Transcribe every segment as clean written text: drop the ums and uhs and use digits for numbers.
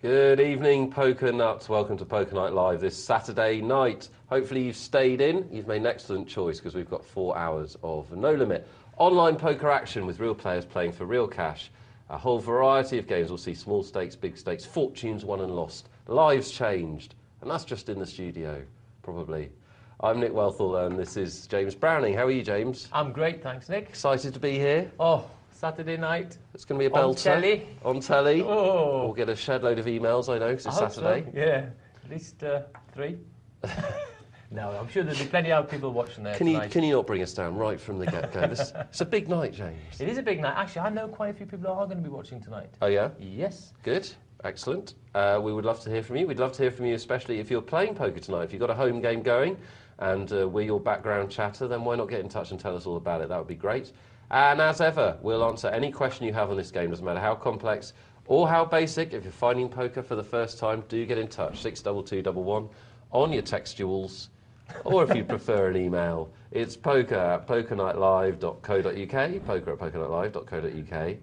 Good evening, Poker Nuts. Welcome to Poker Night Live this Saturday night. Hopefully you've stayed in. You've made an excellent choice because we've got 4 hours of no limit online poker action with real players playing for real cash. A whole variety of games. We'll see small stakes, big stakes, fortunes won and lost, lives changed. And that's just in the studio, probably. I'm Nick Wealthall and this is James Browning. How are you, James? I'm great, thanks, Nick. Excited to be here? Oh, Saturday night. It's going to be a belter. On telly. On telly. Oh. We'll get a shed load of emails, I know, because it's Saturday. So. Yeah, at least 3. No, I'm sure there'll be plenty of people watching there tonight. Can you not bring us down right from the get-go? It's a big night, James. It is a big night. Actually, I know quite a few people who are going to be watching tonight. Oh, yeah? Yes. Good. Excellent. We would love to hear from you. We'd love to hear from you, especially if you're playing poker tonight. If you've got a home game going and we're your background chatter, then why not get in touch and tell us all about it? That would be great. And as ever, we'll answer any question you have on this game, doesn't matter how complex or how basic. If you're finding poker for the first time, do get in touch, 62211 on your textuals, or if you prefer an email, it's poker@pokernightlive.co.uk, poker@pokernightlive.co.uk,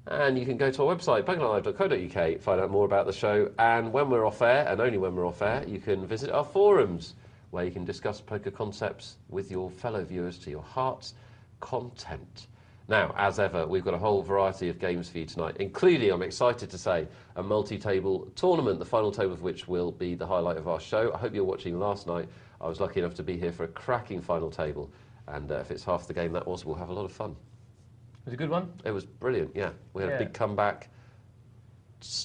and you can go to our website, pokernightlive.co.uk, find out more about the show, and when we're off air, and only when we're off air, you can visit our forums, where you can discuss poker concepts with your fellow viewers to your heart's content. Now, as ever, we've got a whole variety of games for you tonight, including, I'm excited to say, a multi-table tournament, the final table of which will be the highlight of our show. I hope you're watching last night. I was lucky enough to be here for a cracking final table, and if it's half the game that was, we'll have a lot of fun. It was a good one? It was brilliant, yeah. We had a big comeback,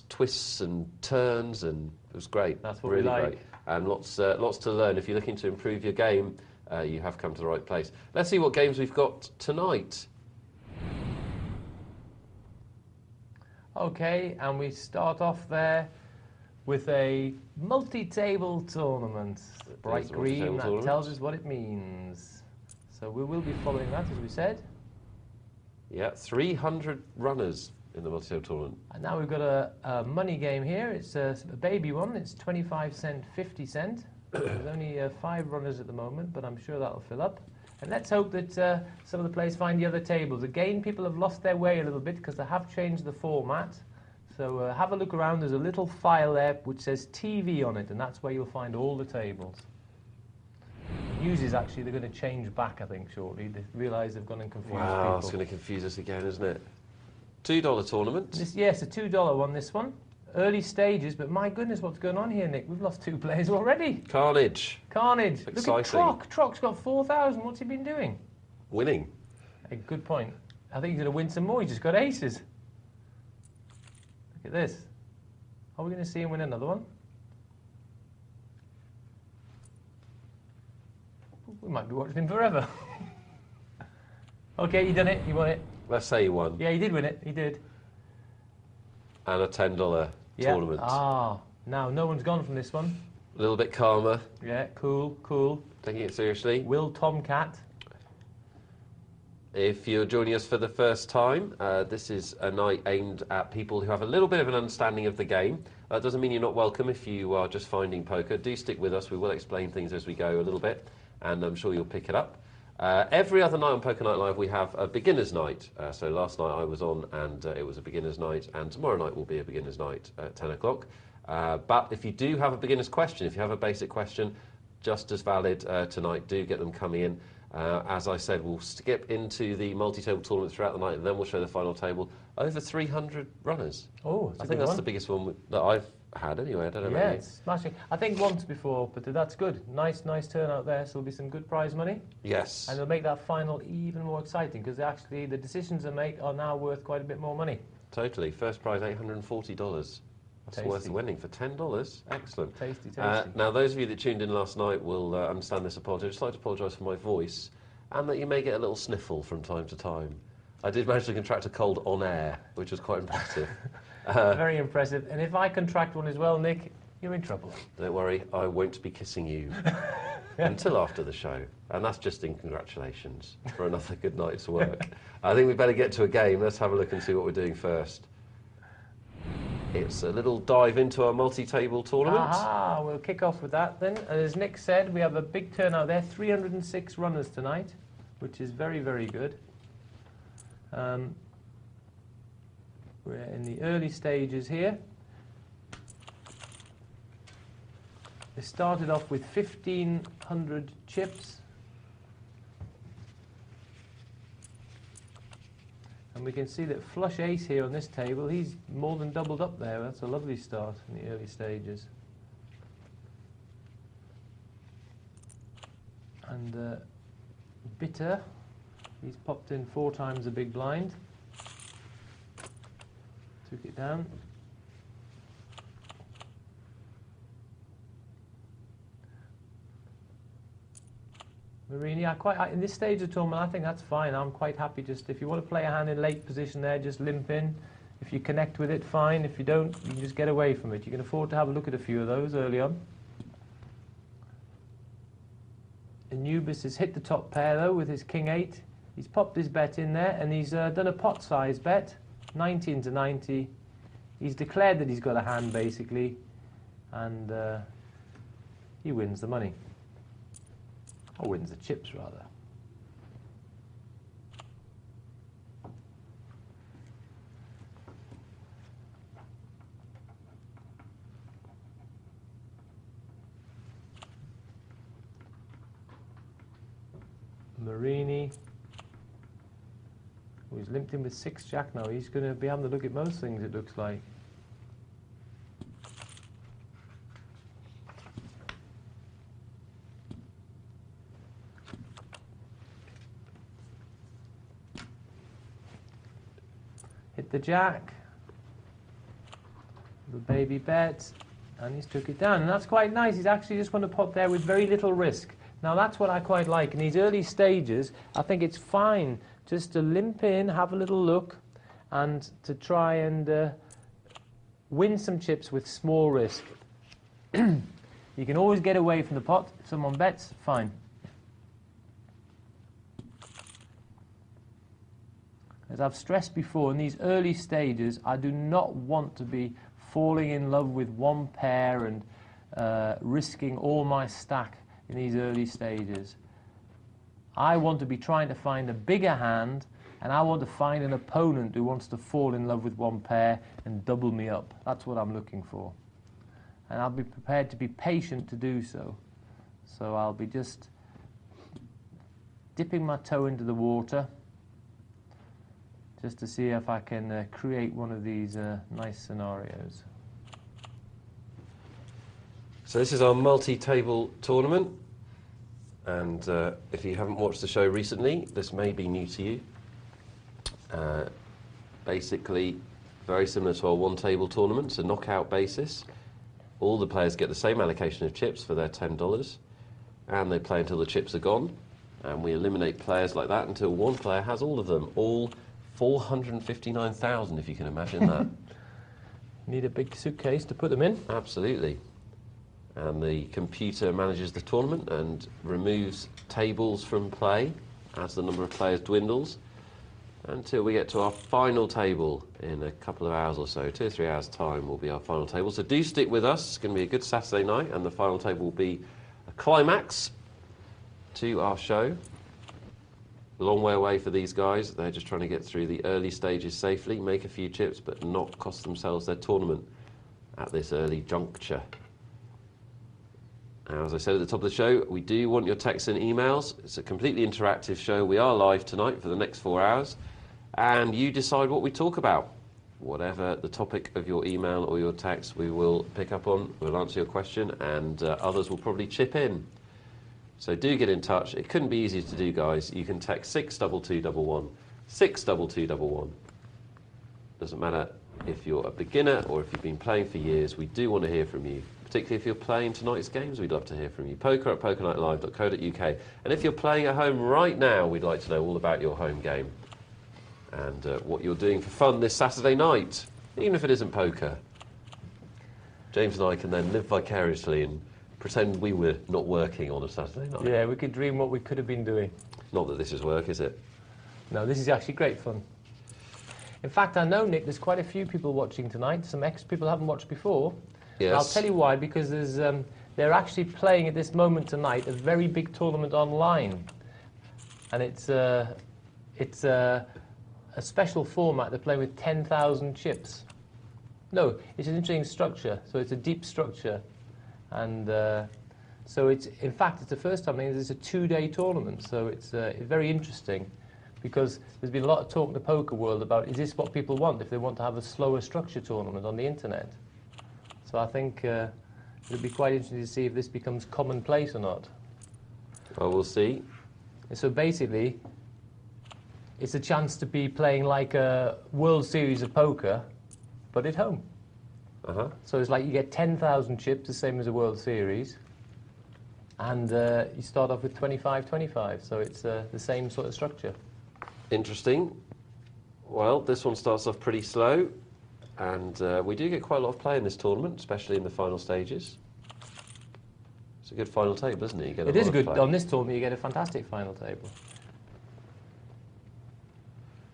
twists and turns, and it was great. That's what really we like. Great. And lots to learn. If you're looking to improve your game, you have come to the right place. Let's see what games we've got tonight. Okay, and we start off there with a multi-table tournament. Bright green, that tells us what it means. So we will be following that, as we said. Yeah, 300 runners in the multi-table tournament. And now we've got a money game here. It's a baby one. It's 25 cent, 50 cent. There's only 5 runners at the moment, but I'm sure that'll fill up. And let's hope that some of the players find the other tables. Again, people have lost their way a little bit because they have changed the format. So have a look around. There's a little file there which says TV on it, and that's where you'll find all the tables. The news is actually they're going to change back, I think, shortly. They realise they've gone and confused people. Wow, it's going to confuse us again, isn't it? $2 tournament. Yes, a $2 one, this one. Early stages, but my goodness, what's going on here, Nick? We've lost 2 players already. Carnage. Carnage. Exciting. Look at Trock. Trock's got 4,000. What's he been doing? Winning. A good point. I think he's going to win some more. He's just got aces. Look at this. Are we going to see him win another one? We might be watching him forever. Okay, he done it. He won it. Let's say he won. Yeah, he did win it. He did. And a $10 tournament. Ah, now no one's gone from this one. A little bit calmer. Yeah, cool, cool. Taking it seriously. Will Tomcat. If you're joining us for the first time, this is a night aimed at people who have a little bit of an understanding of the game. That doesn't mean you're not welcome if you are just finding poker. Do stick with us. We will explain things as we go a little bit, and I'm sure you'll pick it up. Every other night on Poker Night Live we have a beginner's night. So last night I was on and it was a beginner's night, and tomorrow night will be a beginner's night at 10 o'clock. But if you do have a beginner's question, if you have a basic question, just as valid tonight, do get them coming in. As I said, we'll skip into the multi-table tournament throughout the night, and then we'll show the final table. Over 300 runners. Oh, I think that's the biggest one that I've had anyway. I don't know about you. Yeah, it's smashing. I think once before, but that's good. Nice turnout there, so there'll be some good prize money. Yes. And it'll make that final even more exciting, because actually the decisions they make are now worth quite a bit more money. Totally. First prize, $840. That's Tasty. worth winning for $10. Excellent. Tasty. Now, those of you that tuned in last night will understand this apology. I'd just like to apologise for my voice, and that you may get a little sniffle from time to time. I did manage to contract a cold on air, which was quite impressive. Very impressive. And if I contract one as well, Nick, you're in trouble. Don't worry, I won't be kissing you until after the show. And that's just in congratulations for another good night's work. I think we better get to a game. Let's have a look and see what we're doing first. It's a little dive into our multi-table tournament. Aha, we'll kick off with that then. As Nick said, we have a big turnout there, 306 runners tonight, which is very, very good. We're in the early stages here. They started off with 1,500 chips. And we can see that flush ace here on this table, he's more than doubled up there. That's a lovely start in the early stages. And bitter, he's popped in 4 times the big blind. Took it down. Marini, in this stage of the tournament, I think that's fine. I'm quite happy just, if you want to play a hand in late position there, just limp in. If you connect with it, fine. If you don't, you can just get away from it. You can afford to have a look at a few of those early on. Anubis has hit the top pair, though, with his king-8. He's popped his bet in there, and he's done a pot-size bet, 90 into 90. He's declared that he's got a hand, basically, and he wins the money. Or wins the chips, rather. Marini. Oh, he's limped in with 6-jack now. He's going to be having to look at most things, it looks like. Hit the jack, the baby bet, and he's took it down. And that's quite nice. He's actually just going to pot there with very little risk. Now that's what I quite like. In these early stages, I think it's fine just to limp in, have a little look, and to try and win some chips with small risk. You can always get away from the pot. If someone bets, fine. As I've stressed before, in these early stages, I do not want to be falling in love with one pair and risking all my stack in these early stages. I want to be trying to find a bigger hand, and I want to find an opponent who wants to fall in love with one pair and double me up. That's what I'm looking for. And I'll be prepared to be patient to do so. So I'll be just dipping my toe into the water, just to see if I can create one of these nice scenarios. So this is our multi-table tournament, and if you haven't watched the show recently, this may be new to you. Basically, very similar to our one-table tournament, it's a knockout basis. All the players get the same allocation of chips for their $10, and they play until the chips are gone, and we eliminate players like that until one player has all of them, all 459,000, if you can imagine that. Need a big suitcase to put them in? Absolutely. And the computer manages the tournament and removes tables from play as the number of players dwindles until we get to our final table in a couple of hours or so. 2 or 3 hours' time will be our final table. So do stick with us. It's going to be a good Saturday night, and the final table will be a climax to our show. A long way away for these guys. They're just trying to get through the early stages safely, make a few chips, but not cost themselves their tournament at this early juncture. Now, as I said at the top of the show, we do want your texts and emails. It's a completely interactive show. We are live tonight for the next 4 hours, and you decide what we talk about. Whatever the topic of your email or your text, we will pick up on. We'll answer your question, and others will probably chip in. So do get in touch. It couldn't be easier to do, guys. You can text 62211, 62211. Doesn't matter if you're a beginner or if you've been playing for years. We do want to hear from you, particularly if you're playing tonight's games. We'd love to hear from you. poker@pokernightlive.co.uk. And if you're playing at home right now, we'd like to know all about your home game and what you're doing for fun this Saturday night, even if it isn't poker. James and I can then live vicariously and pretend we were not working on a Saturday night. Yeah, we could dream what we could have been doing. Not that this is work, is it? No, this is actually great fun. In fact, I know, Nick, there's quite a few people watching tonight. Some people haven't watched before. Yes. And I'll tell you why, because they're actually playing at this moment tonight a very big tournament online. And it's a special format. They're playing with 10,000 chips. No, it's an interesting structure. So it's a deep structure. And so it's, in fact, it's the first time it's a 2-day tournament, so it's very interesting, because there's been a lot of talk in the poker world about, is this what people want if they want to have a slower structure tournament on the internet? So I think it'll be quite interesting to see if this becomes commonplace or not. Well, we'll see. So basically, it's a chance to be playing like a World Series of poker, but at home. So it's like you get 10,000 chips, the same as a World Series, and you start off with 25-25, so it's the same sort of structure. Interesting. Well, this one starts off pretty slow, and we do get quite a lot of play in this tournament, especially in the final stages. It's a good final table, isn't it? You get It is good. On this tournament, you get a fantastic final table.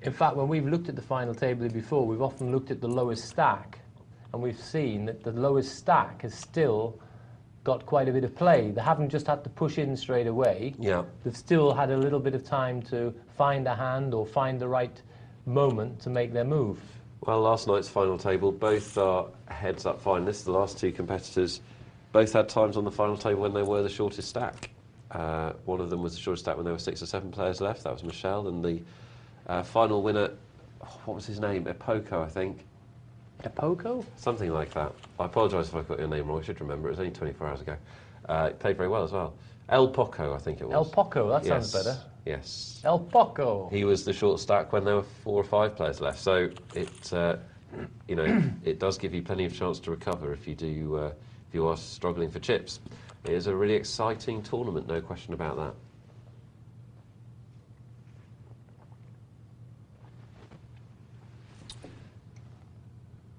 In fact, when we've looked at the final table before, we've often looked at the lowest stack, and we've seen that the lowest stack has still got quite a bit of play. They haven't just had to push in straight away. Yeah. They've still had a little bit of time to find a hand or find the right moment to make their move. Well, last night's final table, both are heads-up finalists. The last two competitors both had times on the final table when they were the shortest stack. One of them was the shortest stack when there were 6 or 7 players left. That was Michelle. And the final winner, what was his name? Epoko, I think. Epoko? Something like that. I apologise if I got your name wrong. I should remember. It was only 24 hours ago. He played very well as well. El Poco, I think it was. El Poco, that sounds better. Yes. El Poco. He was the short stack when there were 4 or 5 players left. So it, you know, it does give you plenty of chance to recover if you do, if you are struggling for chips. It is a really exciting tournament, no question about that.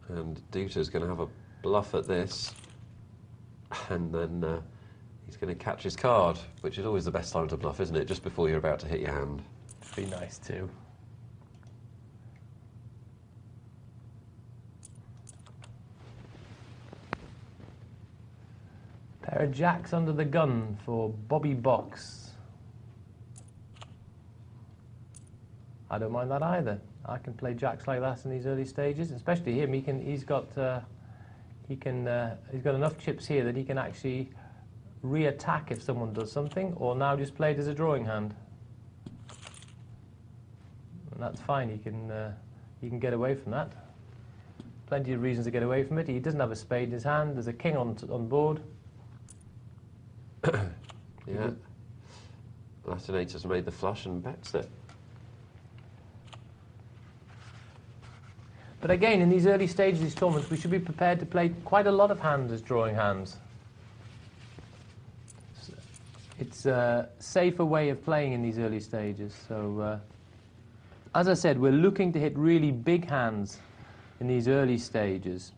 And Duta's going to have a bluff at this, and then he's going to catch his card, which is always the best time to bluff, isn't it? Just before you're about to hit your hand. Be nice too. Pair of jacks under the gun for Bobby Box. I don't mind that either. I can play jacks like that in these early stages, especially him. He's got enough chips here that he can actually re-attack if someone does something, or now just play it as a drawing hand. And that's fine. He can get away from that. Plenty of reasons to get away from it. He doesn't have a spade in his hand. There's a king on board. Yeah. Latinator's made the flush and bets it. But again, in these early stages of these tournaments, we should be prepared to play quite a lot of hands as drawing hands. It's a safer way of playing in these early stages. So, as I said, we're looking to hit really big hands in these early stages.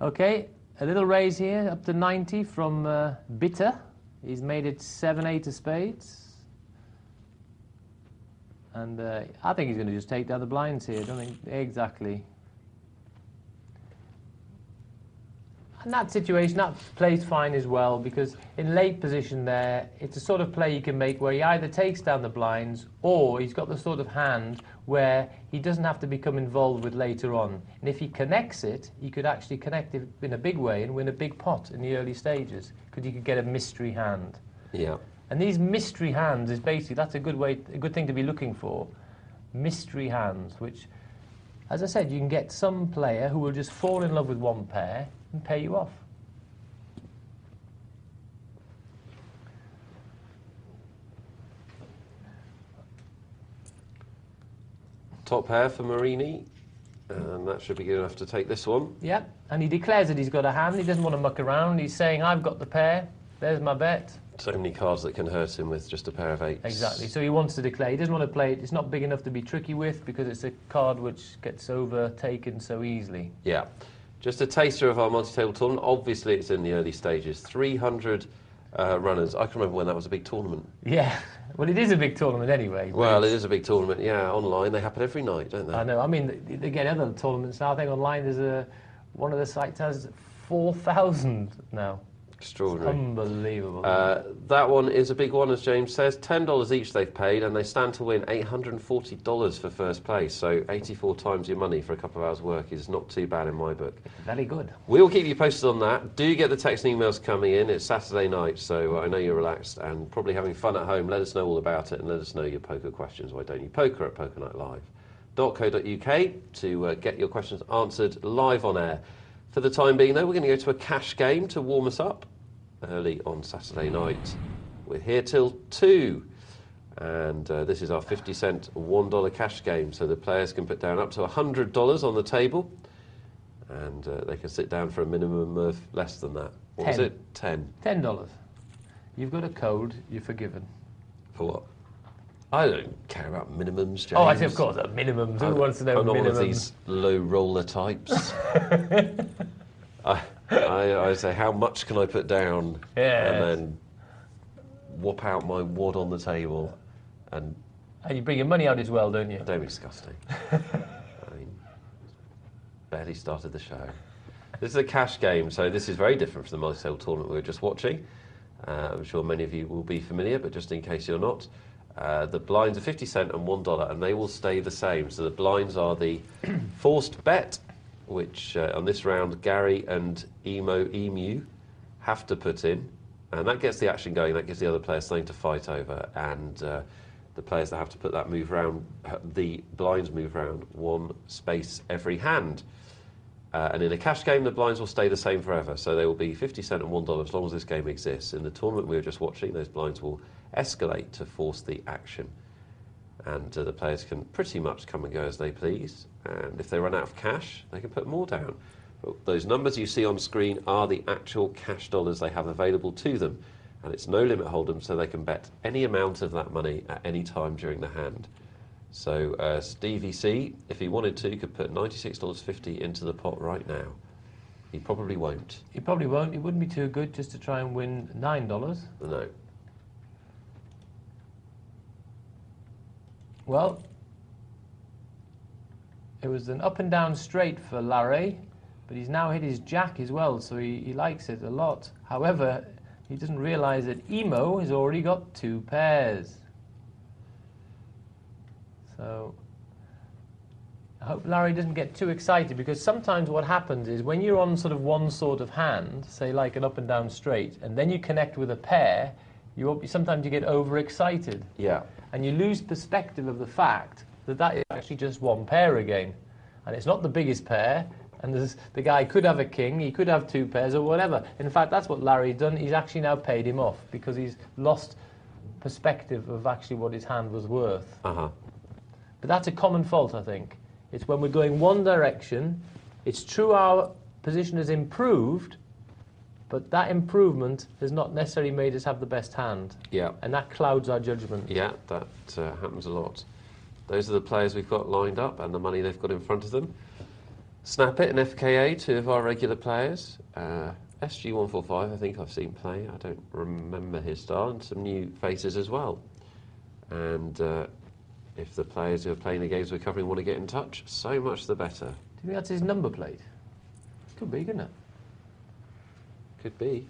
Okay, a little raise here, up to 90 from Bitter. He's made it 7-8 of spades. And I think he's going to just take down the blinds here, don't think exactly. And that situation, that plays fine as well, because in late position there, it's a sort of play you can make where he either takes down the blinds, or he's got the sort of hand where he doesn't have to become involved with later on. And if he connects it, he could actually connect it in a big way and win a big pot in the early stages, because you could get a mystery hand. Yeah. And these mystery hands is basically, that's a good thing to be looking for. Mystery hands, which, as I said, you can get some player who will just fall in love with one pair and pay you off. Top pair for Marini, and that should be good enough to take this one. Yeah, and he declares that he's got a hand. He doesn't want to muck around. He's saying, I've got the pair. There's my bet. So many cards that can hurt him with just a pair of 8s. Exactly. So he wants to declare. He doesn't want to play it. It's not big enough to be tricky with, because it's a card which gets overtaken so easily. Yeah. Just a taster of our multi-table tournament. Obviously, it's in the early stages. 300 runners. I can remember when that was a big tournament. Yeah, well, it is a big tournament anyway. Well, it is a big tournament, yeah, online. They happen every night, don't they? I know. I mean, they get other tournaments now. I think online there's one of the sites has 4,000 now. Extraordinary. It's unbelievable. That one is a big one, as James says. $10 each they've paid, and they stand to win $840 for first place. So 84 times your money for a couple of hours' work is not too bad in my book. Very good. We'll keep you posted on that. Do get the text and emails coming in. It's Saturday night, so I know you're relaxed and probably having fun at home. Let us know all about it and let us know your poker questions. Why don't you? poker@PokerNightLive.co.uk to get your questions answered live on air. For the time being, though, we're going to go to a cash game to warm us up early on Saturday night. We're here till 2, and this is our 50-cent $1 cash game, so the players can put down up to $100 on the table, and they can sit down for a minimum of less than that. What was it? 10. $10. You've got a code, you're forgiven. For what? I don't care about minimums, James. Oh, I see, of course, minimums. Who wants to know I'm not minimums? one of these low roller types. I say, how much can I put down? Yes. And then whop out my wad on the table. And you bring your money out as well, don't you? don't be disgusting. I mean, barely started the show. This is a cash game, so this is very different from the multi-sale tournament we were just watching. I'm sure many of you will be familiar, but just in case you're not, the blinds are 50 cent and $1, and they will stay the same. So the blinds are the forced bet, which on this round Gary and Emu have to put in, and that gets the action going. That gives the other players something to fight over, and the players that have to put that move round, the blinds move round one space every hand. And in a cash game, the blinds will stay the same forever. So they will be 50 cent and $1 as long as this game exists. In the tournament we were just watching, those blinds will escalate to force the action. And the players can pretty much come and go as they please. And if they run out of cash, they can put more down. But those numbers you see on screen are the actual cash dollars they have available to them. And it's no limit hold'em, so they can bet any amount of that money at any time during the hand. So Stevie C, if he wanted to, could put $96.50 into the pot right now. He probably won't. He probably won't. It wouldn't be too good just to try and win $9. No. Well, it was an up and down straight for Larry, but he's now hit his jack as well, so he likes it a lot. However, he doesn't realise that Emo has already got 2 pairs. So I hope Larry doesn't get too excited, because sometimes what happens is when you're on sort of one sort of hand, say like an up and down straight, and then you connect with a pair, sometimes you get overexcited. Yeah. And you lose perspective of the fact that that is actually just one pair again. And it's not the biggest pair, and the guy could have a king, he could have 2 pairs or whatever. In fact, that's what Larry's done. He's actually now paid him off because he's lost perspective of actually what his hand was worth. Uh-huh. But that's a common fault, I think. It's when we're going one direction, it's true our position has improved, but that improvement has not necessarily made us have the best hand. Yeah. And that clouds our judgment. Yeah, that happens a lot. Those are the players we've got lined up and the money they've got in front of them. Snap It and FKA, 2 of our regular players. SG145, I think I've seen play. I don't remember his style. And some new faces as well. And if the players who are playing the games we're covering want to get in touch, so much the better. Do you think that's his number plate? Could be, couldn't it? Could be.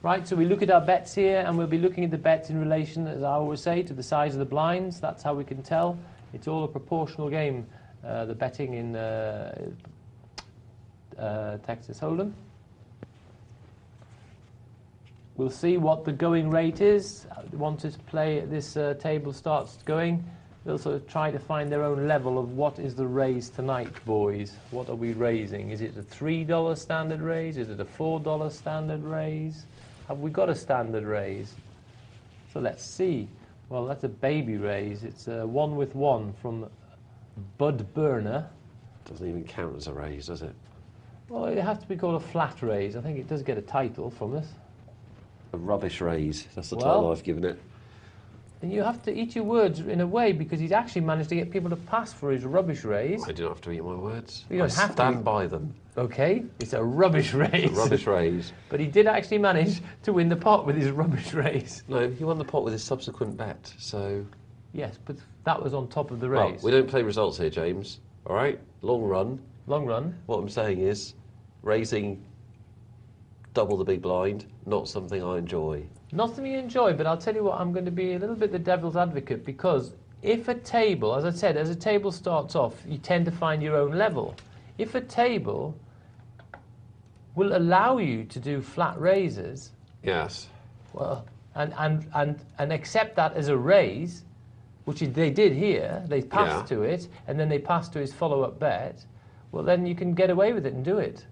Right, so we look at our bets here, and we'll be looking at the bets in relation, as I always say, to the size of the blinds. That's how we can tell. It's all a proportional game, the betting in Texas Hold'em. We'll see what the going rate is. Once this table starts going, they'll sort of try to find their own level of what is the raise tonight, boys. What are we raising? Is it a $3 standard raise? Is it a $4 standard raise? Have we got a standard raise? So let's see. Well, that's a baby raise. It's a 1 with 1 from Bud Burner. Doesn't even count as a raise, does it? Well, it has to be called a flat raise. I think it does get a title from this. A rubbish raise. That's the title I've given it. And you have to eat your words in a way, because he's actually managed to get people to pass for his rubbish raise. I do not have to eat my words. You don't I have to. stand by them. Okay, it's a rubbish raise. It's a rubbish raise. But he did actually manage to win the pot with his rubbish raise. No, he won the pot with his subsequent bet, so... Yes, but that was on top of the Well, raise. we don't play results here, James. All right? Long run. Long run. What I'm saying is, raising double the big blind, not something I enjoy. Not something you enjoy, but I'll tell you what, I'm going to be a little bit the devil's advocate, because if a table, as I said, as a table starts off, you tend to find your own level. If a table will allow you to do flat raises, Yes. well, and accept that as a raise, which they did here, they passed to it, and then they passed to his follow-up bet, well, then you can get away with it and do it.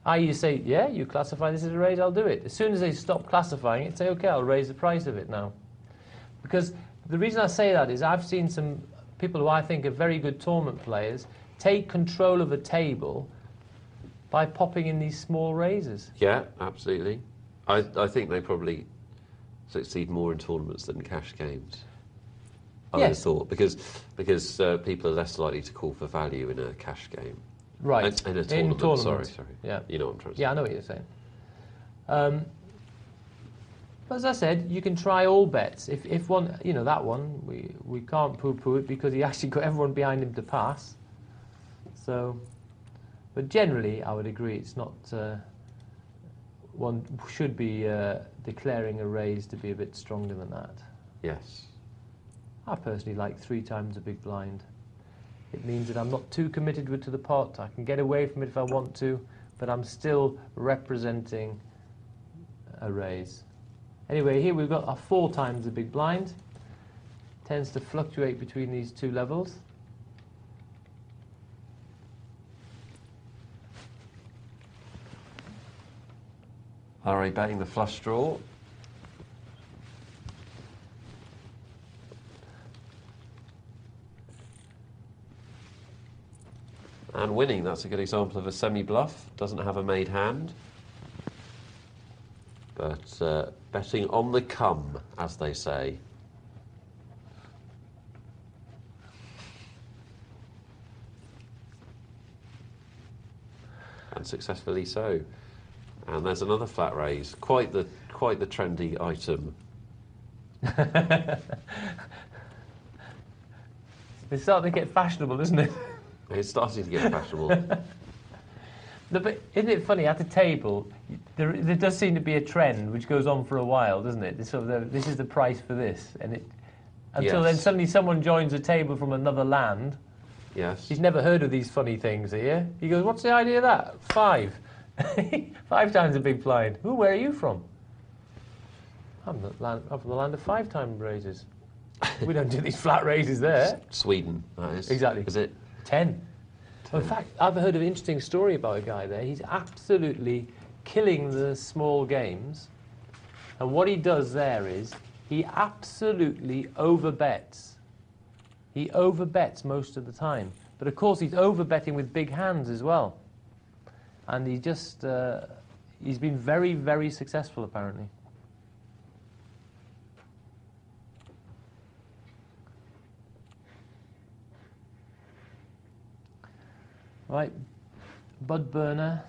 I.e. you say, yeah, you classify this as a raise, I'll do it. As soon as they stop classifying it, say, okay, I'll raise the price of it now. Because the reason I say that is I've seen some people who I think are very good tournament players take control of a table by popping in these small raises. Yeah, absolutely. I think they probably succeed more in tournaments than cash games. I would have thought, because people are less likely to call for value in a cash game. Right. In a tournament. Sorry. Yeah. You know what I'm trying to say. Yeah, I know what you're saying. But as I said, you can try all bets. If one, you know, that one, we can't poo-poo it because he actually got everyone behind him to pass. So, but generally, I would agree, it's not, one should be declaring a raise to be a bit stronger than that. Yes. I personally like 3 times a big blind. It means that I'm not too committed to the pot. I can get away from it if I want to, but I'm still representing a raise. Anyway, here we've got our 4 times the big blind. Tends to fluctuate between these 2 levels. RA betting the flush draw. And winning, that's a good example of a semi-bluff. Doesn't have a made hand. But betting on the come, as they say. And successfully so. And there's another flat raise. Quite the trendy item. It's starting to get fashionable, isn't it? It's starting to get fashionable. No, but isn't it funny, at a table, there does seem to be a trend which goes on for a while, doesn't it? This, sort of this is the price for this, and it until then suddenly someone joins a table from another land. Yes. He's never heard of these funny things here. He goes, what's the idea of that? 5. 5 times a big blind. Ooh, where are you from? I'm from the land of 5 time raises. We don't do these flat raises there. Sweden, that is. Exactly. Is it? 10. Well, in fact, I've heard of an interesting story about a guy there. He's absolutely killing the small games. And what he does there is he absolutely overbets. He overbets most of the time. But of course, he's overbetting with big hands as well. And he just, he's been very, very successful, apparently. Right, Bud Burner.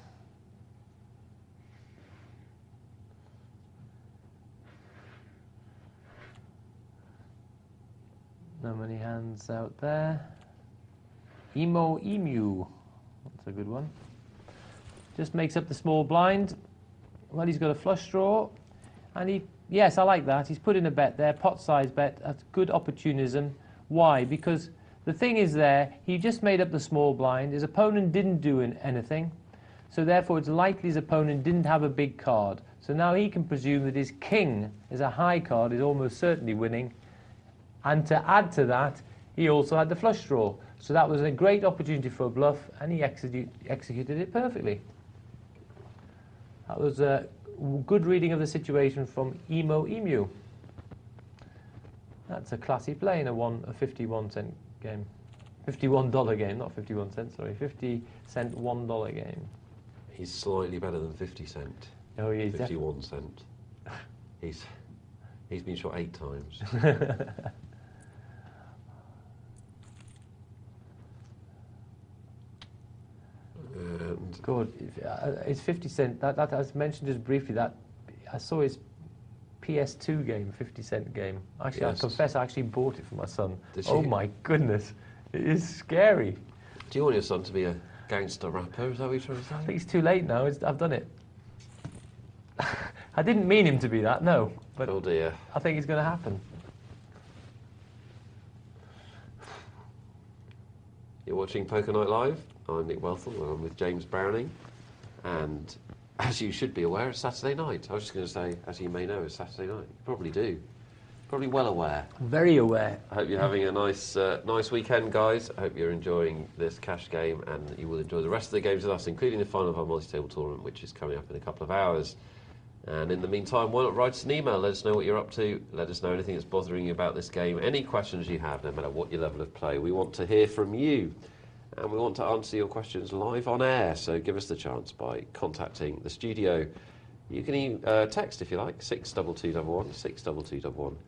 Not many hands out there. Emu. That's a good one. Just makes up the small blind. Well, he's got a flush draw. And yes, I like that. He's put in a bet there, pot size bet. That's good opportunism. Why? Because the thing is there, he just made up the small blind. His opponent didn't do anything. So therefore, it's likely his opponent didn't have a big card. So now he can presume that his king is a high card, is almost certainly winning. And to add to that, he also had the flush draw. So that was a great opportunity for a bluff, and he executed it perfectly. That was a good reading of the situation from Emu. That's a classy play in a 51-cent game. $51 game, not 51 cents, sorry. 50-cent $1 game. He's slightly better than 50 cent. Oh, he's 51 cent. He's been shot 8 times. And Good. It's 50 cent. That I mentioned just briefly that I saw his PS2 game, 50 cent game. Actually, Yes. I confess I actually bought it for my son. Did Oh you? my goodness. It is scary. do you want your son to be a gangster rapper? Is that what you're trying to I say? think it's too late now. I've done it. I didn't mean him to be that, no. But Oh dear. I think it's going to happen. You're watching Poker Night Live. I'm Nick Wealthall, and I'm with James Browning. And as you should be aware, it's Saturday night. I was just going to say, as you may know, it's Saturday night. You probably do. Probably well aware. Very aware. I hope you're having a nice weekend, guys. I hope you're enjoying this cash game, and that you will enjoy the rest of the games with us, including the final of our multi-table tournament, which is coming up in a couple of hours. And in the meantime, why not write us an email? Let us know what you're up to. Let us know anything that's bothering you about this game. Any questions you have, no matter what your level of play. We want to hear from you. And we want to answer your questions live on air. So give us the chance by contacting the studio. You can text, if you like, 62211, 62211.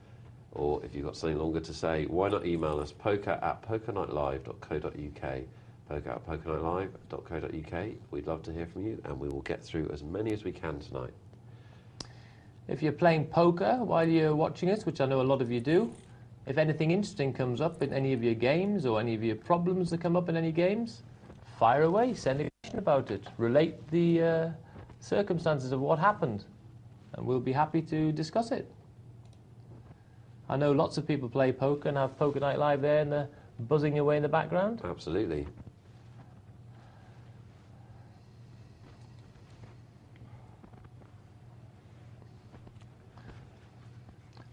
Or if you've got something longer to say, why not email us, poker@pokernightlive.co.uk. poker@pokernightlive.co.uk. We'd love to hear from you, and we will get through as many as we can tonight. If you're playing poker while you're watching us, which I know a lot of you do, if anything interesting comes up in any of your games or any of your problems that come up in any games, fire away, send a question about it, relate the circumstances of what happened, and we'll be happy to discuss it. I know lots of people play poker and have Poker Night Live there and they're buzzing away in the background. Absolutely.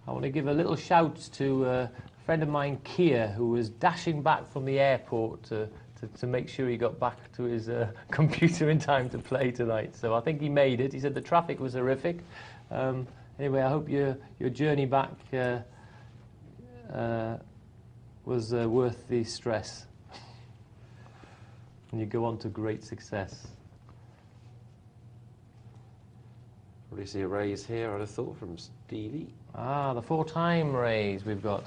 I want to give a little shout to a friend of mine, Kia, who was dashing back from the airport to make sure he got back to his computer in time to play tonight. So I think he made it. He said the traffic was horrific. Anyway, I hope your journey back was worth the stress. And you go on to great success. Probably see a raise here, I'd have thought, from Stevie. Ah, the 4-time raise we've got.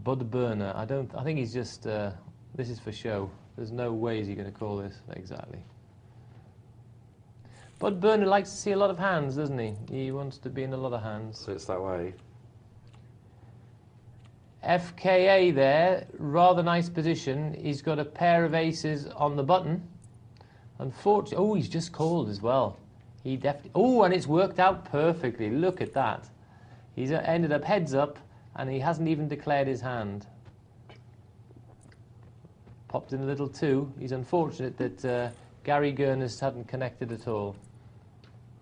Bud Burner. I think he's just, this is for show. There's no way is he going to call this exactly. Bud Burner likes to see a lot of hands, doesn't he? He wants to be in a lot of hands. So it's that way. FKA there, rather nice position. He's got a pair of aces on the button. Unfortunately, oh, he's just called as well. He definitely, oh, and it's worked out perfectly. Look at that. He's ended up heads up, and he hasn't even declared his hand. Popped in a little 2. He's unfortunate that Gary Gurness hadn't connected at all.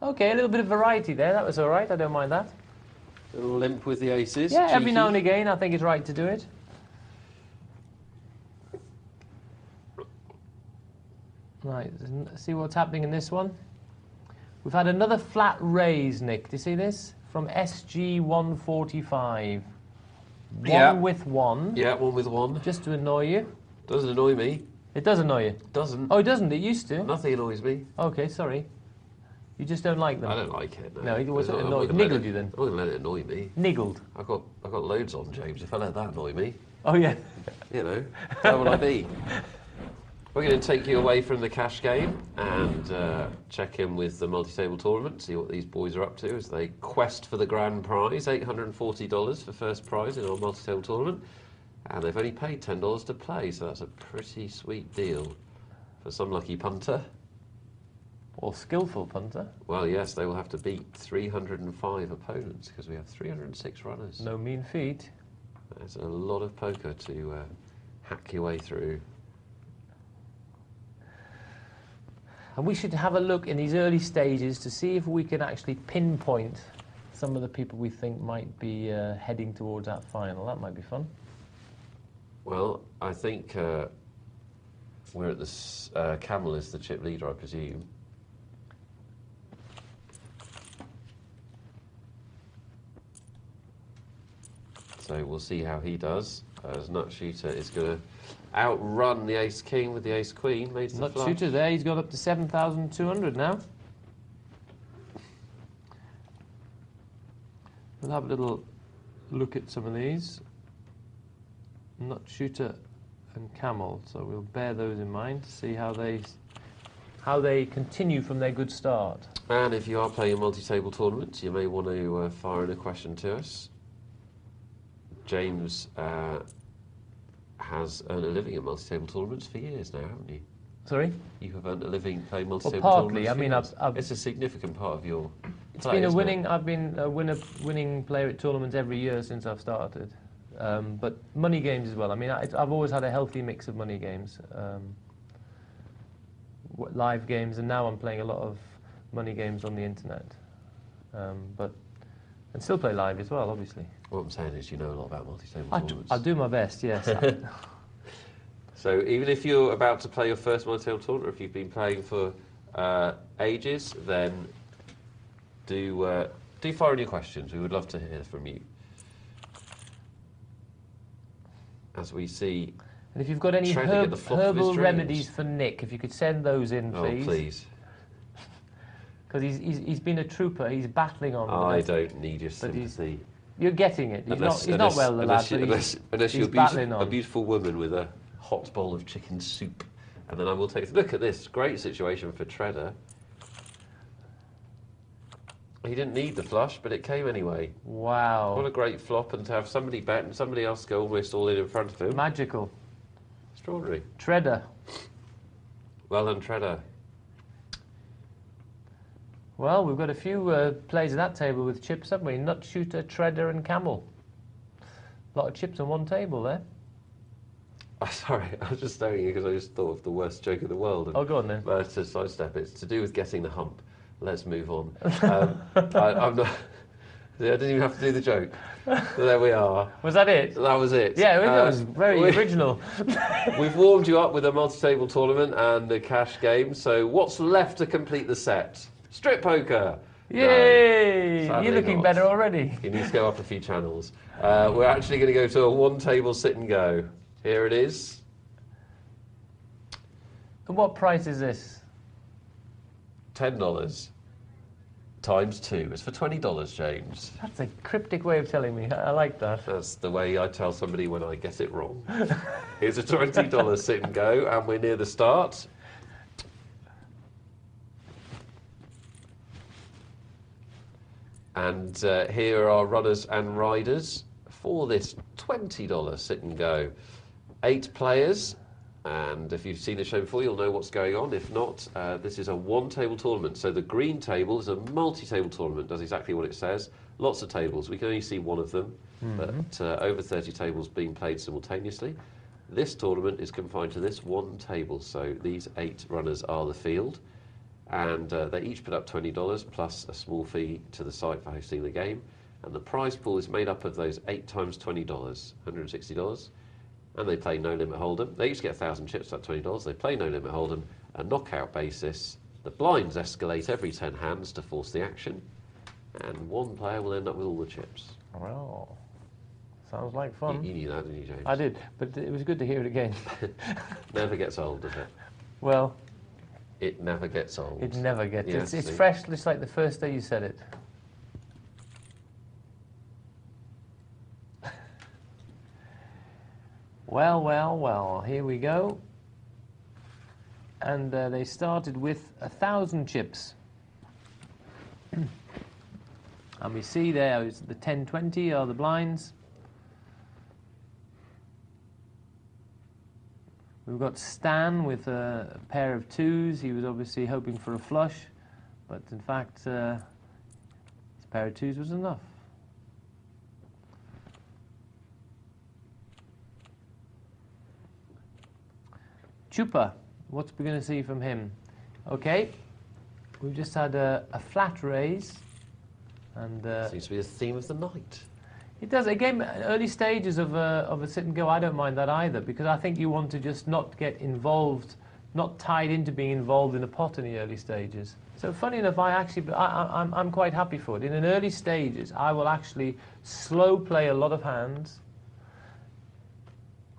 Okay, a little bit of variety there. That was all right. I don't mind that. A little limp with the aces. Yeah, every cheeky. now and again, I think it's right to do it. Right, see what's happening in this one. We've had another flat raise, Nick. Do you see this? From SG 145. Yeah. 1 with 1. Yeah, 1 with 1. Just to annoy you. Doesn't annoy me. It does annoy you. Doesn't. Oh, it doesn't. It used to. Nothing annoys me. Okay, sorry. You just don't like them. I don't like it. No, it was I'm not annoyed. gonna let Niggled it- you then? I'm not going to let it annoy me. Niggled. I've got loads on, James. If I let that annoy me, Oh, yeah. you know, where will I be? We're going to take you away from the cash game and check in with the multi-table tournament, see what these boys are up to as they quest for the grand prize, $840 for first prize in our multi-table tournament. And they've only paid $10 to play, so that's a pretty sweet deal for some lucky punter. Or skillful punter. Well, yes, they will have to beat 305 opponents because we have 306 runners. No mean feat. There's a lot of poker to hack your way through. And we should have a look in these early stages to see if we can actually pinpoint some of the people we think might be heading towards that final. That might be fun. Well, I think we're at this. Camel is the chip leader, I presume. So we'll see how he does. as Nut Shooter is going to outrun the Ace King with the Ace Queen. Made the Nut flush. Shooter there, he's got up to 7,200 now. We'll have a little look at some of these. Nut Shooter and Camel, so we'll bear those in mind to see how they continue from their good start. And if you are playing a multi-table tournament, you may want to fire in a question to us. James has earned a living at multi-table tournaments for years now, haven't you? Sorry? You have earned a living playing multi-table partly. tournaments. I mean, it's a significant part of your. It's been a winning. I've been a winning player at tournaments every year since I've started. But money games as well. I mean, I've always had a healthy mix of money games, live games, and now I'm playing a lot of money games on the internet. And still play live as well, obviously. What I'm saying is, you know a lot about multi-table tournaments. I'll do my best. Yes. So even if you're about to play your first multi-table tournament, or if you've been playing for ages, then do fire in your questions. We would love to hear from you. As we see, and if you've got any herbal remedies for Nick, if you could send those in, please. Oh, please. Because he's been a trooper. He's battling on. I don't need your sympathy. You're getting it. He's not well, the lad, unless you're a beautiful woman with a hot bowl of chicken soup. And then I will take... Look at this. Great situation for Treader. He didn't need the flush, but it came anyway. Wow. What a great flop, and to have somebody bet and somebody else go almost all in front of him. Magical. Extraordinary. Treader. Well done, Treader. Well, we've got a few plays at that table with chips, haven't we? Nut Shooter, Treader and Camel. A lot of chips on one table there. Oh, sorry, I was just staring at you because I just thought of the worst joke in the world. Oh, go on then. To sidestep it. It's to do with getting the hump. Let's move on. I'm not... I didn't even have to do the joke. There we are. Was that it? That was it. Yeah, that was very original. We've warmed you up with a multi-table tournament and a cash game, so what's left to complete the set? Strip poker! Yay! No, you're looking not. Better already. You need to go up a few channels. We're actually going to go to a one-table sit and go. Here it is. And what price is this? $10 times 2. It's for $20, James. That's a cryptic way of telling me. I like that. That's the way I tell somebody when I get it wrong. Here's a $20 sit and go, and we're near the start. And here are our runners and riders for this $20 sit and go. 8 players. And if you've seen the show before, you'll know what's going on. If not, this is a one-table tournament. So the green table is a multi-table tournament, does exactly what it says. Lots of tables. We can only see one of them, but over 30 tables being played simultaneously. This tournament is confined to this one table. So these 8 runners are the field. And they each put up $20 plus a small fee to the site for hosting the game. And the prize pool is made up of those 8 times $20, $160. And they play No Limit Hold'em. They each get 1,000 chips, that's $20. They play No Limit Hold'em, a knockout basis. The blinds escalate every 10 hands to force the action. And one player will end up with all the chips. Well, sounds like fun. You knew that, didn't you, James? I did, but it was good to hear it again. Never gets old, does it? Well... It never gets old. It never gets. Yes, it's fresh, just like the first day you said it. Well, well, well, here we go. And they started with 1,000 chips. And we see there is the 10-20 are the blinds. We've got Stan with a pair of 2s. He was obviously hoping for a flush, but in fact, his pair of 2s was enough. Chupa, what's we going to see from him? Okay, we've just had a flat raise, and seems to be the theme of the night. It does. Again, early stages of a sit and go, I don't mind that either, because I think you want to just not get involved, not tied into being involved in a pot in the early stages. So funny enough, I'm quite happy for it. In an early stages, I will actually slow play a lot of hands,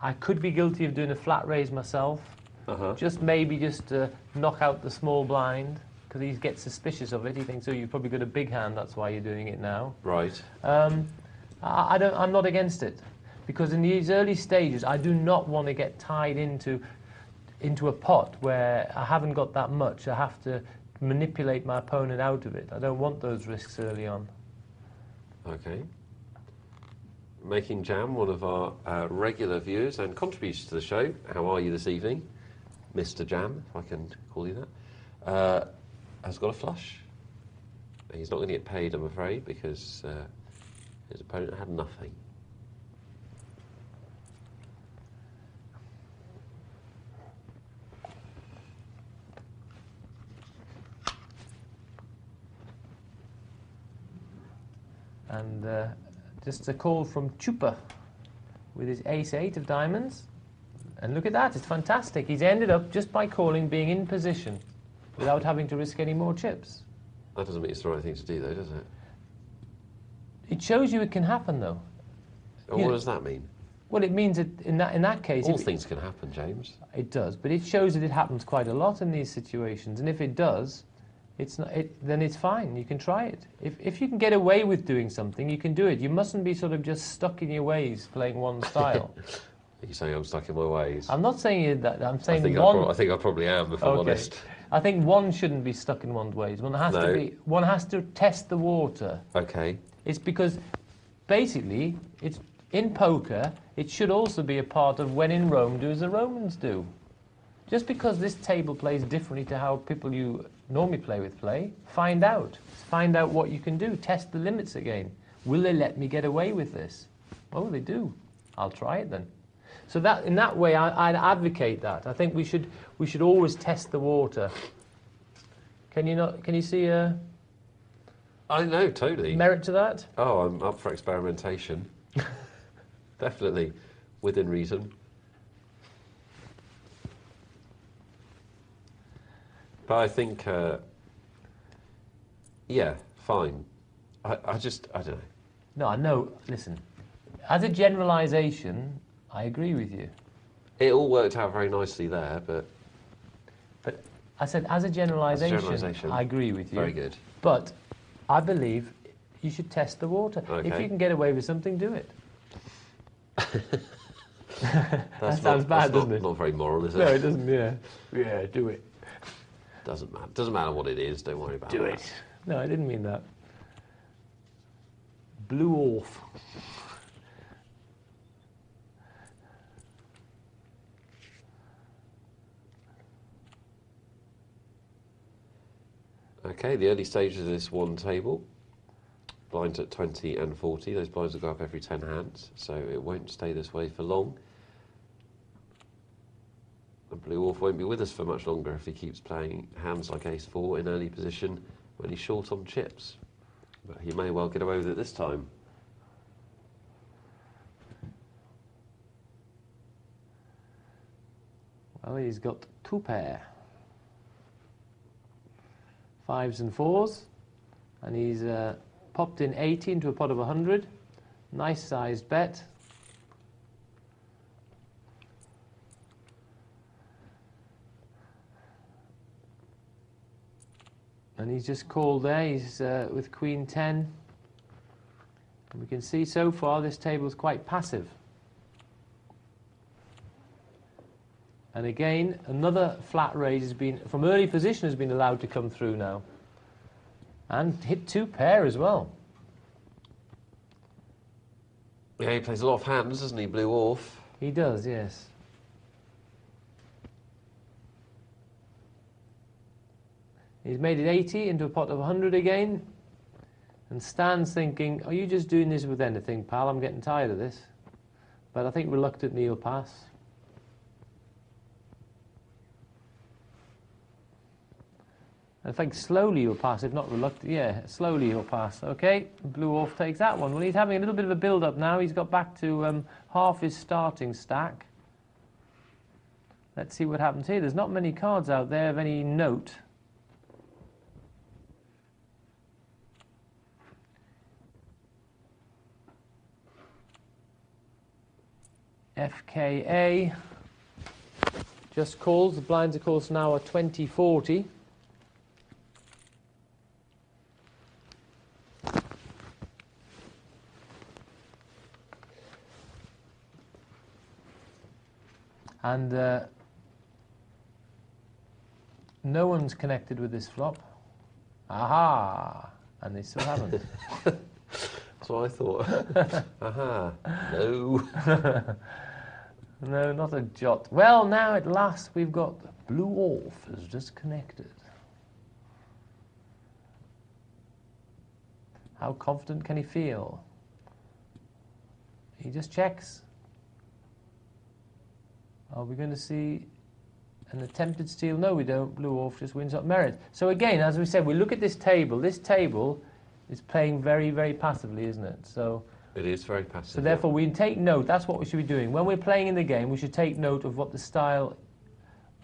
I could be guilty of doing a flat raise myself. Just to knock out the small blind, because he gets suspicious of it. He thinks, oh, you've probably got a big hand, that's why you're doing it now. Right. I'm not against it, because in these early stages, I do not want to get tied into a pot where I haven't got that much. I have to manipulate my opponent out of it. I don't want those risks early on. Okay. Making Jam, one of our regular viewers and contributors to the show. How are you this evening? Mr. Jam, if I can call you that, has got a flush. He's not going to get paid, I'm afraid, because his opponent had nothing. And just a call from Chupa with his ace-8 of diamonds. And look at that, it's fantastic. He's ended up, just by calling, being in position without having to risk any more chips. That doesn't mean it's the right thing to do, though, does it? It shows you it can happen, though. And what does that mean? Well, it means that in that case... All things can happen, James. It does, but it shows that it happens quite a lot in these situations. And if it does, then it's fine. You can try it. If you can get away with doing something, you can do it. You mustn't be sort of just stuck in your ways playing one style. Are you saying I'm stuck in my ways? I'm not saying that. I'm saying I think I probably am, if I'm honest. I think one shouldn't be stuck in one's ways. One has to test the water. Okay. It's because basically, it's in poker. It should also be a part of when in Rome, do as the Romans do. Just because this table plays differently to how people you normally play with play, find out. Find out what you can do. Test the limits again. Will they let me get away with this? Oh, they do. I'll try it then. So that in that way, I'd advocate that. I think we should always test the water. Can you see a? I know, totally. Merit to that? Oh, I'm up for experimentation. Definitely, within reason. But I think, yeah, fine. I don't know. No, I know. Listen, as a generalisation, I agree with you. It all worked out very nicely there, but I said as a generalisation, I agree with you. Very good. But I believe you should test the water. Okay. If you can get away with something, do it. That sounds bad, doesn't it? Not very moral, is it? No, it doesn't. Yeah, do it. Doesn't matter. Doesn't matter what it is. Don't worry about it. Do it. No, I didn't mean that. Blew off. Okay, the early stages of this one table, blinds at 20 and 40. Those blinds will go up every 10 hands, so it won't stay this way for long. And Blue Wolf won't be with us for much longer if he keeps playing hands like ace-4 in early position when he's short on chips. But he may well get away with it this time. Well, he's got two pair. 5s and 4s. And he's popped in 80 into a pot of 100. Nice sized bet. And he's just called there. He's with Queen 10. And we can see so far this table is quite passive. And again, another flat raise has been, from early position, has been allowed to come through now. And hit two pair as well. Yeah, he plays a lot of hands, doesn't he, Blue Wolf? He does, yes. He's made it 80 into a pot of 100 again. And Stan's thinking, are you just doing this with anything, pal? I'm getting tired of this. But I think reluctantly he'll pass. I think slowly he'll pass, if not reluctant. Yeah, slowly he'll pass. Okay, Blue Wolf takes that one. Well, he's having a little bit of a build-up now. He's got back to half his starting stack. Let's see what happens here. There's not many cards out there of any note. FKA just calls. The blinds, of course, now are 20-40. And no one's connected with this flop. Aha! And they still haven't. That's what I thought. Aha! No. No, not a jot. Well, now at last we've got Blue Wolf has just connected. How confident can he feel? He just checks. Are we going to see an attempted steal? No, we don't. Blue Wolf just wins up merit. So again, as we said, we look at this table. This table is playing very, very passively, isn't it? So it is very passive. So therefore, we take note. That's what we should be doing. When we're playing in the game, we should take note of what the style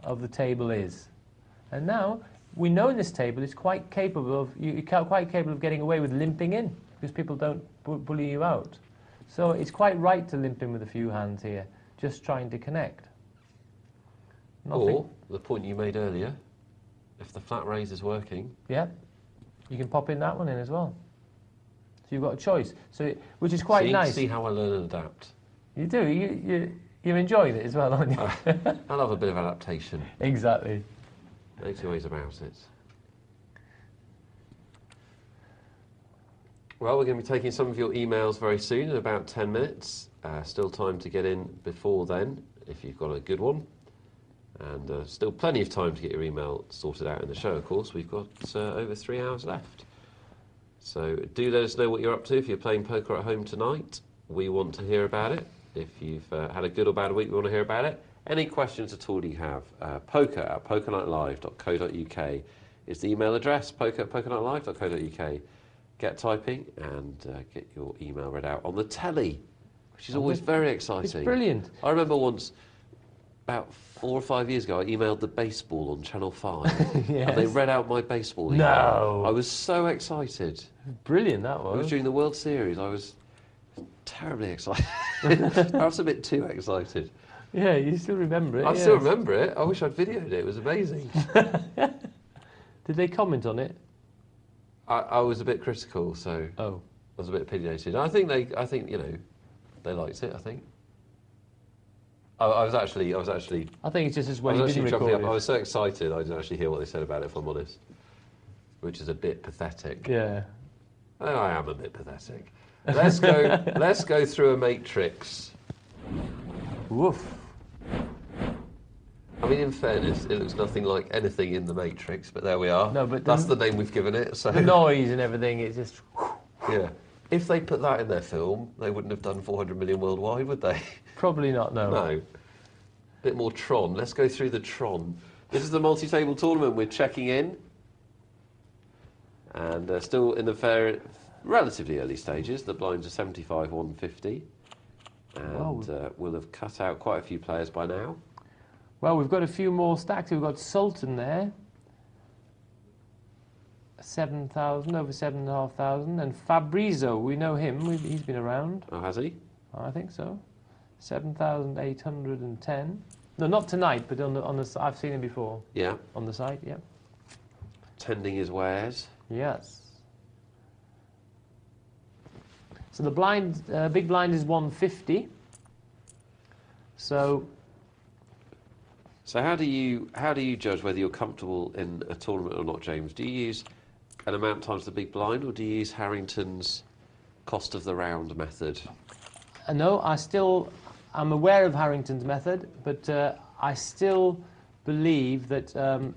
of the table is. And now, we know in this table it's quite capable of, you're quite capable of getting away with limping in, because people don't bully you out. So it's quite right to limp in with a few hands here, just trying to connect. Nothing. Or, the point you made earlier, if the flat raise is working... Yeah, you can pop in that one in as well. So you've got a choice, so which is quite nice. See how I learn and adapt. You do, you're enjoying it as well, aren't you? I love a bit of adaptation. Exactly. No two ways about it. Well, we're going to be taking some of your emails very soon, in about 10 minutes. Still time to get in before then, if you've got a good one. And still plenty of time to get your email sorted out in the show, of course. We've got over 3 hours left. So do let us know what you're up to if you're playing poker at home tonight. We want to hear about it. If you've had a good or bad week, we want to hear about it. Any questions at all you have, poker@pokernightlive.co.uk is the email address, poker@pokernightlive.co.uk. Get typing and get your email read out on the telly, which is always very exciting. It's brilliant. I remember once, about 4 or 5 years ago, I emailed the baseball on Channel 5. Yes. And they read out my baseball email. No. I was so excited. Brilliant, that was. It was during the World Series. I was terribly excited. Perhaps a bit too excited. Yeah, you still remember it. I still remember it. I wish I'd videoed it. It was amazing. Did they comment on it? I was a bit critical, so I was a bit opinionated. I think you know, they liked it. I think. I was actually. I think it's just as well you didn't record it. I was so excited, I didn't actually hear what they said about it, if I'm honest. Which is a bit pathetic. Yeah. I am a bit pathetic. Let's go. Let's go through a matrix. Woof. I mean, in fairness, it looks nothing like anything in the Matrix, but there we are. No, but that's the name we've given it. So the noise and everything, it's just. Yeah. If they put that in their film, they wouldn't have done 400 million worldwide, would they? Probably not. No. No. Bit more Tron. Let's go through the Tron. This is the multi-table tournament. We're checking in, and still in the relatively early stages. The blinds are 75, 150, and we'll have cut out quite a few players by now. Well, we've got a few more stacks. We've got Sultan there, 7,000, over 7,500, and Fabrizio. We know him. He's been around. Oh, has he? I think so. 7,810. No, not tonight, but on the. I've seen him before. Yeah. On the site, yeah. Tending his wares. Yes. So the blind, big blind is 150. So how do you judge whether you're comfortable in a tournament or not, James? Do you use an amount times the big blind, or do you use Harrington's cost of the round method? No, I'm aware of Harrington's method, but I still believe that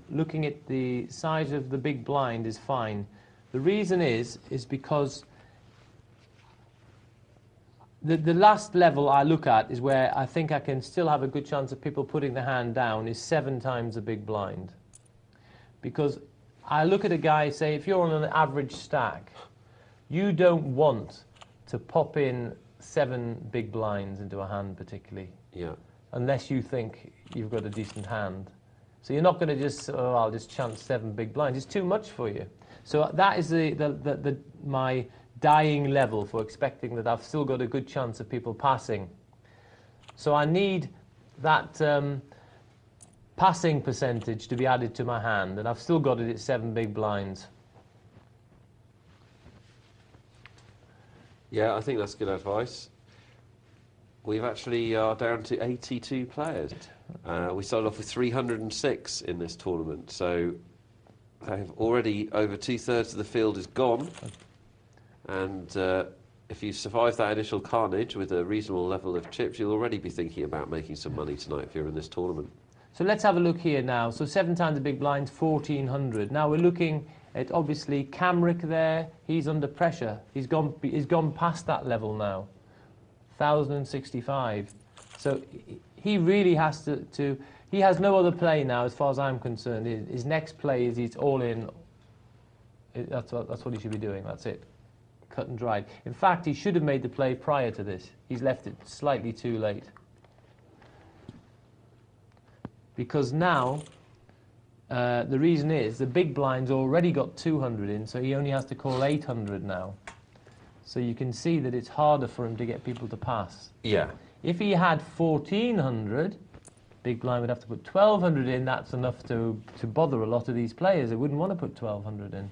looking at the size of the big blind is fine. The reason is because the last level I look at is where I think I can still have a good chance of people putting the hand down is 7 times the big blind. Because I look at a guy, say, if you're on an average stack, you don't want to pop in 7 big blinds into a hand particularly. Yeah. Unless you think you've got a decent hand. So you're not going to just, I'll just chance 7 big blinds. It's too much for you. So that is my dying level for expecting that I've still got a good chance of people passing. So I need that passing percentage to be added to my hand, and I've still got it at 7 big blinds. Yeah, I think that's good advice. We've actually are down to 82 players. We started off with 306 in this tournament, so they've already over 2/3 of the field is gone. And if you survive that initial carnage with a reasonable level of chips, you'll already be thinking about making some money tonight if you're in this tournament. So let's have a look here now. So 7 times the big blinds, 1,400. Now we're looking at obviously Camric there. He's under pressure. He's gone past that level now. 1,065. So he really has to he has no other play now as far as I'm concerned. His next play is he's all in. That's what he should be doing. That's it. Cut and dried. In fact, he should have made the play prior to this. He's left it slightly too late. Because now, the reason is the big blind's already got 200 in, so he only has to call 800 now. So you can see that it's harder for him to get people to pass. Yeah. If he had 1,400, big blind would have to put 1,200 in. That's enough to bother a lot of these players. They wouldn't want to put 1,200 in.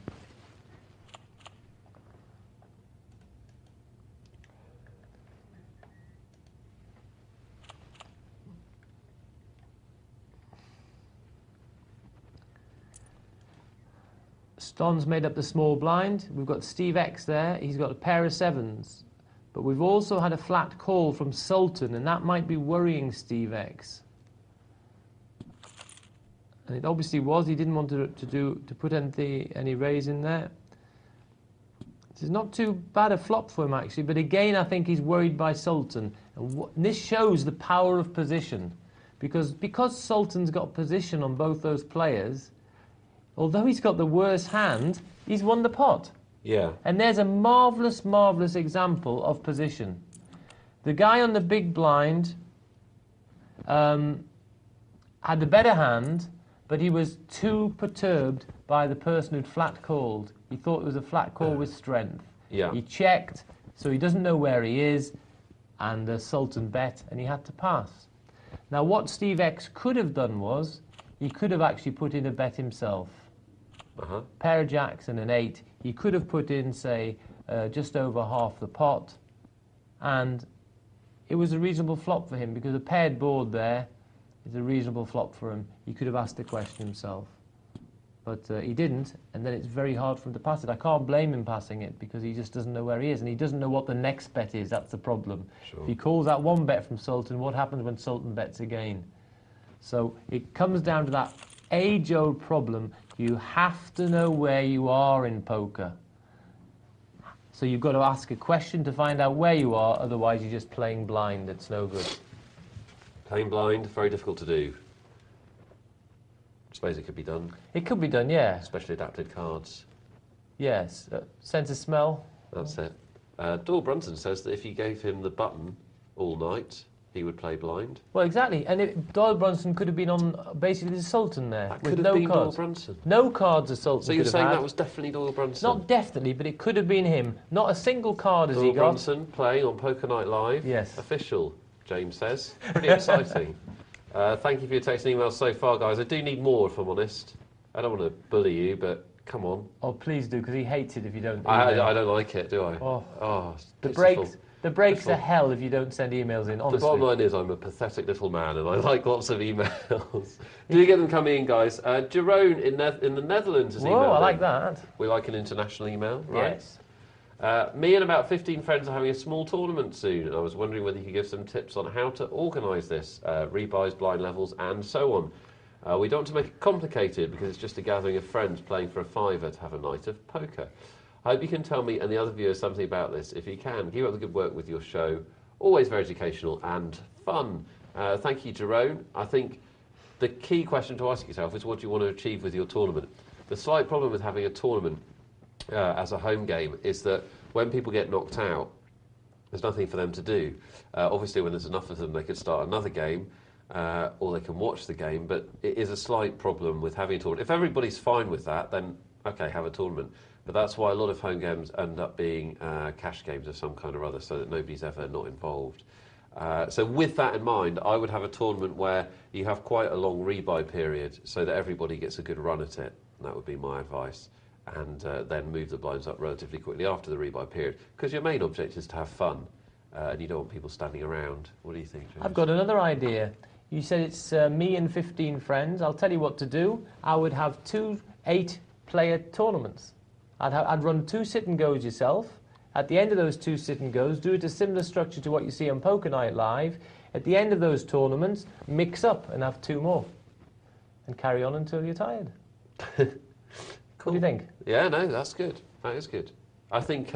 Ston's made up the small blind. We've got Steve X there. He's got a pair of 7s. But we've also had a flat call from Sultan, and that might be worrying Steve X. And it obviously was. He didn't want to put any raise in there. This is not too bad a flop for him, actually. But again, I think he's worried by Sultan. And this shows the power of position. Because Sultan's got position on both those players, although he's got the worst hand, he's won the pot. Yeah. And there's a marvellous, marvellous example of position. The guy on the big blind had the better hand, but he was too perturbed by the person who'd flat called. He thought it was a flat call with strength. Yeah. He checked, so he doesn't know where he is, and the Sultan bet, and he had to pass. Now, what Steve X could have done was, he could have actually put in a bet himself. Pair of jacks and an 8. He could have put in, say, just over half the pot, and it was a reasonable flop for him because a paired board there is a reasonable flop for him. He could have asked the question himself, but he didn't, and then it's very hard for him to pass it. I can't blame him passing it because he just doesn't know where he is, and he doesn't know what the next bet is. That's the problem. Sure. If he calls that one bet from Sultan, what happens when Sultan bets again? So it comes down to that age-old problem. You have to know where you are in poker. So you've got to ask a question to find out where you are, otherwise you're just playing blind. It's no good. Playing blind, very difficult to do. I suppose it could be done. It could be done, yeah. Specially adapted cards. Yes. Sense of smell. That's it. Doyle Brunson says that if you gave him the button all night, he would play blind. Well, exactly. And Doyle Brunson could have been on basically the Sultan there. That with could have no been cards. Doyle Brunson. No cards a Sultan So you're could have saying had. that was definitely Doyle Brunson? Not definitely, but it could have been him. Not a single card has he Doyle got. Brunson playing on Poker Night Live. Yes. Official, James says. Pretty exciting. Thank you for your text and emails so far, guys. I do need more, if I'm honest. I don't want to bully you, but come on. Oh, please do, because he hates it if you don't. I don't like it, do I? It's The pitiful. breaks are hell if you don't send emails in, honestly. The bottom line is I'm a pathetic little man and I like lots of emails. Do get them coming in, guys. Jerome in the Netherlands has emailed. Whoa, I like in. that. We like an international email, right? Yes. Me and about 15 friends are having a small tournament soon, and I was wondering whether you could give some tips on how to organise this, rebuys, blind levels, and so on. We don't want to make it complicated because it's just a gathering of friends playing for a fiver to have a night of poker. I hope you can tell me and the other viewers something about this. If you can, keep up the good work with your show. Always very educational and fun. Thank you, Jerome. I think the key question to ask yourself is what do you want to achieve with your tournament? The slight problem with having a tournament as a home game is that when people get knocked out, there's nothing for them to do. Obviously, when there's enough of them, they could start another game or they can watch the game, but it is a slight problem with having a tournament. If everybody's fine with that, then okay, have a tournament. But that's why a lot of home games end up being cash games of some kind or other, so that nobody's ever not involved. So with that in mind, I would have a tournament where you have quite a long rebuy period so that everybody gets a good run at it. And that would be my advice. And then move the blinds up relatively quickly after the rebuy period. Because your main object is to have fun. And you don't want people standing around. What do you think, James? I've got another idea. You said it's me and 15 friends. I'll tell you what to do. I would have 2 8-player tournaments. I'd run 2 sit-and-goes yourself. At the end of those 2 sit-and-goes, do it a similar structure to what you see on Poker Night Live. At the end of those tournaments, mix up and have 2 more. And carry on until you're tired. Cool. What do you think? Yeah, no, that's good. That is good. I think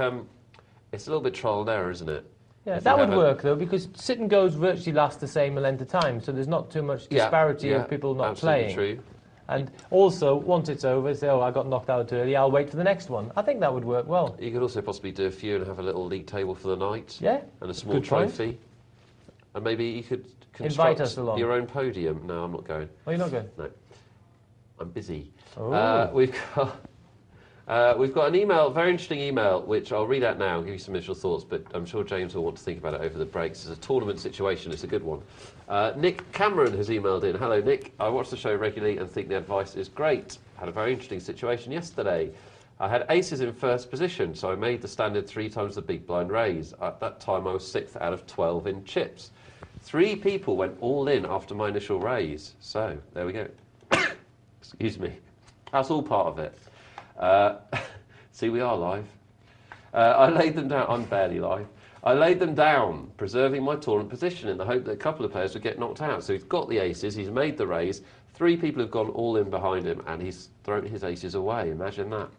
it's a little bit trial and error, isn't it? Yeah, that would work, though, because sit-and-goes virtually last the same length of time, so there's not too much disparity of people not playing. True. And also, once it's over, say, oh, I got knocked out early, I'll wait for the next one. I think that would work well. You could also possibly do a few and have a little league table for the night. Yeah. And a small trophy. And maybe you could invite us construct along. your own podium. No, I'm not going. Oh, you're not going? No. I'm busy. Oh. We've got an email, very interesting email, which I'll read out now and give you some initial thoughts, but I'm sure James will want to think about it over the breaks. It's a tournament situation, it's a good one. Nick Cameron has emailed in. Hello, Nick. I watch the show regularly and think the advice is great. Had a very interesting situation yesterday. I had aces in first position, so I made the standard 3 times the big blind raise. At that time, I was 6th out of 12 in chips. 3 people went all in after my initial raise. So, there we go. Excuse me. That's all part of it. See, we are live. I laid them down. I'm barely live. I laid them down, preserving my tournament position in the hope that a couple of players would get knocked out. So he's got the aces, he's made the raise, 3 people have gone all in behind him, and he's thrown his aces away. Imagine that.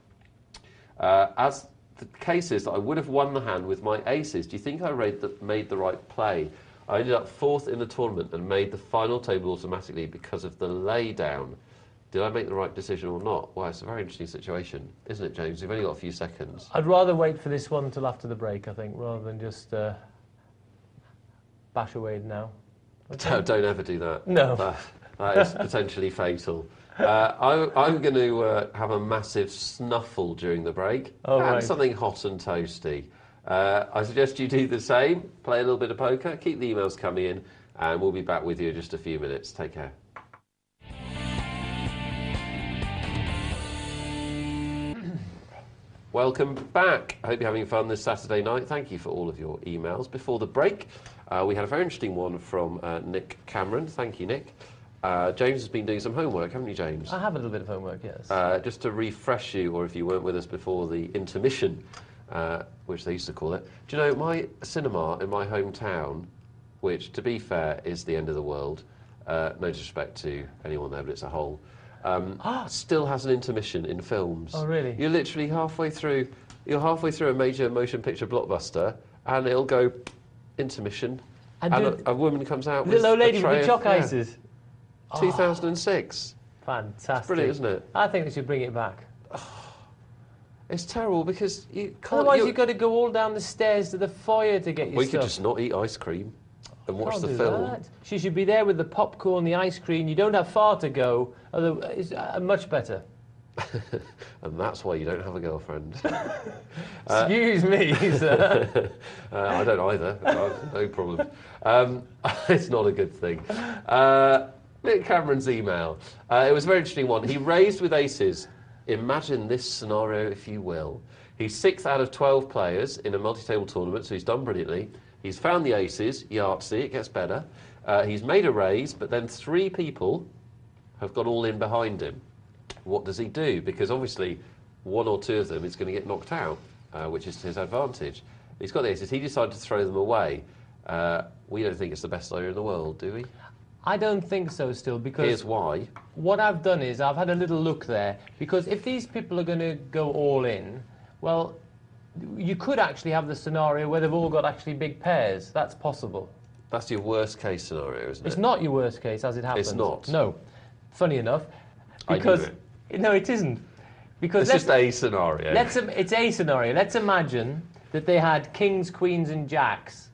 As the case is that I would have won the hand with my aces, do you think I made the right play? I ended up 4th in the tournament and made the final table automatically because of the lay down. Did I make the right decision or not? Well, it's a very interesting situation, isn't it, James? We've only got a few seconds. I'd rather wait for this one until after the break, I think, rather than just bash away now. Okay. Don't ever do that. No. That is potentially fatal. I'm going to have a massive snuffle during the break. Oh, and right. something hot and toasty. I suggest you do the same. Play a little bit of poker. Keep the emails coming in. And we'll be back with you in just a few minutes. Take care. Welcome back. I hope you're having fun this Saturday night. Thank you for all of your emails. Before the break, we had a very interesting one from Nick Cameron. Thank you, Nick. James has been doing some homework, haven't you, James? I have a little bit of homework, yes. Just to refresh you, or if you weren't with us before the intermission, which they used to call it. Do you know, my cinema in my hometown, which, to be fair, is the end of the world, no disrespect to anyone there, but it's a hole, still has an intermission in films. Oh, really? You're literally halfway through a major motion picture blockbuster, and it'll go intermission, and a woman comes out with little old lady a tray with the chalk ices. 2006. Fantastic. Brilliant, isn't it? I think they should bring it back. It's terrible because you can't... Otherwise you've got to go all down the stairs to the foyer to get your We stuff. could just not eat ice cream and watch Can't the do film. that. She should be there with the popcorn, the ice cream. You don't have far to go. It's much better. And that's why you don't have a girlfriend. Excuse me, sir. I don't either. No problem. It's not a good thing. Nick Cameron's email. It was a very interesting one. He raised with aces. Imagine this scenario, if you will. He's 6th out of 12 players in a multi-table tournament, so he's done brilliantly. He's found the aces, Yahtzee, it gets better. He's made a raise, but then 3 people have gone all in behind him. What does he do? Because obviously 1 or 2 of them is going to get knocked out, which is to his advantage. He's got the aces. He decided to throw them away. We don't think it's the best idea in the world, do we? I don't think so still, because... Here's why. What I've done is I've had a little look there, because if these people are going to go all in, well, you could actually have the scenario where they've all got actually big pairs. That's possible. That's your worst case scenario, isn't it? It's not your worst case, as it happens. It's not? No. Funny enough. Because... I knew it. No, it isn't. Because it's just a scenario. It's a scenario. Let's imagine that they had kings, queens and jacks.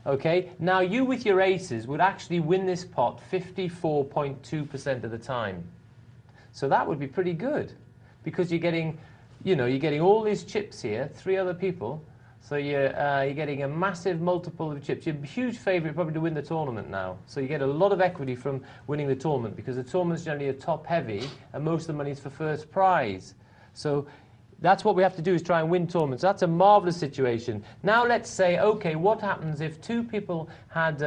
Okay? Now, you with your aces would actually win this pot 54.2% of the time. So that would be pretty good. Because you're getting, you're getting all these chips here, 3 other people. So you're getting a massive multiple of chips. You're a huge favourite probably to win the tournament now. So you get a lot of equity from winning the tournament because the tournament's generally a top heavy and most of the money's for first prize. So that's what we have to do, is try and win tournaments. That's a marvellous situation. Now let's say, OK, what happens if two people had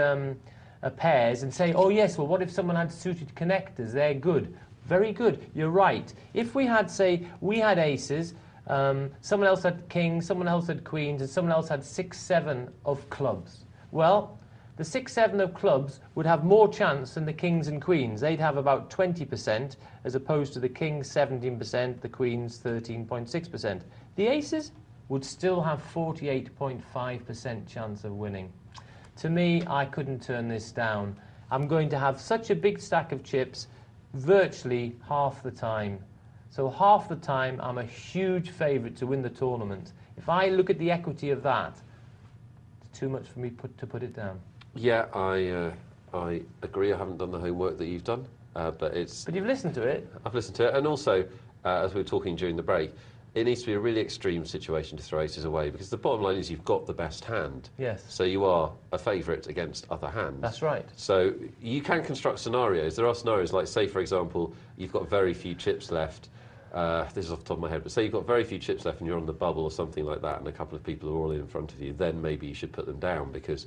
pairs and say, oh yes, well what if someone had suited connectors? They're good. Very good. You're right. If we had, say, we had aces, someone else had kings, someone else had queens, and someone else had 6, 7 of clubs. Well, the 6, 7 of clubs would have more chance than the kings and queens. They'd have about 20%, as opposed to the kings 17%, the queens 13.6%. The aces would still have 48.5% chance of winning. To me, I couldn't turn this down. I'm going to have such a big stack of chips virtually half the time. So half the time, I'm a huge favourite to win the tournament. If I look at the equity of that, it's too much for me to put it down. Yeah, I agree. I haven't done the homework that you've done, but it's... But you've listened to it. I've listened to it, and also, as we were talking during the break, it needs to be a really extreme situation to throw aces away, because the bottom line is you've got the best hand. Yes. So you are a favourite against other hands. That's right. So you can construct scenarios. There are scenarios like, say, for example, you've got very few chips left. This is off the top of my head, but say you've got very few chips left and you're on the bubble or something like that, and a couple of people are all in front of you, then maybe you should put them down, because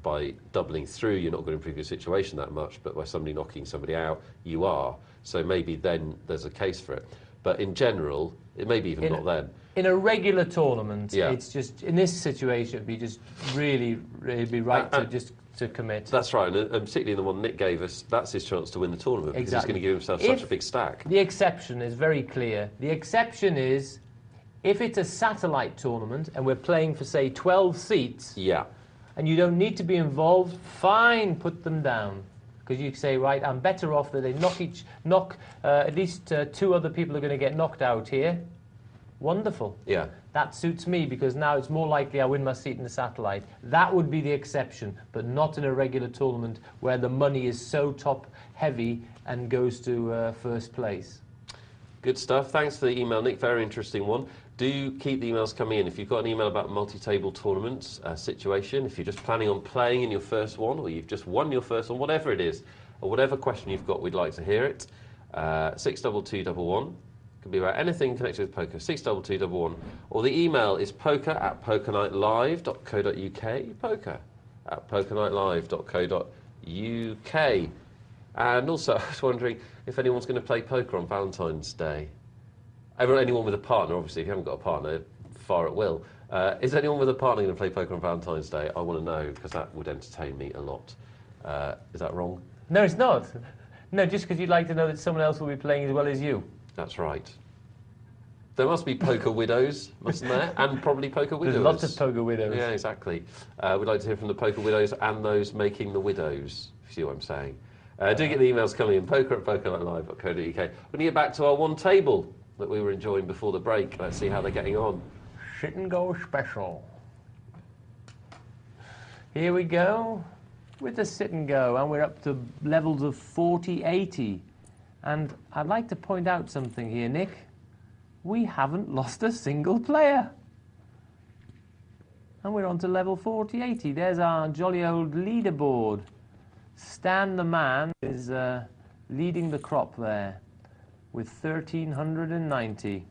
by doubling through, you're not going to improve your situation that much, but by somebody knocking somebody out, you are. So maybe then there's a case for it. But in general, it may be even not then. In a regular tournament, it's just, in this situation, it would be just really, it'd be right to commit. That's right, and particularly in the one Nick gave us, that's his chance to win the tournament, because he's going to give himself such a big stack. The exception is very clear. The exception is, if it's a satellite tournament and we're playing for, say, 12 seats, and you don't need to be involved, fine, put them down. Because you say, right, I'm better off that they knock at least 2 other people are going to get knocked out here. Wonderful. Yeah. That suits me, because now it's more likely I win my seat in the satellite. That would be the exception, but not in a regular tournament where the money is so top heavy and goes to first place. Good stuff. Thanks for the email, Nick. Very interesting one. Do keep the emails coming in. If you've got an email about multi-table tournaments situation, if you're just planning on playing in your first one, or you've just won your first one, whatever it is, or whatever question you've got, we'd like to hear it. 62211. Could be about anything connected with poker. 62211. Or the email is poker@pokernightlive.co.uk. Poker@pokernightlive.co.uk. And also, I was wondering if anyone's going to play poker on Valentine's Day. Anyone with a partner, obviously, if you haven't got a partner, fire at will. Is anyone with a partner going to play poker on Valentine's Day? I want to know, because that would entertain me a lot. Is that wrong? No, it's not. No, just because you'd like to know that someone else will be playing as well as you. That's right. There must be poker widows, mustn't there? And probably poker widowers. There's lots of poker widows. Yeah, exactly. We'd like to hear from the poker widows and those making the widows, if you see what I'm saying. Do get the emails coming in, poker@pokernightlive.co.uk. We're going to get back to our one table that we were enjoying before the break. Let's see how they're getting on. Sit and go special. Here we go with the sit and go, and we're up to levels of 40-80. And I'd like to point out something here, Nick. We haven't lost a single player. And we're on to level 40-80. There's our jolly old leaderboard. Stan the man is leading the crop there with 1,390.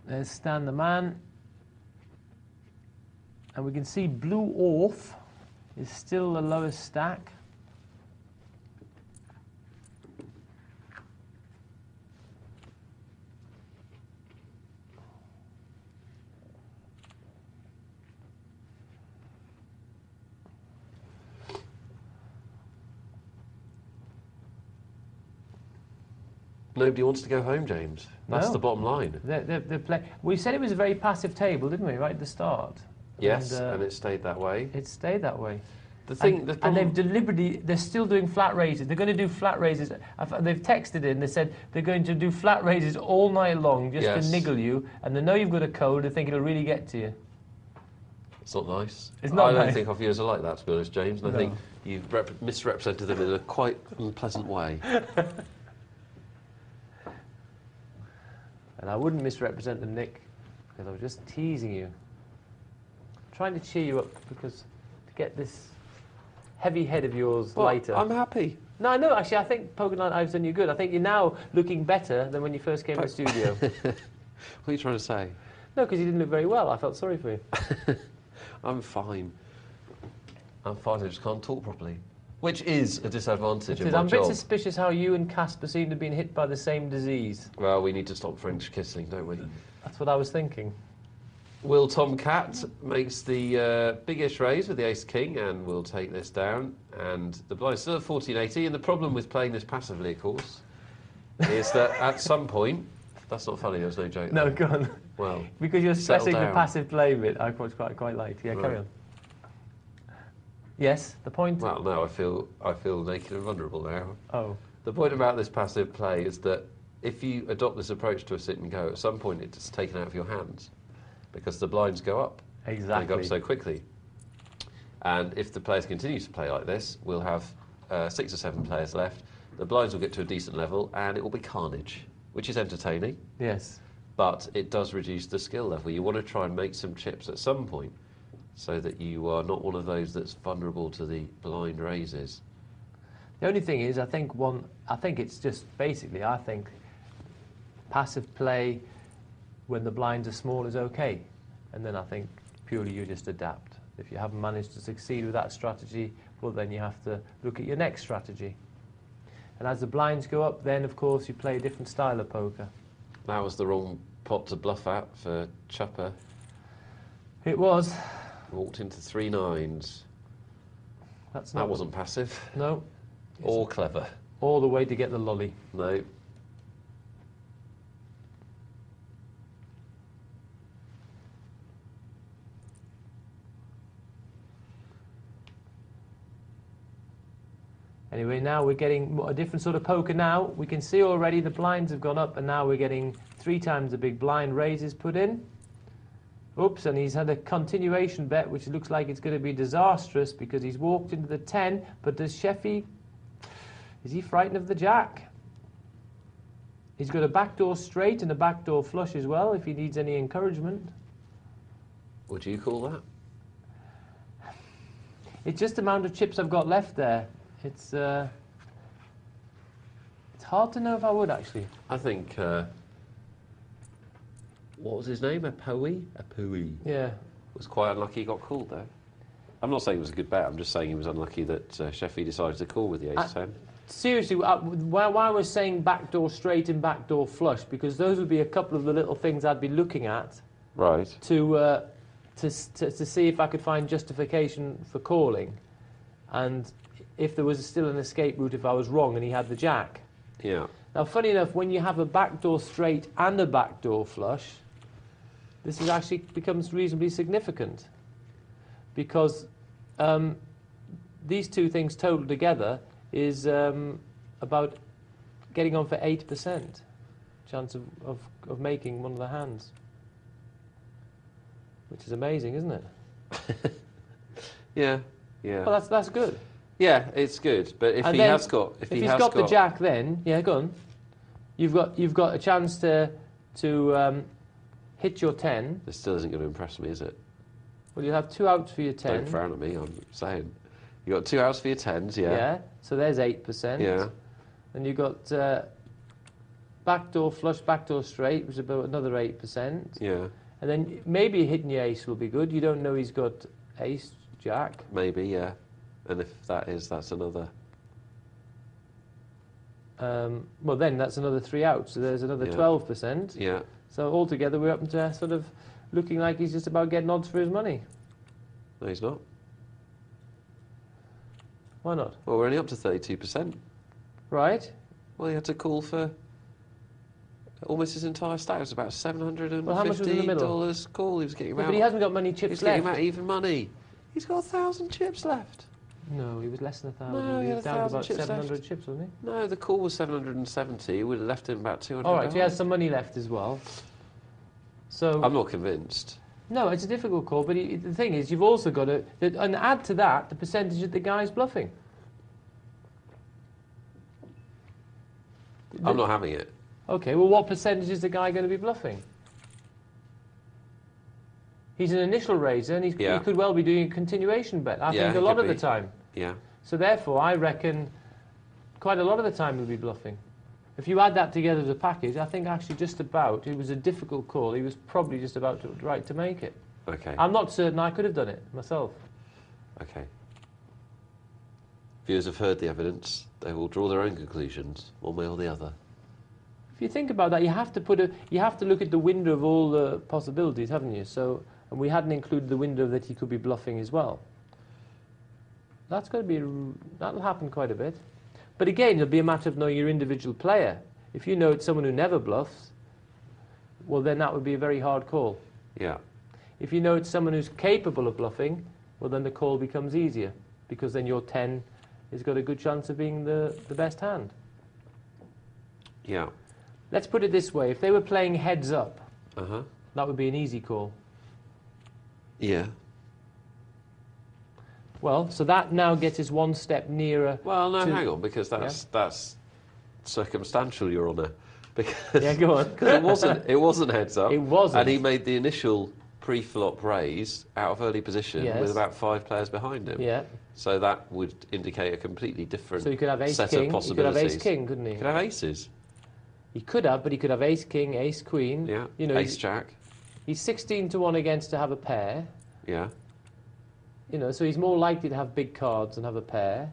There's Stan the man. And we can see Blue Orf is still the lowest stack. Nobody wants to go home, James. That's the bottom line. We said it was a very passive table, didn't we, right at the start? Yes, and it stayed that way. It stayed that way. The And problem, they've deliberately, they're still doing flat raises. They're going to do flat raises. They've texted in, they said they're going to do flat raises all night long just to niggle you. And they know you've got a code, they think it'll really get to you. It's not nice. It's not I don't nice. think our viewers are like that, to be honest, James. And I think you've misrepresented them in a quite unpleasant way. And I wouldn't misrepresent them, Nick, because I was just teasing you. Trying to cheer you up, because to get this heavy head of yours lighter. I'm happy. No, I know, actually, I think Poker Night I've done you good. I think you're now looking better than when you first came to the studio. What are you trying to say? No, because you didn't look very well. I felt sorry for you. I'm fine. I'm fine, I just can't talk properly. Which is a disadvantage in my I'm a job. bit suspicious how you and Casper seem to have been hit by the same disease. Well, we need to stop French kissing, don't we? That's what I was thinking. Will Tomcat makes the biggest raise with the ace-king, and we'll take this down. And the blind's still at 1480, and the problem with playing this passively, of course, is that at some point... That's not funny, there's no joke No, there. go on. Well, because you're stressing the down. passive play bit, I quite liked. Yeah, carry on. Yes, the point... Well, no, I feel naked and vulnerable now. Oh. The point about this passive play is that if you adopt this approach to a sit and go, at some point it's taken out of your hands because the blinds go up. Exactly. They go up so quickly. And if the players continue to play like this, we'll have 6 or 7 players left. The blinds will get to a decent level and it will be carnage, which is entertaining. Yes. But it does reduce the skill level. You want to try and make some chips at some point so that you are not one of those that's vulnerable to the blind raises. The only thing is, I think it's just basically, I think passive play when the blinds are small is okay. And then I think purely you just adapt. If you haven't managed to succeed with that strategy, well then you have to look at your next strategy. And as the blinds go up, then of course you play a different style of poker. That was the wrong pot to bluff at for Chupper. It was. Walked into 3 nines. That wasn't passive. No. Or clever. All the way to get the lolly. No. Anyway, now we're getting a different sort of poker now. We can see already the blinds have gone up and now we're getting 3 times the big blind raises put in. Oops, and he's had a continuation bet which looks like it's going to be disastrous because he's walked into the 10, but does Sheffy, is he frightened of the jack? He's got a backdoor straight and a backdoor flush as well if he needs any encouragement. Would you call that? It's just the amount of chips I've got left there. It's hard to know if I would, actually. I think, what was his name? Apui? Yeah. Was quite unlucky he got called, though. I'm not saying it was a good bet, I'm just saying he was unlucky that Sheffy decided to call with the ace-10. Seriously, why I was saying backdoor straight and backdoor flush, because those would be a couple of the little things I'd be looking at. Right. To see if I could find justification for calling. And if there was still an escape route if I was wrong and he had the jack. Yeah. Now, funny enough, when you have a backdoor straight and a backdoor flush, this is actually becomes reasonably significant because these two things totaled together is about getting on for 8% chance of making one of the hands, which is amazing, isn't it? Yeah, yeah. Well, that's good. Yeah, it's good, but if And he then has got, if he's got the jack, then yeah, go on. You've got a chance to hit your 10. This still isn't going to impress me, is it? Well, you have 2 outs for your 10. Don't frown at me. I'm saying you got 2 outs for your 10s. Yeah. Yeah. So there's 8%. Yeah. And you got backdoor flush, backdoor straight, which is about another 8%. Yeah. And then maybe hitting your ace will be good. You don't know he's got ace, jack. Maybe, yeah. And if that is, that's another. Well, then that's another 3 outs. So there's another 12%. Yeah. So altogether, we're up to sort of looking like he's just about getting odds for his money. No, he's not. Why not? Well, we're only up to 32%. Right. Well, he had to call for almost his entire stack. It was about $750 Well, how much was in the middle? call. He was getting Yeah, out. but he hasn't got many chips He's left. getting out even money. He's got 1,000 chips left. No, he was less than 1,000. No, he He had was down to 1,000 about chips 700 left. chips, wasn't he? No, the call was 770. It would have left him about 200. All right, so he has some money left as well. So I'm not convinced. no, it's a difficult call, but the thing is, you've also got to and add to that the percentage that the guy's bluffing. I'm not having it. Okay, well, what percentage is the guy going to be bluffing? He's an initial raiser, and he could well be doing a continuation bet. I think a lot of the time. Yeah. So therefore, I reckon quite a lot of the time he'll be bluffing. If you add that together as a package, I think actually just about, it was a difficult call. He was probably just about right to make it. Okay. I'm not certain I could have done it myself. Okay. Viewers have heard the evidence. They will draw their own conclusions, one way or the other. If you think about that, you have to look at the window of all the possibilities, haven't you? So, and we hadn't included the window that he could be bluffing as well. That's going to be that'll happen quite a bit. But again, it'll be a matter of knowing your individual player. If you know it's someone who never bluffs, well, then that would be a very hard call. Yeah. If you know it's someone who's capable of bluffing, well, then the call becomes easier, because then your 10 has got a good chance of being the best hand. Yeah. Let's put it this way. If they were playing heads up, Uh-huh. that would be an easy call. Yeah. Well, so that now gets us one step nearer. Well, no, to, hang on, because that's circumstantial, Your Honour. Because Yeah, go on. it wasn't heads up. It wasn't. And he made the initial pre-flop raise out of early position Yes. with about 5 players behind him. Yeah. So that would indicate a completely different So you could have ace set king. of You could have possibilities. ace king, couldn't he? He could have aces. He could have, but he could have ace king, ace queen. Yeah. You know, Ace jack. he's 16 to 1 against to have a pair. Yeah. You know, so he's more likely to have big cards and have a pair.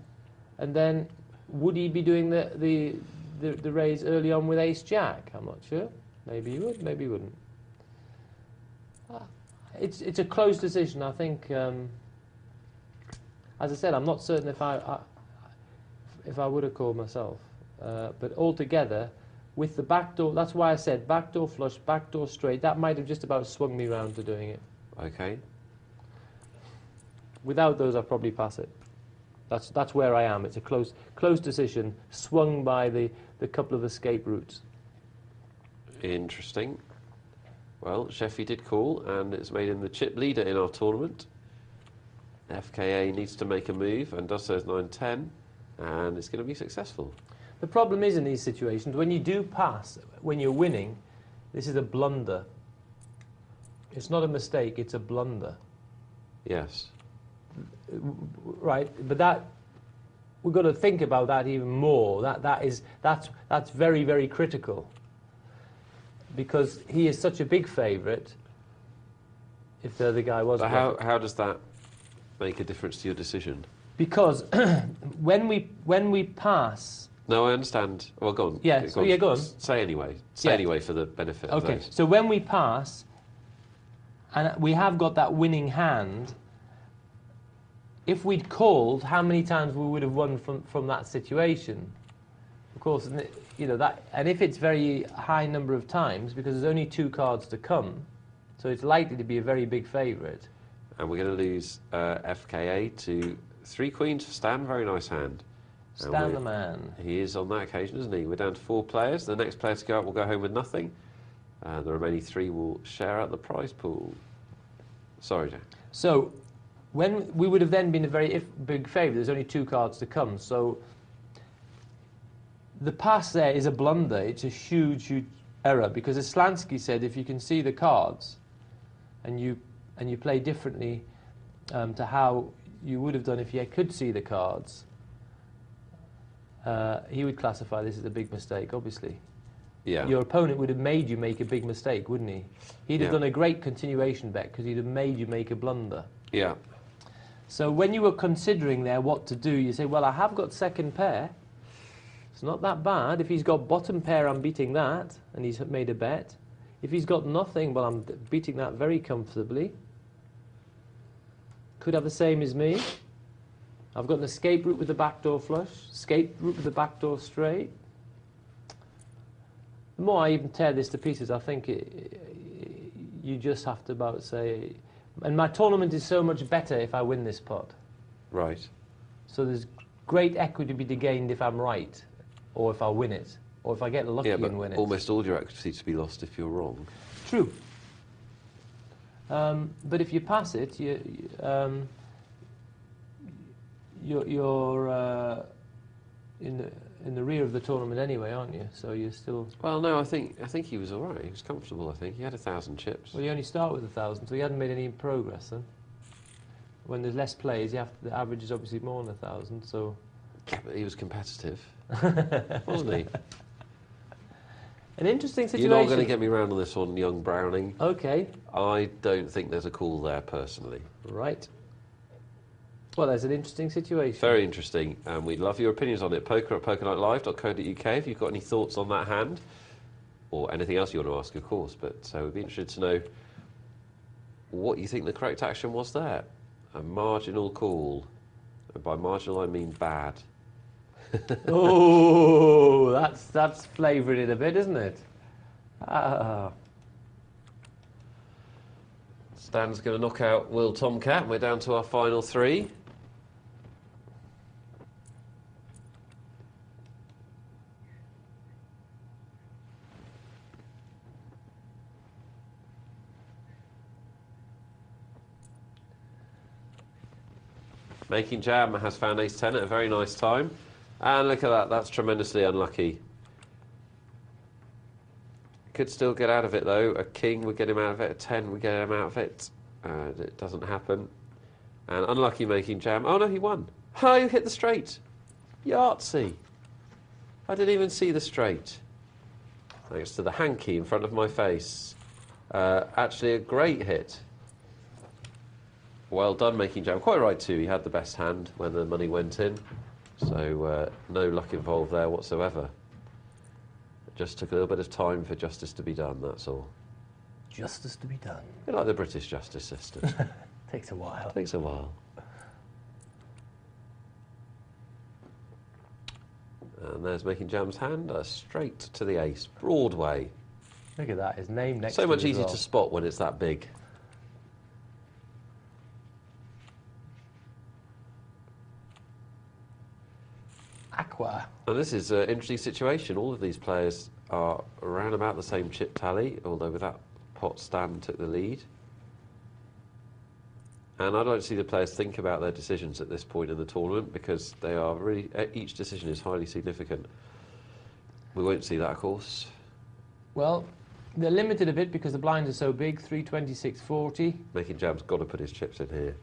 And then, would he be doing the raise early on with ace jack? I'm not sure. Maybe he would. Maybe he wouldn't. It's a close decision. I think. As I said, I'm not certain if I would have called myself. But altogether, with the backdoor, that's why I said backdoor flush, backdoor straight. That might have just about swung me round to doing it. Okay. Without those, I'd probably pass it. That's where I am. It's a close decision, swung by the couple of escape routes. Interesting. Well, Sheffy did call, and it's made him the chip leader in our tournament. FKA needs to make a move, and does so as 9-10, and it's going to be successful. The problem is in these situations, when you do pass, when you're winning, this is a blunder. It's not a mistake, it's a blunder. Yes. Right, but that we've got to think about that even more. That's very, very critical, because he is such a big favourite. If the other guy was, But how does that make a difference to your decision? because when we pass. No, I understand. Well, go on. Yeah, go on. Say anyway. Say Yeah. anyway for the benefit of Okay, those. so when we pass, and we have got that winning hand, if we'd called, how many times we would have won from that situation? Of course, you know that, and if it's very high number of times, because there's only 2 cards to come, so it's likely to be a very big favourite. And we're going to lose FKA to 3 queens for Stan. Very nice hand. And Stan the man. He is on that occasion, isn't he? We're down to 4 players. The next player to go up will go home with nothing. The remaining 3 will share out the prize pool. Sorry, Jack. So, when we would have then been a very big favourite, there's only 2 cards to come. So, the pass there is a blunder. It's a huge, huge error, because as Slansky said, if you can see the cards, and you play differently to how you would have done if you could see the cards, he would classify this as a big mistake, obviously. Yeah. Your opponent would have made you make a big mistake, wouldn't he? He'd have done a great continuation bet, because he'd have made you make a blunder. Yeah. So when you were considering there what to do, you say, well, I have got second pair. It's not that bad. If he's got bottom pair, I'm beating that, and he's made a bet. If he's got nothing, well, I'm beating that very comfortably. Could have the same as me. I've got an escape route with the backdoor flush, escape route with the backdoor straight. The more I even tear this to pieces, I think you just have to about say, and my tournament is so much better if I win this pot. Right. So there's great equity to be gained if I'm right, or if I win it, or if I get lucky and win it. Almost all your equity to be lost if you're wrong. True. But if you pass it, you're in the rear of the tournament anyway, aren't you? So you're still. Well, no, I think he was all right. He was comfortable. I think he had 1,000 chips. Well, you only start with 1,000, so you hadn't made any progress then. When there's less plays, the average is obviously more than 1,000. So. Yeah, but he was competitive, wasn't he? An interesting situation. You're not going to get me round on this one, young Browning. Okay. I don't think there's a call there, personally. Right. Well, there's an interesting situation. Very interesting, and we'd love your opinions on it. poker@pokernightlive.co.uk if you've got any thoughts on that hand, or anything else you want to ask, of course. But we'd be interested to know what you think the correct action was there. A marginal call. And by marginal, I mean bad. Oh, that's flavouring it a bit, isn't it? Stan's going to knock out Will Tomcat, and we're down to our final three. Making Jam has found ace-10 at a very nice time. And look at that, that's tremendously unlucky. Could still get out of it, though. A king would get him out of it, a 10 would get him out of it. It doesn't happen. And unlucky Making Jam. Oh, no, he won. Oh, you hit the straight. Yahtzee. I didn't even see the straight. Thanks to the hanky in front of my face. Actually, a great hit. Well done, Making Jam. Quite right, too. He had the best hand when the money went in. So no luck involved there whatsoever. It just took a little bit of time for justice to be done, that's all. Justice to be done. A bit like the British justice system. Takes a while. Takes a while. And there's Making Jam's hand, straight to the ace. Broadway. Look at that, his name next to it. So much as easier well. to spot when it's that big. Aqua. And this is an interesting situation. All of these players are around about the same chip tally, although with that pot, Stan took the lead. And I don't see the players think about their decisions at this point in the tournament, because they are really, each decision is highly significant. We won't see that, of course. Well, they're limited a bit because the blinds are so big, 326.40. Making Jam's got to put his chips in here.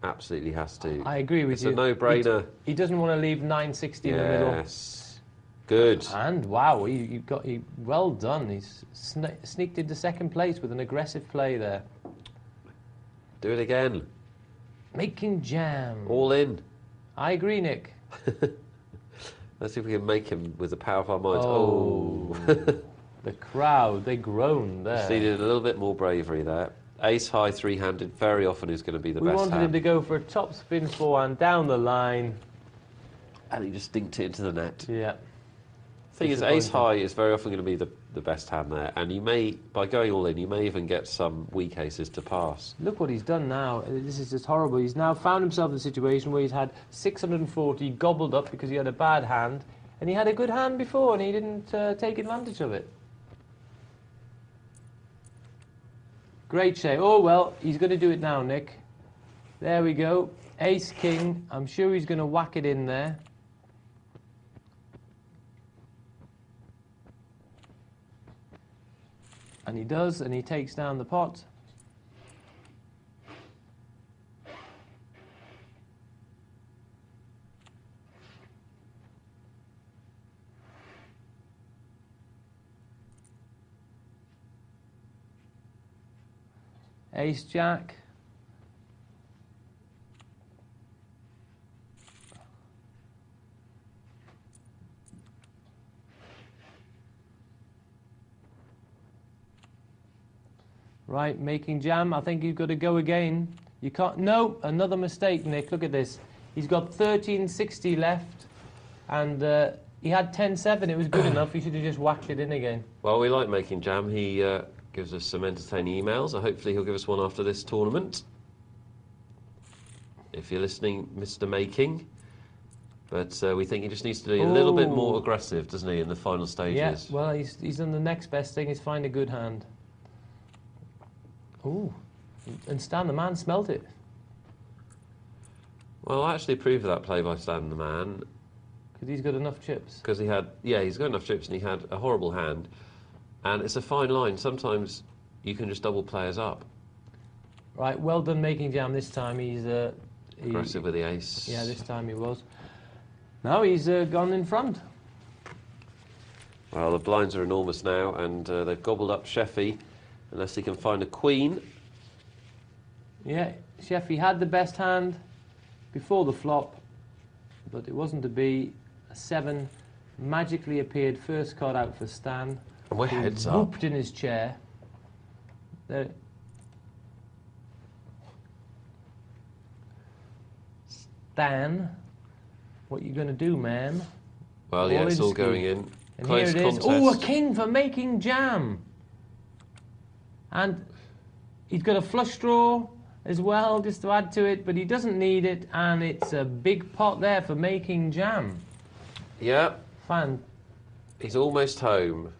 Absolutely has to. I agree with it's you. It's a no-brainer. He doesn't want to leave 960 in the middle. Yes. Good. And wow, well done. He's sneaked into second place with an aggressive play there. Do it again. Making Jam. All in. I agree, Nick. Let's see if we can make him with the power of our minds. Oh. The crowd, they groaned there. Just needed a little bit more bravery there. Ace high, three-handed, very often is going to be the best hand. We wanted him to go for a top spin forehand down the line. And he just dinked it into the net. Yeah. Thing is, ace high is very often going to be the best hand there. And you may, by going all in, you may even get some weak aces to pass. Look what he's done now. This is just horrible. He's now found himself in a situation where he's had 640 gobbled up because he had a bad hand. And he had a good hand before and he didn't take advantage of it. Great shame. Oh, well, he's going to do it now, Nick. There we go. Ace, king. I'm sure he's going to whack it in there. And he does, and he takes down the pot. Ace, jack. Right, Making Jam. I think you've got to go again. You can't. No, another mistake, Nick. Look at this. He's got 1360 left, and he had 10-7. It was good enough. He should have just whacked it in again. Well, we like Making Jam. He gives us some entertaining emails. Hopefully he'll give us one after this tournament. If you're listening, Mr. Making. But we think he just needs to be a little bit more aggressive, doesn't he, in the final stages? Yeah, well, he's done the next best thing is find a good hand. Ooh, and Stan the man smelt it. Well, I actually approve of that play by Stan the man. Because he's got enough chips. Because he had, yeah, he's got enough chips and he had a horrible hand. And it's a fine line. Sometimes you can just double players up. Right, well done making jam this time. He's aggressive with the ace. Yeah, this time he was. Now he's gone in front. Well, the blinds are enormous now, and they've gobbled up Sheffy, unless he can find a queen. Yeah, Sheffy had the best hand before the flop, but it wasn't to be. A 7 magically appeared, first card out for Stan. And we're heads up. Whooped in his chair. There. Stan, what you going to do, man? Well, yeah, it's all going in. And Close here it is. contest. Oh, a king for making jam. And he's got a flush draw as well, just to add to it, but he doesn't need it, and it's a big pot there for making jam. Yeah. Fun. He's almost home.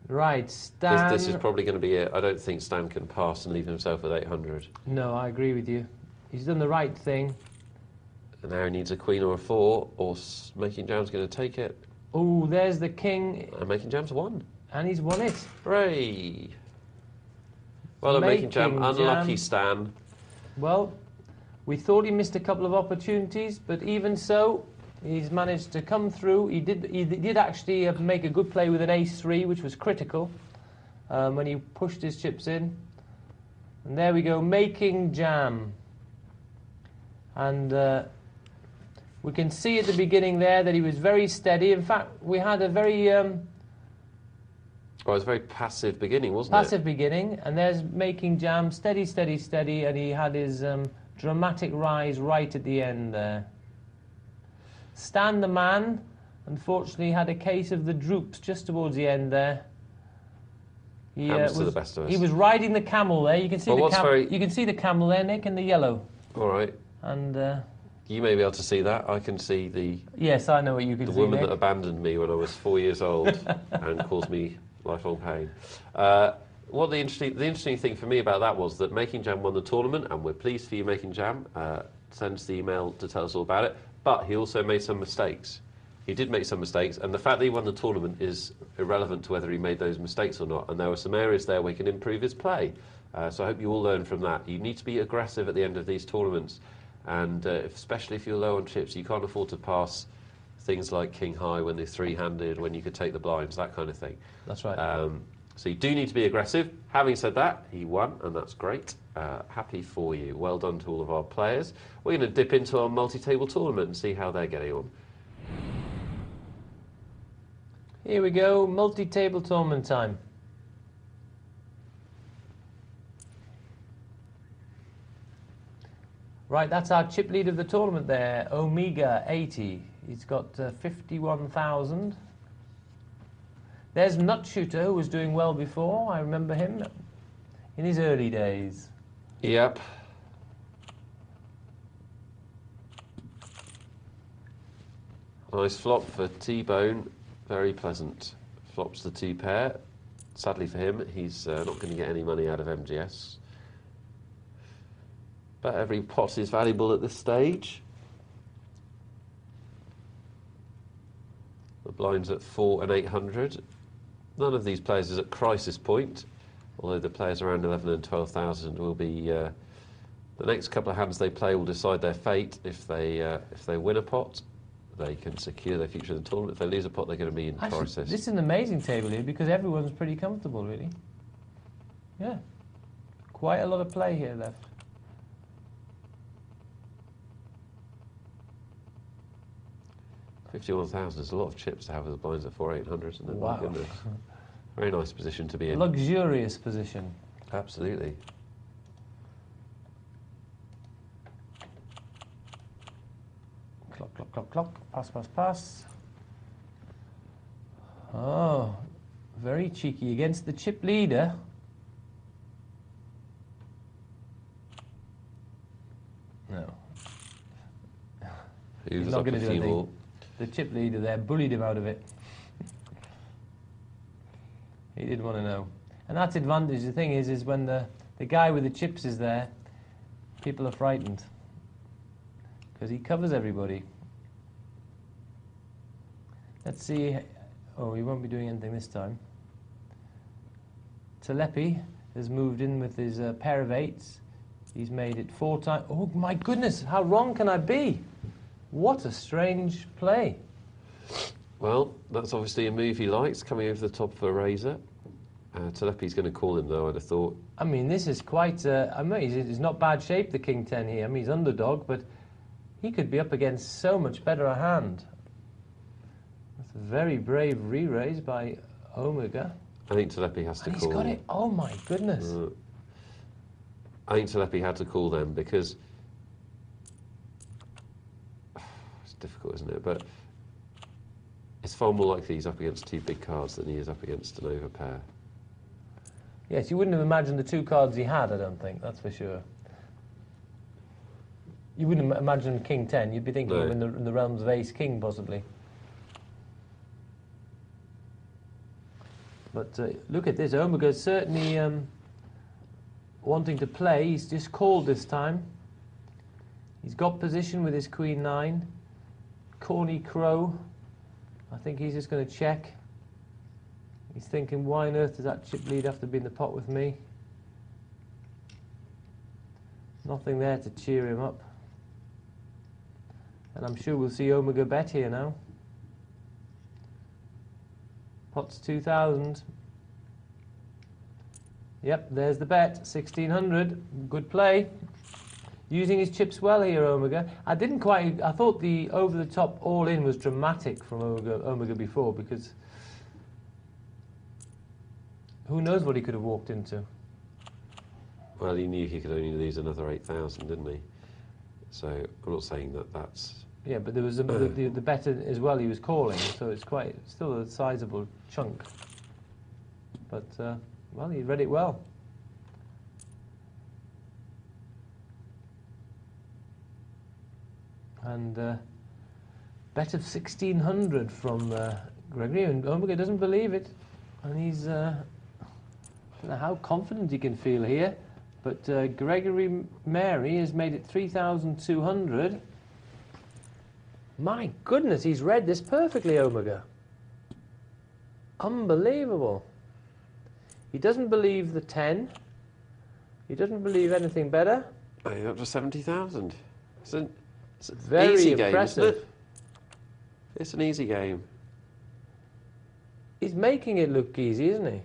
Right, Stan. This is probably going to be it. I don't think Stan can pass and leave himself with 800. No, I agree with you. He's done the right thing. And now he needs a queen or a 4, or making jam's going to take it. Oh, there's the king. And making jam's won. And he's won it. Hooray! Well done, making jam. Unlucky jam. Stan. Well, we thought he missed a couple of opportunities, but even so, he's managed to come through. He did actually make a good play with an ace-3, which was critical when he pushed his chips in. And there we go, making jam. And we can see at the beginning there that he was very steady. In fact, we had a very... Well, it was a very passive beginning, wasn't it? Passive beginning, and there's making jam, steady, steady, steady, and he had his dramatic rise right at the end there. Stan the man, unfortunately, had a case of the droops just towards the end there. He, Happens to the best of us. He was riding the camel there. You can see you can see the camel there, Nick, in the yellow. All right. And you may be able to see that. I can see the... Yes, I know what you can see, the woman Nick. that abandoned me when I was 4 years old and caused me lifelong pain. What the interesting thing for me about that was that Making Jam won the tournament, and we're pleased for you, Making Jam. Send us the email to tell us all about it. But he also made some mistakes. He did make some mistakes, and the fact that he won the tournament is irrelevant to whether he made those mistakes or not. And there were some areas there where he can improve his play. So I hope you all learn from that. You need to be aggressive at the end of these tournaments, and especially if you're low on chips, you can't afford to pass things like king high when they're three-handed, when you could take the blinds, that kind of thing. That's right. So you do need to be aggressive. Having said that, he won, and that's great. Happy for you. Well done to all of our players. We're going to dip into our multi-table tournament and see how they're getting on. Here we go, multi-table tournament time. Right, that's our chip lead of the tournament there, Omega 80. He's got 51,000. There's Nutshooter, who was doing well before. I remember him in his early days. Yep. Nice flop for T-Bone. Very pleasant. Flops the 2 pair. Sadly for him, he's not going to get any money out of MGS. But every pot is valuable at this stage. The blind's at 4 and 800. None of these players is at crisis point, although the players around 11 and 12,000 will be... the next couple of hands they play will decide their fate. If they win a pot, they can secure their future in the tournament. If they lose a pot, they're going to be in crisis. This is an amazing table here because everyone's pretty comfortable, really. Yeah. Quite a lot of play here left. $51,000 is a lot of chips to have with the blinds at 4,800, isn't it? Wow. My goodness. Very nice position to be in. Luxurious position. Absolutely. Clock, clock, clock, clock. Pass, pass, pass. Oh, very cheeky against the chip leader. No. He's not up going a to do few anything. more. The chip leader there bullied him out of it. He did want to know. And that's advantage. The thing is when the guy with the chips is there, people are frightened. Because he covers everybody. Let's see. Oh, he won't be doing anything this time. Telepi has moved in with his pair of eights. He's made it 4 times. Oh my goodness, how wrong can I be? What a strange play. Well, that's obviously a move he likes, coming over the top of a razor. Telepi's going to call him, though, I'd have thought. I mean, this is quite... I mean, he's not bad shape, the King 10 here. I mean, he's underdog, but he could be up against so much better a hand. That's a very brave re-raise by Omega. I think Telepi has to And call. he's got it. Oh, my goodness. I think Telepi had to call them because... It's difficult, isn't it? But it's far more likely he's up against 2 big cards than he is up against an overpair. Yes, you wouldn't have imagined the 2 cards he had, I don't think, that's for sure. You wouldn't imagine King 10, you'd be thinking of in the realms of Ace King, possibly. But look at this, Omega's certainly wanting to play. He's just called this time. He's got position with his Queen 9. Corny Crow. I think he's just going to check. He's thinking, why on earth does that chip lead have to be in the pot with me? Nothing there to cheer him up. And I'm sure we'll see Omega bet here now. Pot's 2,000. Yep, there's the bet, 1,600. Good play. Using his chips well here, Omega. I thought the over-the-top all-in was dramatic from Omega before, because who knows what he could have walked into. Well, he knew he could only lose another 8,000, didn't he? So I'm not saying that that's... Yeah, but there was the bet as well he was calling, so it's still a sizable chunk. But, well, he read it well. And bet of 1,600 from Gregory, and Omega doesn't believe it. And he's, I don't know how confident he can feel here, but Gregory Mary has made it 3,200. My goodness, he's read this perfectly, Omega. Unbelievable. He doesn't believe the 10. He doesn't believe anything better. He's up to 70,000. It's an Very easy game, impressive. isn't it? It's an easy game. He's making it look easy, isn't he?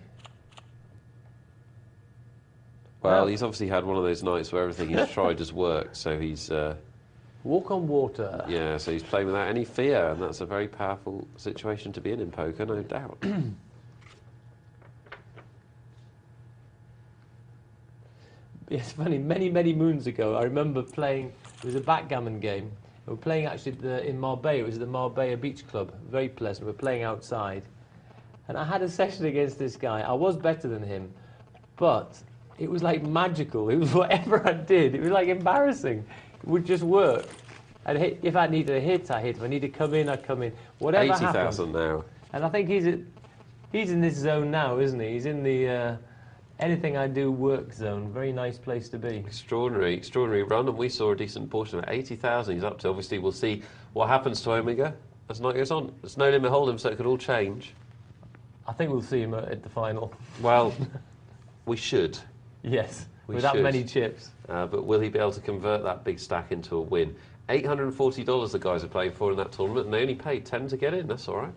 Well, Well- he's obviously had one of those nights where everything he's tried has worked, so he's... Walk on water. yeah, so he's playing without any fear, and that's a very powerful situation to be in poker, no doubt. It's funny, many moons ago, I remember playing, it was a backgammon game. We were playing actually in Marbella, it was the Marbella Beach Club, very pleasant, we were playing outside. And I had a session against this guy, I was better than him, but it was like magical, it was whatever I did, it was like embarrassing. It would just work. If I needed a hit, I hit. If I needed to come in, I'd come in. Whatever 80,000 now. And I think he's in this zone now, isn't he? He's in the anything I do work zone. Very nice place to be. Extraordinary run, and we saw a decent portion of it. 80,000 he's up to. Obviously, we'll see what happens to Omega as the night goes on. There's no limit hold'em, so it could all change. I think we'll see him at the final. Well, we should. Yes, We with that should. many chips. But will he be able to convert that big stack into a win? $840 the guys are playing for in that tournament, and they only paid 10 to get in. That's all right.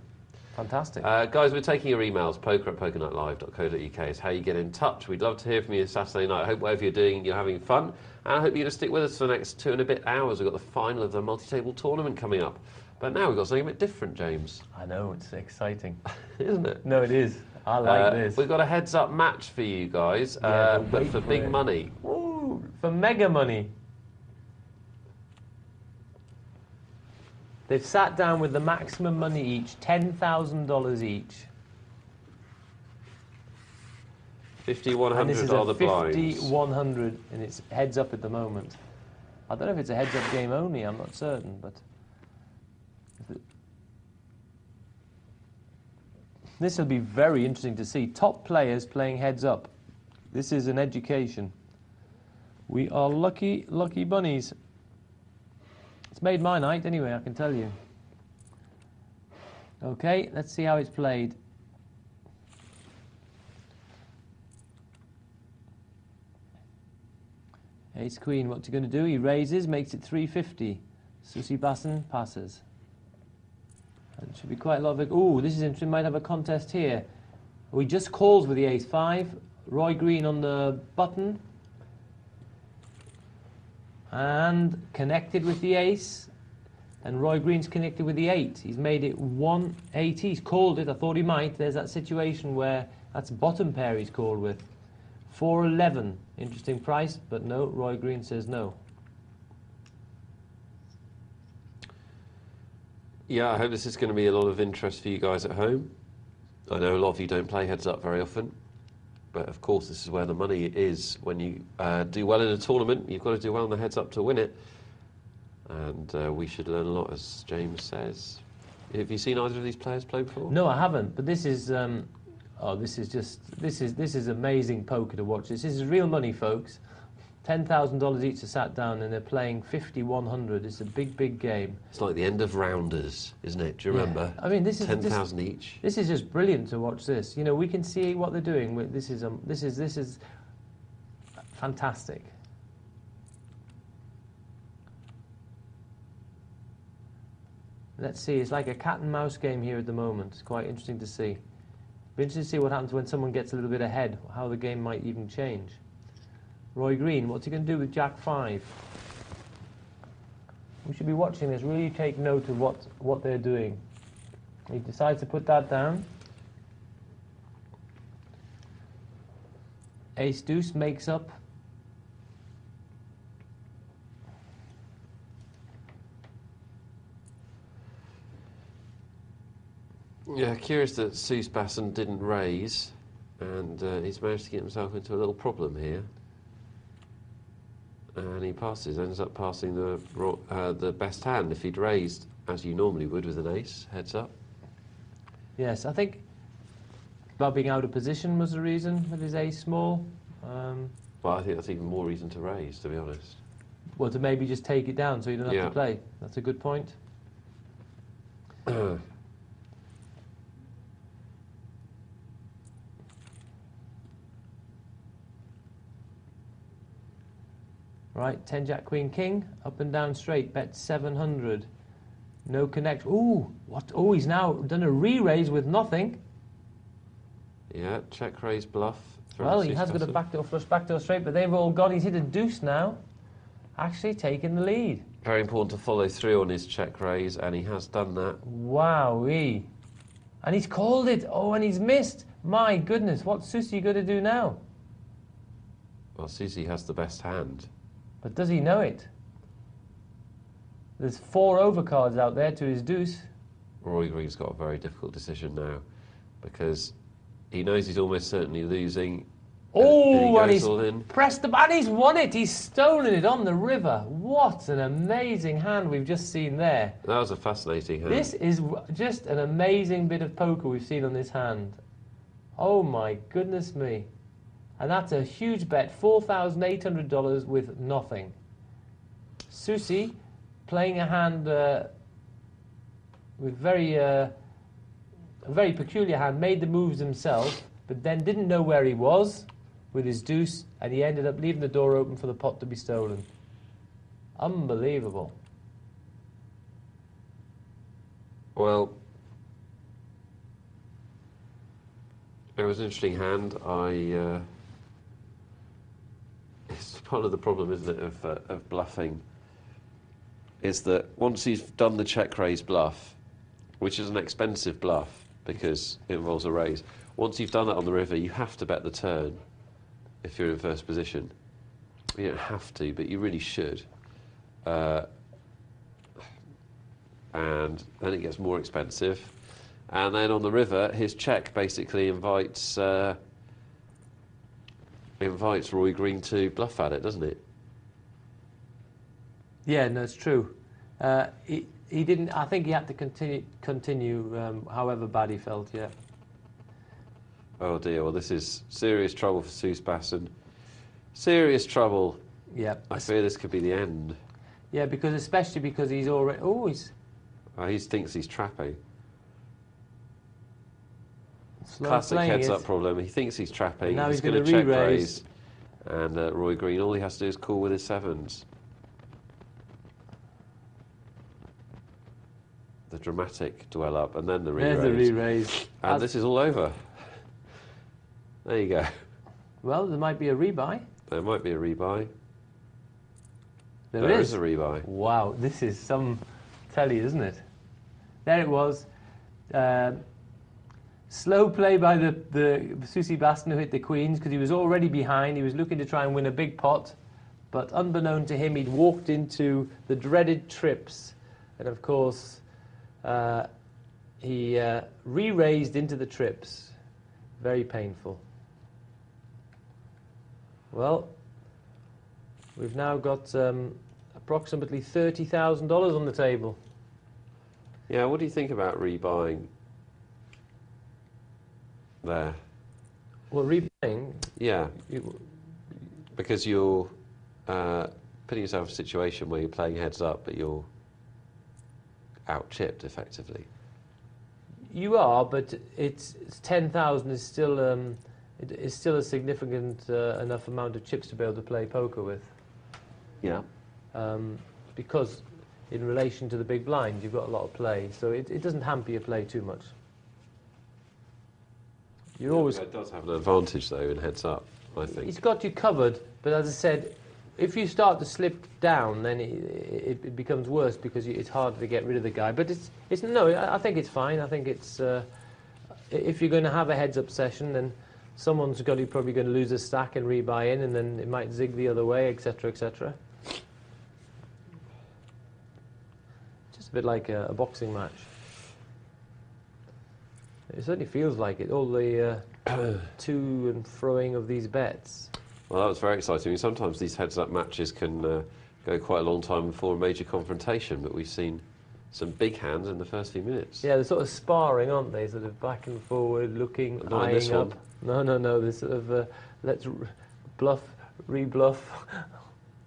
Fantastic. Guys, we're taking your emails. poker@pokernightlive.co.uk is how you get in touch. We'd love to hear from you this Saturday night. I hope whatever you're doing, you're having fun. And I hope you're going to stick with us for the next 2 and a bit hours. We've got the final of the multi-table tournament coming up. But now we've got something a bit different, James. I know, it's exciting. Isn't it? No, it is. I like this. We've got a heads-up match for you guys, Yeah, but wait for for big it. money. Woo, for mega money. They've sat down with the maximum money each, $10,000 each. And this $5,100 is are a the blinds. 50-100, and it's heads up at the moment. I don't know if it's a heads up game only, I'm not certain, but This will be very interesting to see. Top players playing heads up. This is an education. We are lucky, lucky bunnies. It's made my night anyway, I can tell you. Okay, let's see how it's played. Ace Queen, what's he going to do? He raises, makes it 350. Susie Basson passes. It should be quite a lot of... Ooh, this is interesting. Might have a contest here. He just calls with the ace 5. Roy Green on the button. And connected with the ace. And Roy Green's connected with the 8. He's made it 180. He's called it. I thought he might. There's that situation where that's bottom pair he's called with. 411. Interesting price, but no. Roy Green says no. Yeah, I hope this is going to be a lot of interest for you guys at home. I know a lot of you don't play heads up very often, but of course this is where the money is. When you do well in a tournament, you've got to do well in the heads up to win it. And we should learn a lot, as James says. Have you seen either of these players play before? No, I haven't. But this is, this is amazing poker to watch. This is real money, folks. $10,000 each are sat down, and they're playing 50-100. It's a big, big game. It's like the end of Rounders, isn't it? Do you remember? I mean, this is 10,000 each. This is just brilliant to watch. This, you know, we can see what they're doing. This is fantastic. Let's see. It's like a cat and mouse game here at the moment. It's quite interesting to see. Be interesting to see what happens when someone gets a little bit ahead. How the game might even change. Roy Green, what's he going to do with Jack 5? We should be watching this. Really take note of what they're doing. He decides to put that down. Ace Deuce makes up. Yeah, curious that Suze Basson didn't raise, and he's managed to get himself into a little problem here. And he passes, ends up passing the best hand. If he'd raised, as you normally would with an ace, heads up. Yes, I think about being out of position was the reason with his ace small. Well, I think that's even more reason to raise, to be honest. Well, to maybe just take it down so you don't have to play. That's a good point. Right, 10 Jack Queen King, up and down straight, bet 700. No connection. Ooh, what? Oh, he's now done a re-raise with nothing. Yeah, check raise bluff. Well, he has got a backdoor flush, backdoor straight, but they've all gone. He's hit a deuce now, actually taking the lead. Very important to follow through on his check raise, and he has done that. Wowee. And he's called it. Oh, and he's missed. My goodness, what's Susie going to do now? Well, Susie has the best hand. But does he know it? There's 4 overcards out there to his deuce. Roy Green's got a very difficult decision now, because he knows he's almost certainly losing. Oh, and he's pressed the button. He's won it. He's stolen it on the river. What an amazing hand we've just seen there. That was a fascinating hand. This is just an amazing bit of poker we've seen on this hand. Oh my goodness me. And that's a huge bet, $4,800 with nothing. Susie playing a hand with a very peculiar hand, made the moves himself, but then didn't know where he was with his deuce, and he ended up leaving the door open for the pot to be stolen. Unbelievable. Well, it was an interesting hand. It's part of the problem, isn't it, of bluffing, is that once you've done the check raise bluff, which is an expensive bluff because it involves a raise, once you've done that on the river, you have to bet the turn if you're in first position. You don't have to, but you really should. And then it gets more expensive. And then on the river, his check basically invites Roy Green to bluff at it, doesn't it? Yeah, no, it's true. He didn't. I think he had to continue. However bad he felt. Yeah. Oh dear, well this is serious trouble for Seuss Basson. Serious trouble. Yep. I fear this could be the end. Yeah, especially because he's already... Oh, He thinks he's trapping. slow Classic playing heads it. up problem. He thinks he's trapping. And now he's going gonna to check re-raise. raise. And Roy Green, all he has to do is call with his sevens. The dramatic dwell up, and then the re-raise. There's the re-raise. And this is all over. There you go. Well, there might be a rebuy. There might be a rebuy. There is a rebuy. Wow, this is some telly, isn't it? There it was. Slow play by the Susie Baston, who hit the queens because he was already behind. He was looking to try and win a big pot, but unbeknown to him, he'd walked into the dreaded trips, and of course, he re-raised into the trips. Very painful. Well, we've now got approximately $30,000 on the table. Yeah, what do you think about rebuying there? Well, rebuying... Yeah, because you're putting yourself in a situation where you're playing heads up, but you're out-chipped, effectively. You are, but it's 10,000 is still a significant enough amount of chips to be able to play poker with. Yeah. Because in relation to the big blind, you've got a lot of play, so it doesn't hamper your play too much. You're always... It does have an advantage, though, in heads up, I think. It's got you covered, but as I said, if you start to slip down, then it becomes worse because it's harder to get rid of the guy. But I think it's fine. I think it's if you're going to have a heads-up session, then someone's probably going to lose a stack and rebuy in, and then it might zig the other way, etc., etc. Just a bit like a boxing match. It certainly feels like it. All the to and froing of these bets. Well, that was very exciting. I mean, sometimes these heads-up matches can go quite a long time before a major confrontation, but we've seen some big hands in the first few minutes. Yeah, they're sort of sparring, aren't they? Sort of back and forward, looking, Not in this eyeing up. one. No. This sort of let's bluff, rebluff.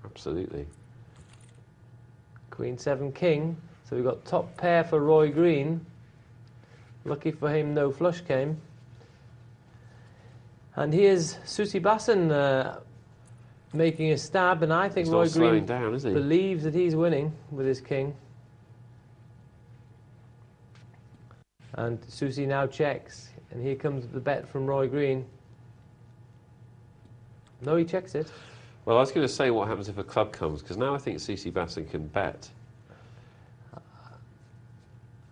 Absolutely. Queen 7 king. So we've got top pair for Roy Green. Lucky for him, no flush came. And here's Susie Basson making a stab, and I think He's Roy not slowing Green down, is he? believes that he's winning with his king. And Susie now checks, and here comes the bet from Roy Green. No, he checks it. Well, I was going to say what happens if a club comes, because now I think Susie Basson can bet.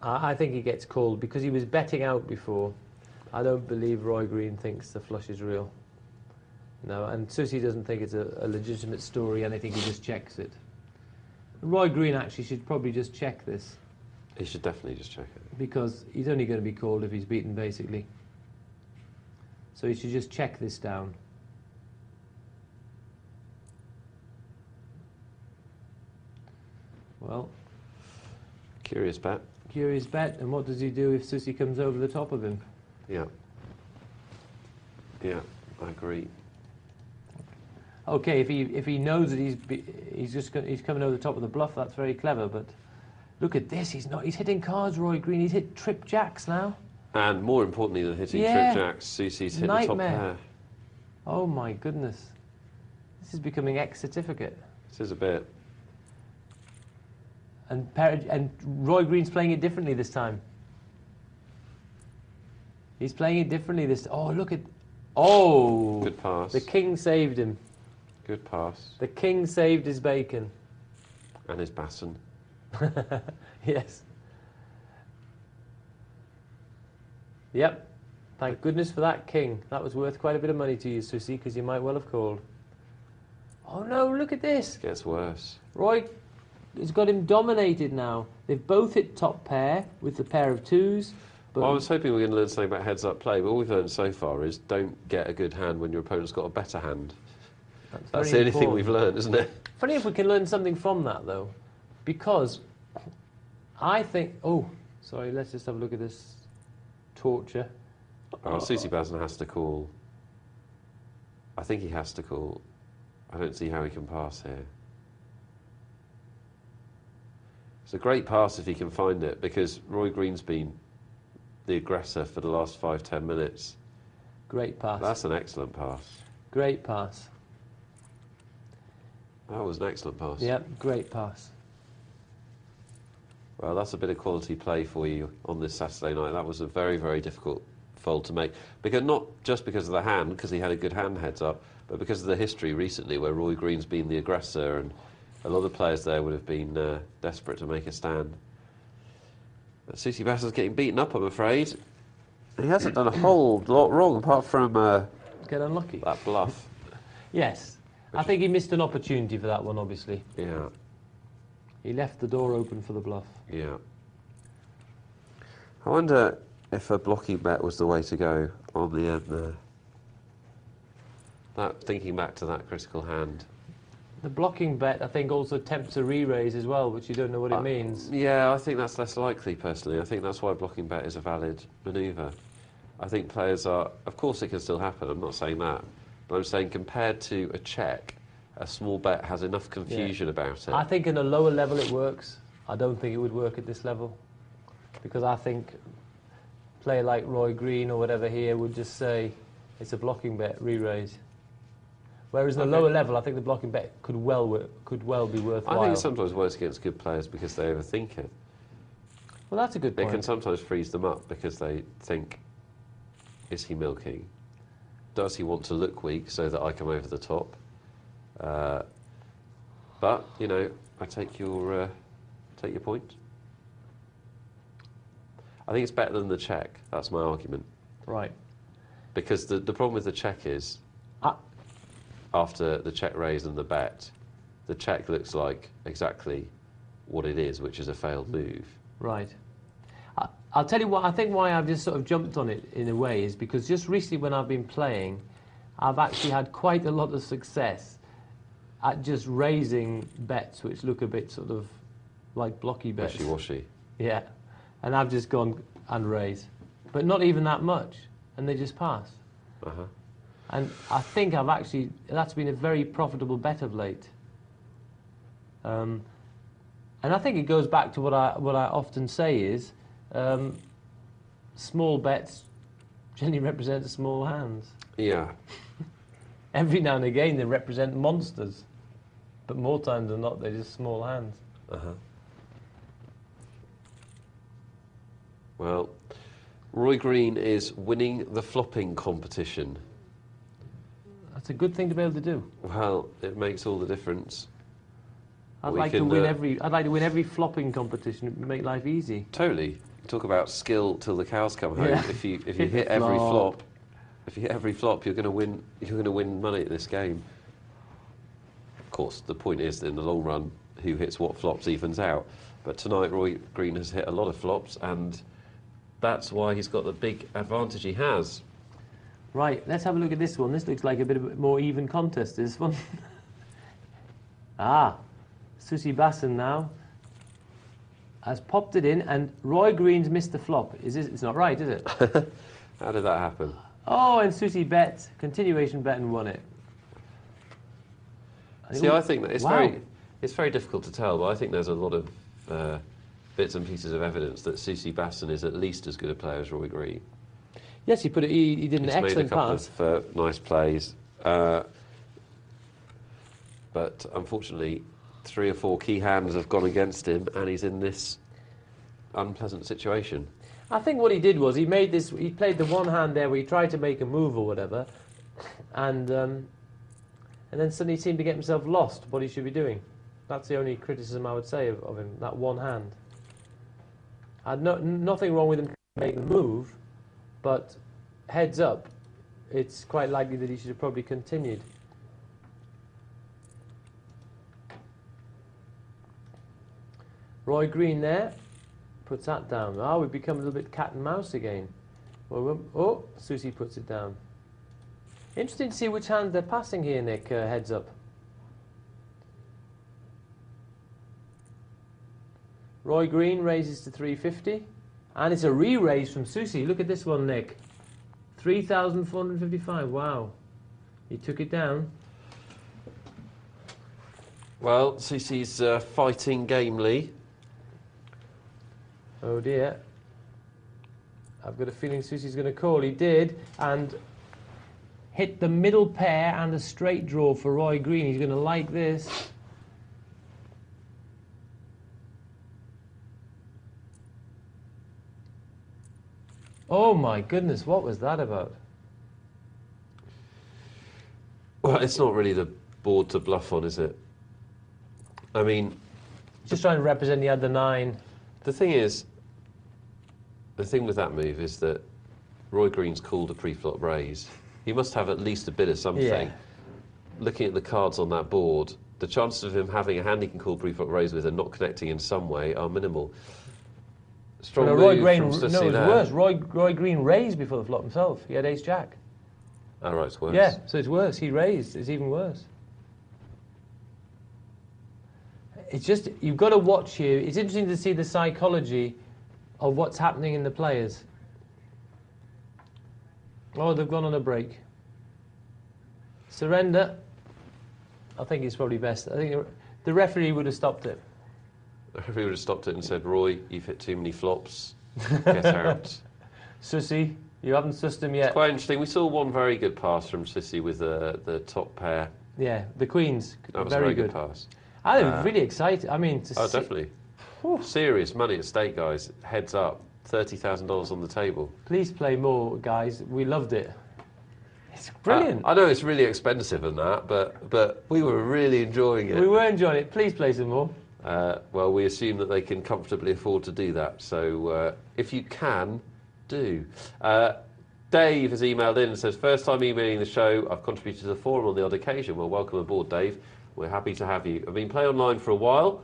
I think he gets called because he was betting out before. I don't believe Roy Green thinks the flush is real. No, and Susie doesn't think it's a legitimate story, and I think he just checks it. Roy Green actually should probably just check this. He should definitely just check it. Because he's only going to be called if he's beaten, basically. So he should just check this down. Well, Curious bet. curious bet. And what does he do if Susie comes over the top of him? Yeah. Yeah, I agree. Okay, if he knows that he's coming over the top of the bluff, that's very clever. But look at this. He's hitting cards, Roy Green. He's hit trip jacks now. And more importantly than hitting Yeah. trip jacks, Susie's hit the top Nightmare. pair. Oh my goodness. This is becoming X certificate. This is a bit. And Roy Green's playing it differently this time. He's playing it differently this. Oh, look at. Oh. Good pass. The king saved him. Good pass. The king saved his bacon. And his Basson. Yes. Yep. Thank goodness for that king. That was worth quite a bit of money to you, Susie, because you might well have called. Oh no, look at this. Gets worse. Roy has got him dominated now. They've both hit top pair with the pair of twos. But Well, I was hoping we were going to learn something about heads-up play, but all we've learned so far is don't get a good hand when your opponent's got a better hand. That's the very only thing important. we've learned, isn't it? Funny if we can learn something from that, though. Because I think... Oh, sorry, let's just have a look at this torture. Oh, Susie Basson has to call. I think he has to call. I don't see how he can pass here. It's a great pass if he can find it, because Roy Green's been the aggressor for the last 5-10 minutes. Great pass. That's an excellent pass. Great pass. That was an excellent pass. Yep, great pass. Well, that's a bit of quality play for you on this Saturday night. That was a very, very difficult fold to make. Because not just because of the hand, because he had a good hand heads up, but because of the history recently where Roy Green's been the aggressor and a lot of players there would have been desperate to make a stand. But Susie Basson's getting beaten up, I'm afraid. He hasn't done a whole lot wrong apart from Get unlucky. that bluff. Yes. I think he missed an opportunity for that one, obviously. Yeah, He left the door open for the bluff. yeah. I wonder if a blocking bet was the way to go on the end there. That, thinking back to that critical hand. The blocking bet, I think, also tempts a re-raise as well, which you don't know what it means. Yeah, I think that's less likely, personally. I think that's why blocking bet is a valid manoeuvre. I think players are... Of course it can still happen, I'm not saying that. But I'm saying compared to a check, a small bet has enough confusion about it. I think in a lower level it works. I don't think it would work at this level. Because I think a player like Roy Green or whatever here would just say, it's a blocking bet, re-raise. Whereas in the lower level, I think the blocking bet could well be worthwhile. I think it sometimes works against good players because they overthink it. Well, that's a good point. It can sometimes freeze them up because they think, is he milking? Does he want to look weak so that I come over the top? But, you know, I take your point. I think it's better than the check. That's my argument. Right. Because the problem with the check is, after the check raise and the bet, the check looks like exactly what it is, which is a failed move. Right. I'll tell you what, I think why I've just sort of jumped on it in a way is because just recently when I've been playing, I've actually had quite a lot of success at just raising bets which look a bit sort of like blocky bets. Wishy-washy. Yeah. And I've just gone and raised. But not even that much. And they just pass. Uh-huh. And I think that's been a very profitable bet of late. And I think it goes back to what I often say is, small bets generally represent small hands. Yeah. Every now and again they represent monsters. But more times than not, they're just small hands. Uh-huh. Well, Roy Green is winning the flopping competition. That's a good thing to be able to do. Well, it makes all the difference. I'd like to win every flopping competition. It would make life easy. Totally. Talk about skill till the cows come home. Yeah. If you hit every flop, you're going to win. You're going to win money at this game. Of course, the point is that in the long run, who hits what flops evens out. But tonight, Roy Green has hit a lot of flops, and that's why he's got the big advantage he has. Right, let's have a look at this one. This looks like a bit of a more even contest, this one. Susie Basson now has popped it in, and Roy Green's missed the flop. It's not right, is it? How did that happen? Oh, and Susie bet, continuation bet, and won it. See, I think that it's very difficult to tell, but I think there's a lot of bits and pieces of evidence that Susie Basson is at least as good a player as Roy Green. Yes, he did an excellent pass. He's made a couple of nice plays. But unfortunately, 3 or 4 key hands have gone against him, and he's in this unpleasant situation. I think what he did was he played the one hand there where he tried to make a move or whatever, and then suddenly seemed to get himself lost what he should be doing. That's the only criticism I would say of him, that one hand. I had nothing wrong with him making the move, but heads up, it's quite likely that he should have probably continued. Roy Green there puts that down. We've become a little bit cat and mouse again. Oh, Susie puts it down. Interesting to see which hand they're passing here, Nick, heads up. Roy Green raises to 350, and it's a re-raise from Susie. Look at this one, Nick. 3,455. Wow. He took it down. Well, Sissy's fighting gamely. Oh dear. I've got a feeling Susie's going to call. He did, and hit the middle pair and a straight draw for Roy Green. He's going to like this. Oh my goodness, what was that about? Well, it's not really the board to bluff on, is it? I mean... Just trying to represent the other 9. The thing is, the thing with that move is that Roy Green's called a pre-flop raise. He must have at least a bit of something. Yeah. Looking at the cards on that board, the chances of him having a hand he can call pre-flop raise with and not connecting in some way are minimal. Strong move Roy Green, from Sissy no, it was there. worse. Roy Green raised before the flop himself. He had ace-jack. Oh, right, it's worse. Yeah, so it's worse. He raised. It's even worse. It's just, you've got to watch here. It's interesting to see the psychology of what's happening in the players. Oh, they've gone on a break. Surrender. I think it's probably best. I think the referee would have stopped it. The referee would have stopped it and said, Roy, you've hit too many flops. Get out. Sussy, you haven't sussed him yet. It's quite interesting. We saw one very good pass from Sissy with the top pair. Yeah, the queens. That was a very good pass. I was really excited. I mean, oh, definitely. Serious money at stake, guys. Heads up. $30,000 on the table. Please play more, guys. We loved it. It's brilliant. I know it's really expensive and that, but we were really enjoying it. We were enjoying it. Please play some more. Well, we assume that they can comfortably afford to do that. So if you can, do. Dave has emailed in and says, first time emailing the show, I've contributed to the forum on the odd occasion. Well, welcome aboard, Dave. We're happy to have you. I've been playing online for a while,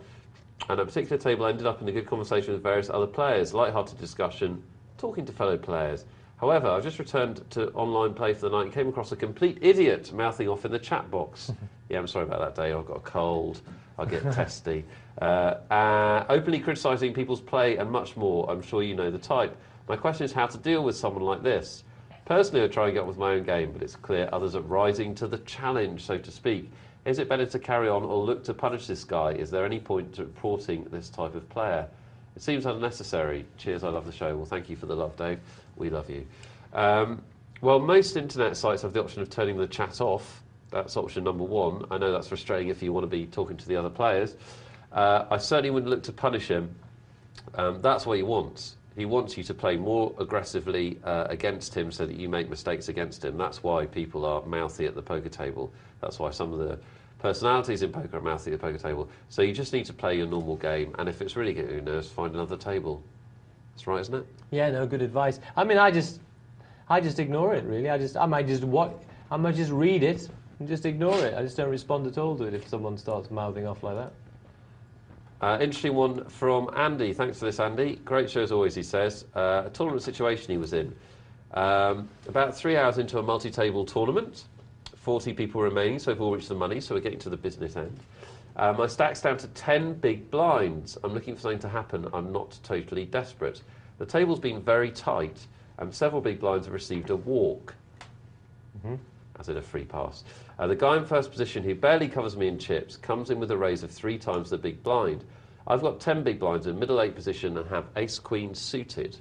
and a particular table ended up in a good conversation with various other players, light-hearted discussion, talking to fellow players. However, I've just returned to online play for the night and came across a complete idiot mouthing off in the chat box. Yeah, I'm sorry about that, Dave. I've got a cold. I'll get testy. Openly criticising people's play and much more. I'm sure you know the type. My question is how to deal with someone like this. Personally, I try and get on with my own game, but it's clear others are rising to the challenge, so to speak. Is it better to carry on or look to punish this guy? Is there any point to reporting this type of player? It seems unnecessary. Cheers, I love the show. Well, thank you for the love, Dave. We love you. Well, most internet sites have the option of turning the chat off. That's option number 1. I know that's frustrating if you want to be talking to the other players. I certainly wouldn't look to punish him. That's what he wants. He wants you to play more aggressively against him so that you make mistakes against him. That's why people are mouthy at the poker table. That's why some of the personalities in poker are mouthy at the poker table. So you just need to play your normal game. And if it's really getting your nerves, find another table. That's right, isn't it? Yeah, no, good advice. I mean, I just ignore it, really. I might just read it and just ignore it. I just don't respond at all to it if someone starts mouthing off like that. Interesting one from Andy. Thanks for this, Andy. Great show as always, he says. A tournament situation he was in. About 3 hours into a multi-table tournament. 40 people remaining, so we've all reached the money, so we're getting to the business end. My stack's down to 10 big blinds. I'm looking for something to happen. I'm not totally desperate. The table's been very tight, and several big blinds have received a walk. As in a free pass. The guy in first position, who barely covers me in chips, comes in with a raise of 3 times the big blind. I've got 10 big blinds in middle 8 position and have ace-queen suited.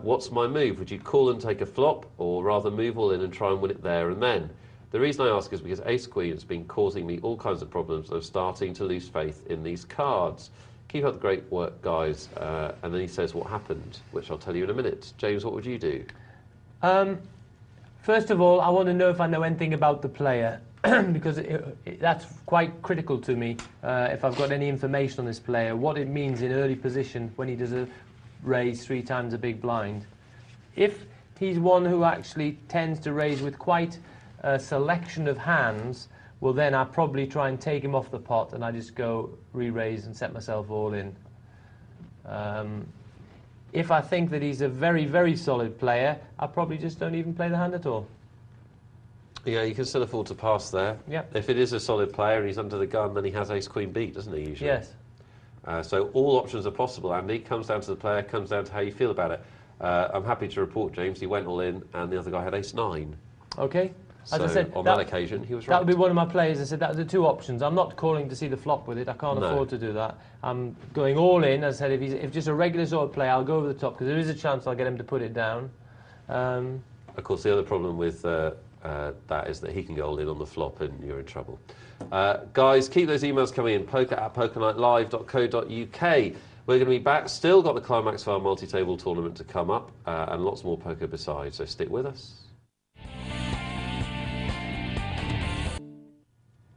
What's my move? Would you call and take a flop, or rather move all in and try and win it there and then? The reason I ask is because ace-queen has been causing me all kinds of problems. I'm starting to lose faith in these cards. Keep up the great work, guys. And then he says what happened, which I'll tell you in a minute. James, what would you do? First of all, I want to know if I know anything about the player, because that's quite critical to me. If I've got any information on this player, what it means in early position when he does a raise 3 times a big blind. If he's one who actually tends to raise with quite a selection of hands, well then I probably try and take him off the pot and I just go re-raise and set myself all in. If I think that he's a very, very solid player, I probably just don't even play the hand at all. Yeah, you can still afford to pass there. Yeah. If it is a solid player and he's under the gun, then he has ace-queen beat, doesn't he, usually? Yes. So all options are possible, Andy. Comes down to the player, comes down to how you feel about it. I'm happy to report, James, he went all in, and the other guy had ace-9. Okay. As I said, on that occasion, he was right. That would be one of my plays. I said that are the two options. I'm not calling to see the flop with it. I can't afford to do that. I'm going all in. As I said, if just a regular sort of play, I'll go over the top because there is a chance I'll get him to put it down. Of course, the other problem with that is that he can go all in on the flop and you're in trouble. Guys, keep those emails coming in. poker@pokernightlive.co.uk. We're going to be back. Still got the climax of our multi-table tournament to come up and lots more poker besides. So stick with us.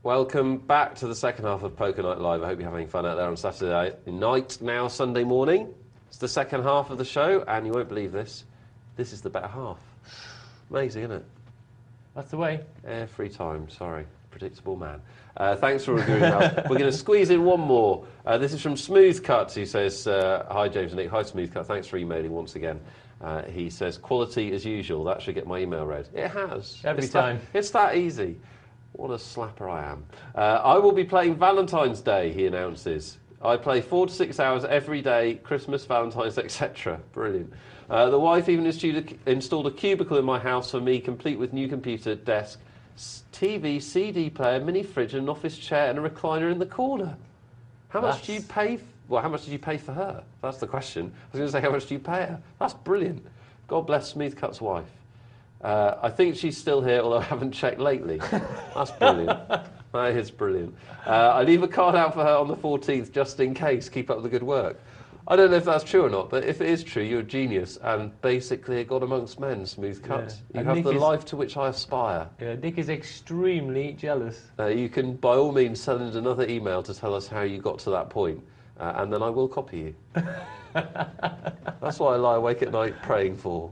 Welcome back to the second half of Poker Night Live. I hope you're having fun out there on Saturday night, now Sunday morning. It's the second half of the show, and you won't believe this. This is the better half. Amazing, isn't it? That's the way. Every time, sorry. Predictable man. Thanks for reviewing us. We're going to squeeze in one more. This is from Smooth Cuts, who says, hi James and Nick. Hi Smooth Cut, thanks for emailing once again. He says, quality as usual. That should get my email read. It has. Every time. It's that easy. What a slapper I am. I will be playing Valentine's Day, he announces. I play 4 to 6 hours every day, Christmas, Valentine's, etc. Brilliant. The wife even installed a cubicle in my house for me, complete with new computer, desk, TV, CD player, mini fridge, an office chair and a recliner in the corner. How much do you pay? Well, how much did you pay for her? That's the question. I was going to say, how much do you pay her? That's brilliant. God bless Smooth Cut's wife. I think she's still here, although I haven't checked lately. That's brilliant. That is brilliant. I leave a card out for her on the 14th, just in case. Keep up the good work. I don't know if that's true or not, but if it is true, you're a genius and basically a god amongst men, Smooth Cut. Yeah. You have the life to which I aspire. Yeah, Nick is extremely jealous. You can, by all means, send us another email to tell us how you got to that point, and then I will copy you. That's what I lie awake at night praying for.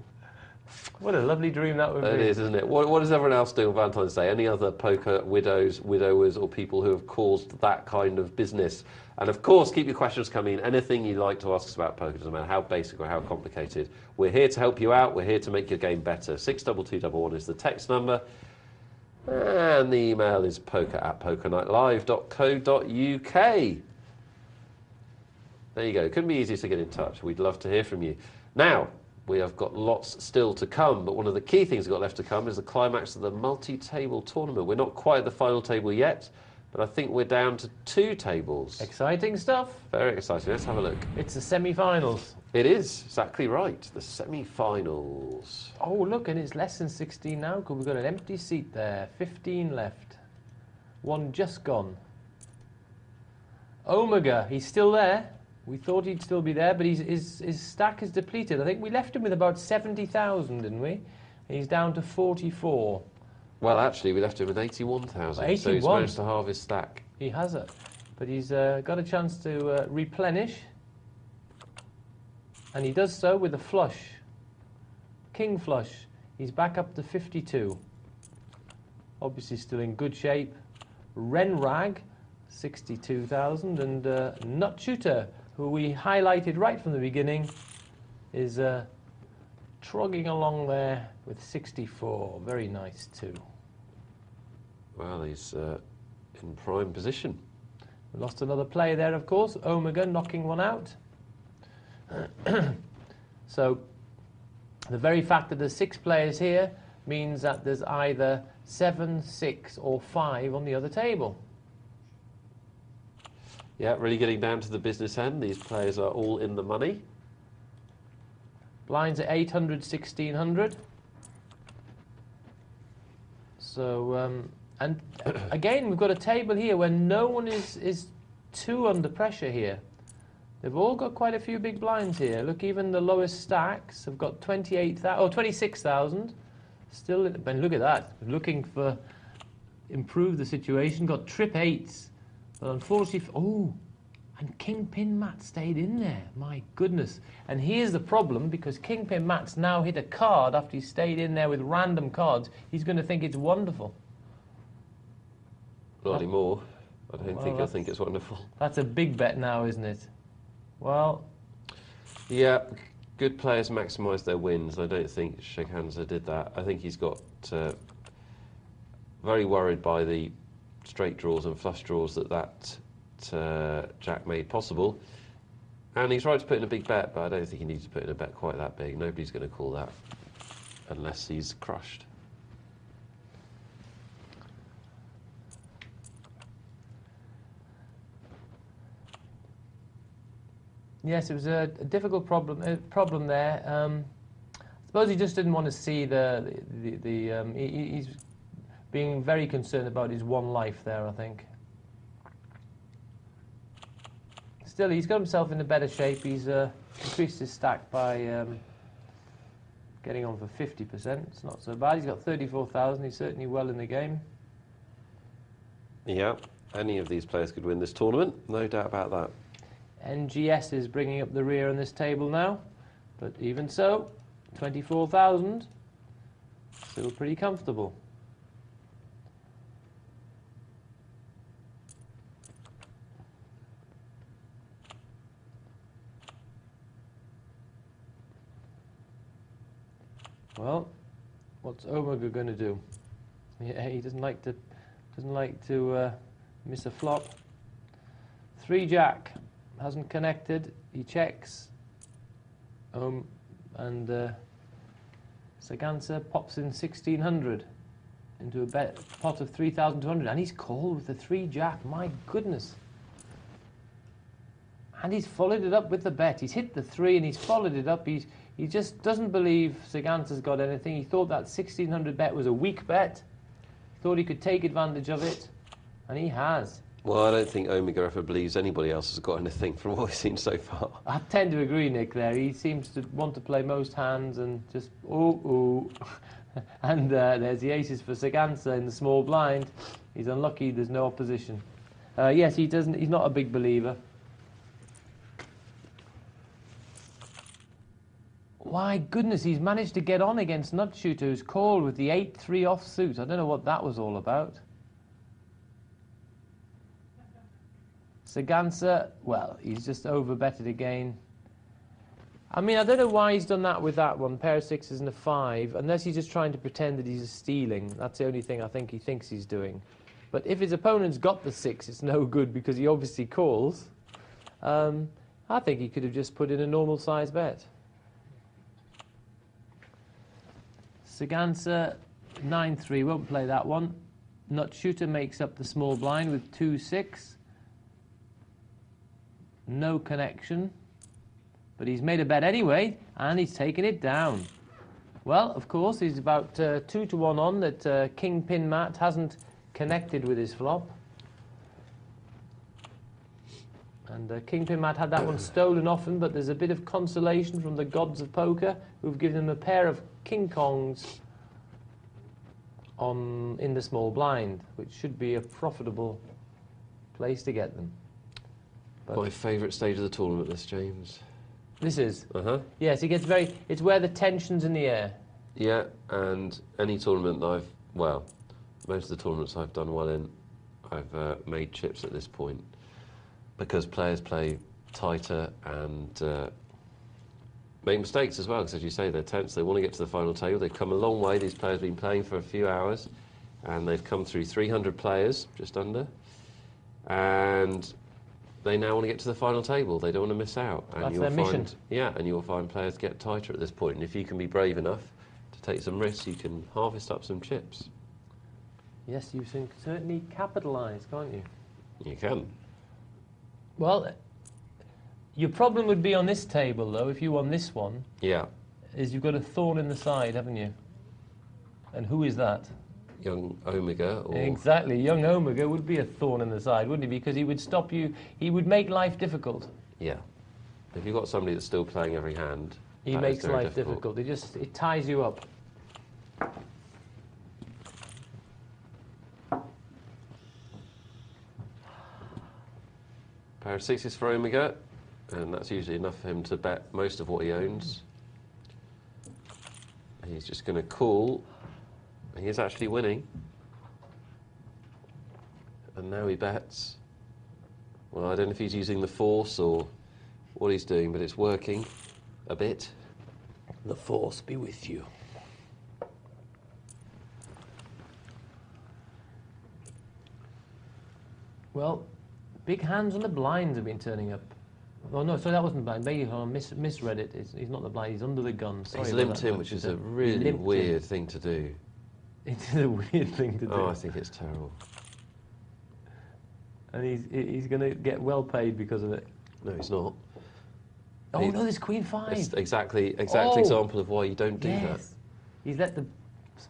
What a lovely dream that would be. It is, isn't it? What does everyone else do on Valentine's Day? Any other poker widows, widowers, or people who have caused that kind of business? And of course, keep your questions coming in. Anything you'd like to ask us about poker, doesn't matter how basic or how complicated. We're here to help you out. We're here to make your game better. 62211 is the text number. And the email is poker@pokernightlive.co.uk. There you go. It couldn't be easier to get in touch. We'd love to hear from you. Now, we have got lots still to come, but one of the key things we've got left to come is the climax of the multi-table tournament. We're not quite at the final table yet, but I think we're down to 2 tables. Exciting stuff. Very exciting. Let's have a look. It's the semi-finals. It is, exactly right. The semi-finals. Oh, look, and it's less than 16 now because we've got an empty seat there. 15 left. One just gone. Omega, he's still there. We thought he'd still be there, but his stack is depleted. I think we left him with about 70,000, didn't we? And he's down to 44. Well, actually, we left him with 81,000, 81. so he's managed to halve his stack. He has it. But he's got a chance to replenish. And he does so with a flush. King flush. He's back up to 52. Obviously still in good shape. Renrag, 62,000. And Nut Shooter, who we highlighted right from the beginning, is trogging along there with 64. Very nice too. Well, he's in prime position. We lost another player there, of course. Omega knocking one out. So the very fact that there's 6 players here means that there's either 7, 6 or 5 on the other table. Yeah, really getting down to the business end. These players are all in the money. Blinds at 800, 1600. So, and again, we've got a table here where no one is too under pressure here. They've all got quite a few big blinds here. Look, even the lowest stacks have got 26,000. Still, and look at that. Looking for improve the situation. Got trip 8s. But unfortunately, oh, and Kingpin Matt stayed in there. My goodness. And here's the problem, because Kingpin Matt's now hit a card after he stayed in there with random cards. He's going to think it's wonderful. Not anymore. I don't think he'll think it's wonderful. That's a big bet now, isn't it? Well, yeah, good players maximise their wins. I don't think Shekhanza did that. I think he's got very worried by the straight draws and flush draws that Jack made possible. And he's right to put in a big bet, but I don't think he needs to put in a bet quite that big. Nobody's going to call that unless he's crushed. Yes, it was a difficult problem there. I suppose he just didn't want to see he's being very concerned about his one life there, I think. Still, he's got himself in a better shape. He's increased his stack by getting on for 50%. It's not so bad. He's got 34,000. He's certainly well in the game. Yeah, any of these players could win this tournament, no doubt about that. NGS is bringing up the rear on this table now, but even so, 24,000, still pretty comfortable. Well, what's Omega going to do? Yeah, he doesn't like to miss a flop. 3 Jack. Hasn't connected. He checks. And Sagansa pops in 1,600 into a pot of 3,200, and he's called with the 3 Jack. My goodness! And he's followed it up with the bet. He's hit the 3 and he's followed it up. He just doesn't believe Sagansa's got anything. He thought that 1,600 bet was a weak bet. Thought he could take advantage of it, and he has. Well, I don't think Omega ever believes anybody else has got anything from what we've seen so far. I tend to agree, Nick, there. He seems to want to play most hands and just, ooh. And there's the aces for Sagansa in the small blind. He's unlucky there's no opposition. Yes, he's not a big believer. My goodness, he's managed to get on against Nutshooter, who's called with the 8-3 offsuit. I don't know what that was all about. Sagansa, well, he's just overbetted again. I mean, I don't know why he's done that with that one, pair of 6s and a 5, unless he's just trying to pretend that he's stealing. That's the only thing I think he thinks he's doing. But if his opponent's got the 6, it's no good because he obviously calls. I think he could have just put in a normal size bet. Sagansa, 9-3, won't play that one. Nutshooter makes up the small blind with 2-6. No connection. But he's made a bet anyway, and he's taken it down. Well, of course, he's about 2-1 on that Kingpin Matt hasn't connected with his flop. And Kingpin Matt had that one stolen off him, but there's a bit of consolation from the gods of poker who've given him a pair of King Kongs in the small blind, which should be a profitable place to get them. But my favourite stage of the tournament, this, James. This is? Uh-huh. Yes, it gets very... It's where the tension's in the air. Yeah, and any tournament that most of the tournaments I've done well in, I've made chips at this point. Because players play tighter and make mistakes as well, because as you say, they're tense, they want to get to the final table. They've come a long way. These players have been playing for a few hours, and they've come through 300 players, just under, and they now want to get to the final table. They don't want to miss out. And that's their mission. Yeah, and you'll find players get tighter at this point. And if you can be brave enough to take some risks, you can harvest up some chips. Yes, you can certainly capitalise, can't you? You can. Well, your problem would be on this table, though, if you won this one. Yeah. Is you've got a thorn in the side, haven't you? And who is that? Young Omega. Or exactly. Young Omega would be a thorn in the side, wouldn't he? Because he would stop you. He would make life difficult. Yeah. If you've got somebody that's still playing every hand, he makes life difficult. It ties you up. Pair of 6s for Omega, and that's usually enough for him to bet most of what he owns. He's just going to call. He is actually winning. And now he bets. Well, I don't know if he's using the force or what he's doing, but it's working a bit. The force be with you. Well, big hands on the blinds have been turning up. Oh no, so that wasn't blind. Maybe I misread it. He's not the blind. He's under the gun. Sorry. He's about limped that, in, which is a really weird thing to do. It is a weird thing to do. Oh, I think it's terrible. And he's going to get well paid because of it. No, he's not. Oh no, there's Queen 5. It's exactly Oh. example of why you don't do that. Yes. He's let the...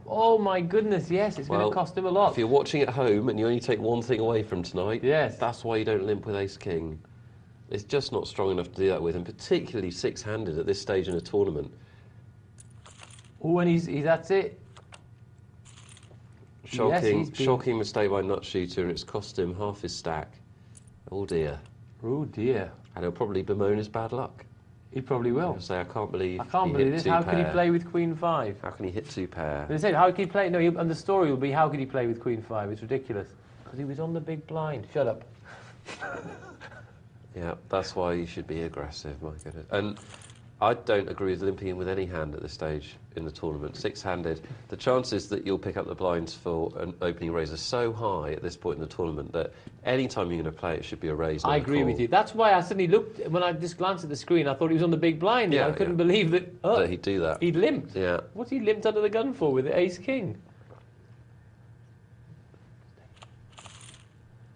Oh my goodness, yes, it's going to cost him a lot. If you're watching at home and you only take one thing away from tonight, Yes. that's why you don't limp with ace-king. It's just not strong enough to do that with, and particularly six-handed at this stage in a tournament. Oh, and he's that's it. Shocking, shocking mistake by Nut Shooter, and it's cost him half his stack. Oh dear. Oh dear. And he'll probably bemoan his bad luck. He probably will. He'll say, I can't believe this. How could he play with Queen 5? How can he hit 2 pair? They said, how could he play? No, and the story will be, how could he play with Queen 5? It's ridiculous. Because he was on the big blind. Shut up. Yeah, that's why you should be aggressive, my goodness. And I don't agree with limping in with any hand at this stage in the tournament. Six-handed, the chances that you'll pick up the blinds for an opening raise are so high at this point in the tournament that any time you're going to play it should be a raise. I agree with you. That's why I suddenly looked, when I just glanced at the screen, I thought he was on the big blind. Yeah, and I couldn't believe that, that he'd do that. He'd limped. Yeah. What's he limped under the gun for with the ace-king?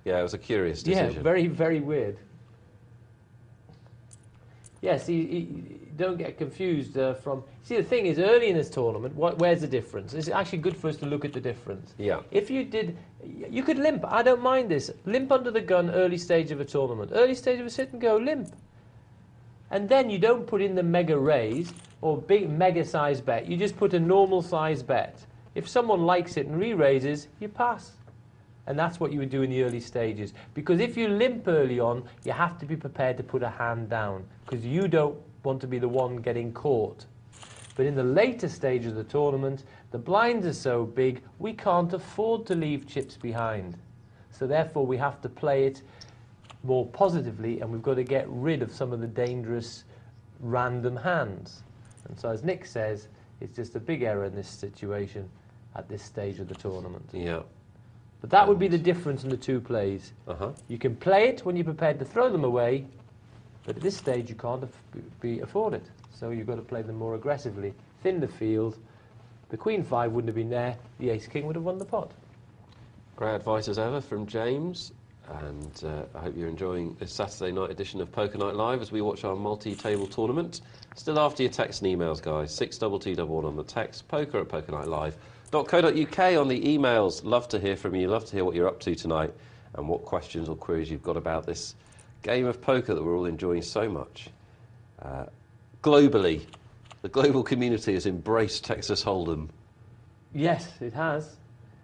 Yeah, it was a curious decision. Yeah, very, very weird. Yes, don't get confused from... See, the thing is, early in this tournament, where's the difference? It's actually good for us to look at the difference. Yeah. If you did... You could limp. I don't mind this. Limp under the gun early stage of a tournament. Early stage of a sit and go, limp. And then you don't put in the mega raise or big mega size bet. You just put a normal size bet. If someone likes it and re-raises, you pass. And that's what you would do in the early stages. Because if you limp early on, you have to be prepared to put a hand down. Because you don't want to be the one getting caught. But in the later stage of the tournament, the blinds are so big, we can't afford to leave chips behind. So therefore, we have to play it more positively, and we've got to get rid of some of the dangerous random hands. And so as Nick says, it's just a big error in this situation at this stage of the tournament. Yeah. But that would be the difference in the two plays. You can play it when you're prepared to throw them away, but at this stage you can't afford it. So you've got to play them more aggressively. Thin the field. The Queen 5 wouldn't have been there. The Ace-King would have won the pot. Great advice as ever from James. And I hope you're enjoying this Saturday night edition of Poker Night Live as we watch our multi-table tournament. Still after your texts and emails, guys. 62211 on the text, poker@pokernightlivecom.co.uk on the emails. Love to hear from you. Love to hear what you're up to tonight and what questions or queries you've got about this game of poker that we're all enjoying so much. Globally, the global community has embraced Texas Hold'em. Yes, it has.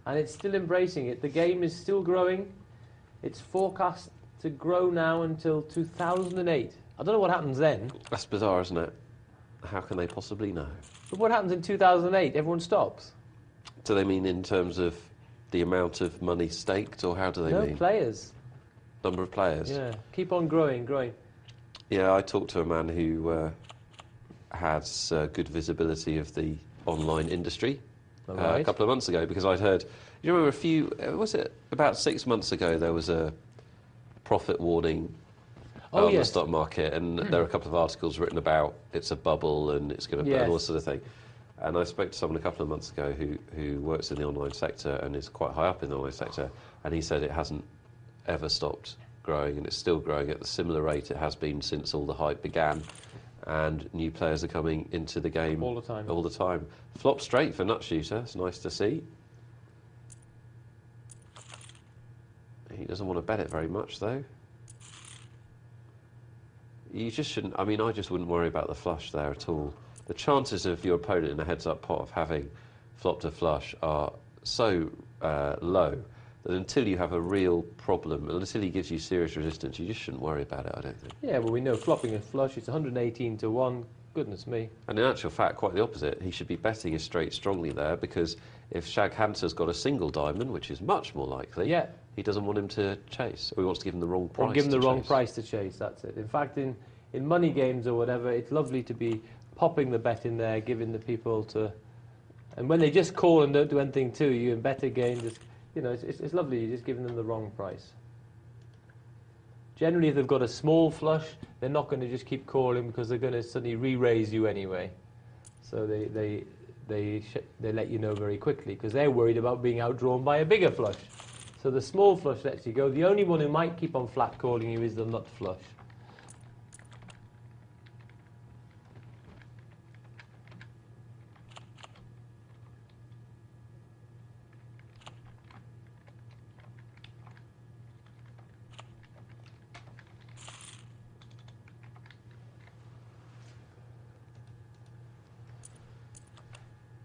And it's still embracing it. The game is still growing. It's forecast to grow now until 2008. I don't know what happens then. That's bizarre, isn't it? How can they possibly know? But what happens in 2008? Everyone stops. Do they mean in terms of the amount of money staked, or how do they mean? No players. Number of players? Yeah, keep on growing. Yeah, I talked to a man who has good visibility of the online industry a couple of months ago, because I'd heard... You remember was it about 6 months ago, there was a profit warning on the stock market, and there were a couple of articles written about it's a bubble and it's going to burn, all this sort of thing. And I spoke to someone a couple of months ago who works in the online sector and is quite high up in the online sector, and he said it hasn't ever stopped growing, and it's still growing at the similar rate it has been since all the hype began, and new players are coming into the game all the time. Flop straight for Nut Shooter. It's nice to see. He doesn't want to bet it very much, though. You just shouldn't... I mean, I just wouldn't worry about the flush there at all. The chances of your opponent in a heads-up pot of having flopped a flush are so low that until you have a real problem, until he gives you serious resistance, you just shouldn't worry about it, I don't think. Yeah, well, we know flopping a flush, it's 118 to 1. Goodness me. And in actual fact, quite the opposite. He should be betting his straight strongly there, because if Shag Hanser's got a single diamond, which is much more likely, he doesn't want him to chase, or he wants to give him the wrong price. Or give him the wrong price to chase, that's it. In fact, in money games or whatever, it's lovely to be popping the bet in there, giving the people to... And when they just call and don't do anything to you and bet again, just, you know, it's lovely, you're just giving them the wrong price. Generally, if they've got a small flush, they're not going to just keep calling because they're going to suddenly re-raise you anyway. So they let you know very quickly because they're worried about being outdrawn by a bigger flush. So the small flush lets you go. The only one who might keep on flat calling you is the nut flush.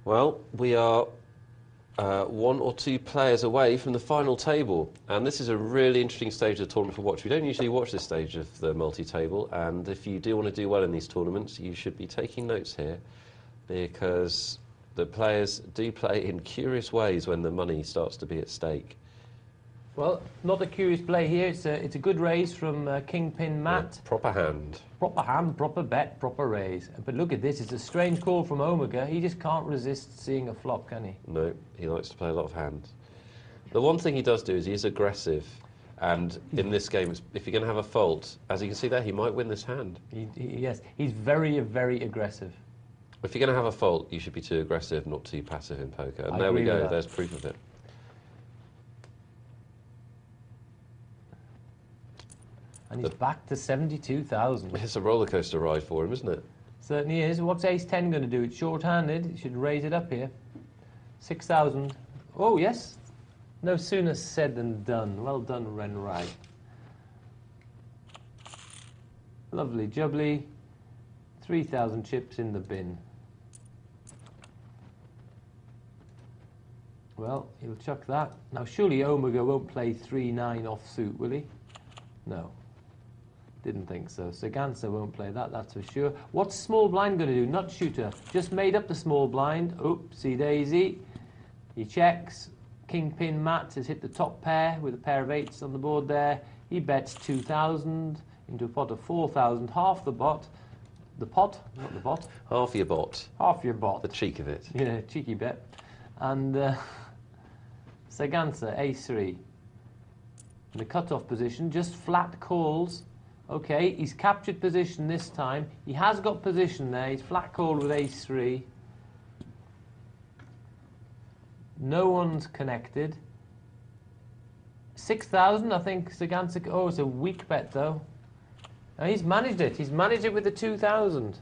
Well, we are one or two players away from the final table, and this is a really interesting stage of the tournament to watch. We don't usually watch this stage of the multi-table, and if you do want to do well in these tournaments, you should be taking notes here, because the players do play in curious ways when the money starts to be at stake. Well, not a curious play here. It's a good raise from Kingpin Matt. Yeah, proper hand. Proper hand, proper bet, proper raise. But look at this. It's a strange call from Omega. He just can't resist seeing a flop, can he? No, he likes to play a lot of hands. The one thing he does do is he's aggressive. And in this game, if you're going to have a fault, as you can see there, he might win this hand. Yes, he's very, very aggressive. If you're going to have a fault, you should be too aggressive, not too passive in poker. And I there we agree go. with that. There's proof of it. And he's back to 72,000. It's a roller coaster ride for him, isn't it? Certainly is. What's ace-10 going to do? It's short-handed. It should raise it up here. 6,000. Oh, yes. No sooner said than done. Well done, Ren Rag. Lovely jubbly. 3,000 chips in the bin. Well, he'll chuck that. Now, surely Omega won't play 3-9 offsuit, will he? No. Didn't think so. Sagansa won't play that, that's for sure. What's small blind going to do? Nut shooter. Just made up the small blind. Oopsie daisy. He checks. Kingpin Matt has hit the top pair with a pair of eights on the board there. He bets 2,000 into a pot of 4,000. Half the bot. The pot, not the bot. Half your bot. Half your bot. The cheek of it. Yeah, cheeky bet. And Sagansa, ace-3. In the cut-off position, just flat calls. Okay, he's captured position this time. He has got position there. He's flat called with ace-3. No one's connected. 6,000, I think Sagansa. Oh, it's a weak bet though. Now, he's managed it. He's managed it with the 2,000.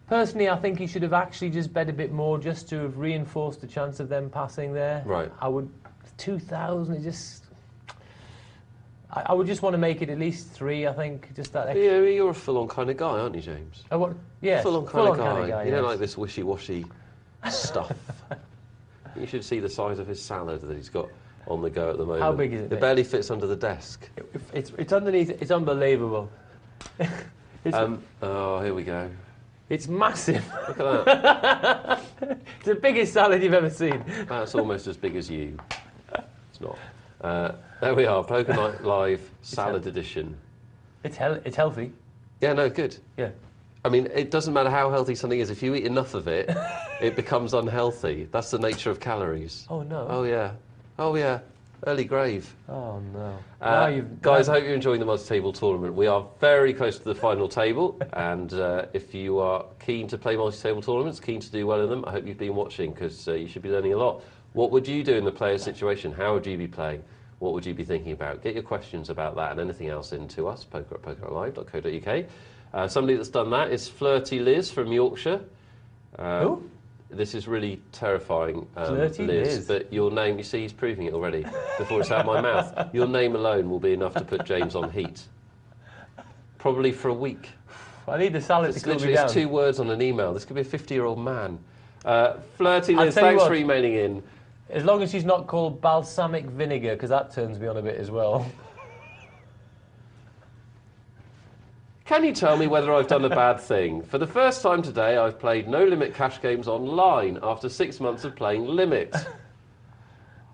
Personally, I think he should have actually just bet a bit more just to have reinforced the chance of them passing there. Right. I would 2,000. It just. I would just want to make it at least 3, I think, just that extra. Yeah, you're a full-on kind of guy, aren't you, James? Oh, what? Yeah, Full-on kind of guy. You don't yes. like this wishy-washy stuff. You should see the size of his salad that he's got on the go at the moment. How big is it? It barely fits under the desk. It's underneath. It's unbelievable. Oh, here we go. It's massive. Look at that. It's the biggest salad you've ever seen. That's almost as big as you. It's not. There we are, Poker Night Live Salad Edition. It's healthy. Yeah, no, good. Yeah. I mean, it doesn't matter how healthy something is. If you eat enough of it, it becomes unhealthy. That's the nature of calories. Oh no. Oh, yeah. Oh, yeah. Early grave. Oh no. Guys, I hope you're enjoying the multi-table tournament. We are very close to the final table, and if you are keen to play multi-table tournaments, keen to do well in them, I hope you've been watching, because you should be learning a lot. What would you do in the player situation? How would you be playing? What would you be thinking about? Get your questions about that and anything else in to us, poker@pokerlive.co.uk. Somebody that's done that is Flirty Liz from Yorkshire. Who? This is really terrifying, Flirty Liz. that your name, you see he's proving it already before it's out of my mouth. Your name alone will be enough to put James on heat. Probably for a week. I need the salad It's to cool me literally down. 2 words on an email. This could be a 50-year-old man. Flirty I'll Liz, tell you thanks what. for emailing in. As long as she's not called balsamic vinegar, because that turns me on a bit as well. Can you tell me whether I've done a bad thing? For the first time today, I've played no limit cash games online after 6 months of playing limit.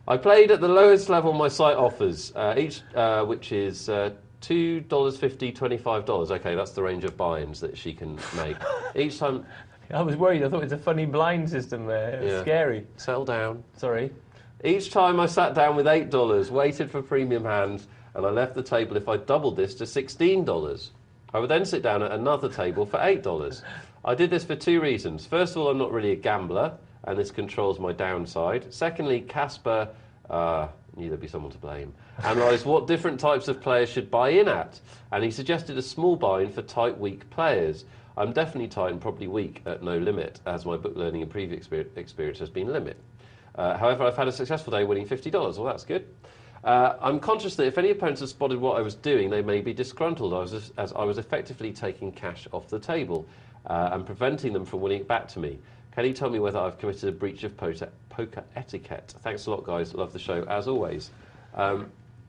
I played at the lowest level my site offers, which is $2.50, $25. Okay, that's the range of buy-ins that she can make. Each time... I was worried. I thought it was a funny blind system there. It's Yeah. scary. Sell down. Sorry. Each time I sat down with $8, waited for premium hands, and I left the table if I doubled this to $16. I would then sit down at another table for $8. I did this for two reasons. First of all, I'm not really a gambler, and this controls my downside. Secondly, Casper, knew there'd be someone to blame, analysed what different types of players should buy in at, and he suggested a small buy-in for tight, weak players. I'm definitely tight and probably weak at no limit, as my book learning and previous experience has been limit. However, I've had a successful day winning $50. Well, that's good. I'm conscious that if any opponents have spotted what I was doing, they may be disgruntled, as I was effectively taking cash off the table and preventing them from winning it back to me. Can you tell me whether I've committed a breach of poker etiquette? Thanks a lot, guys. Love the show, as always.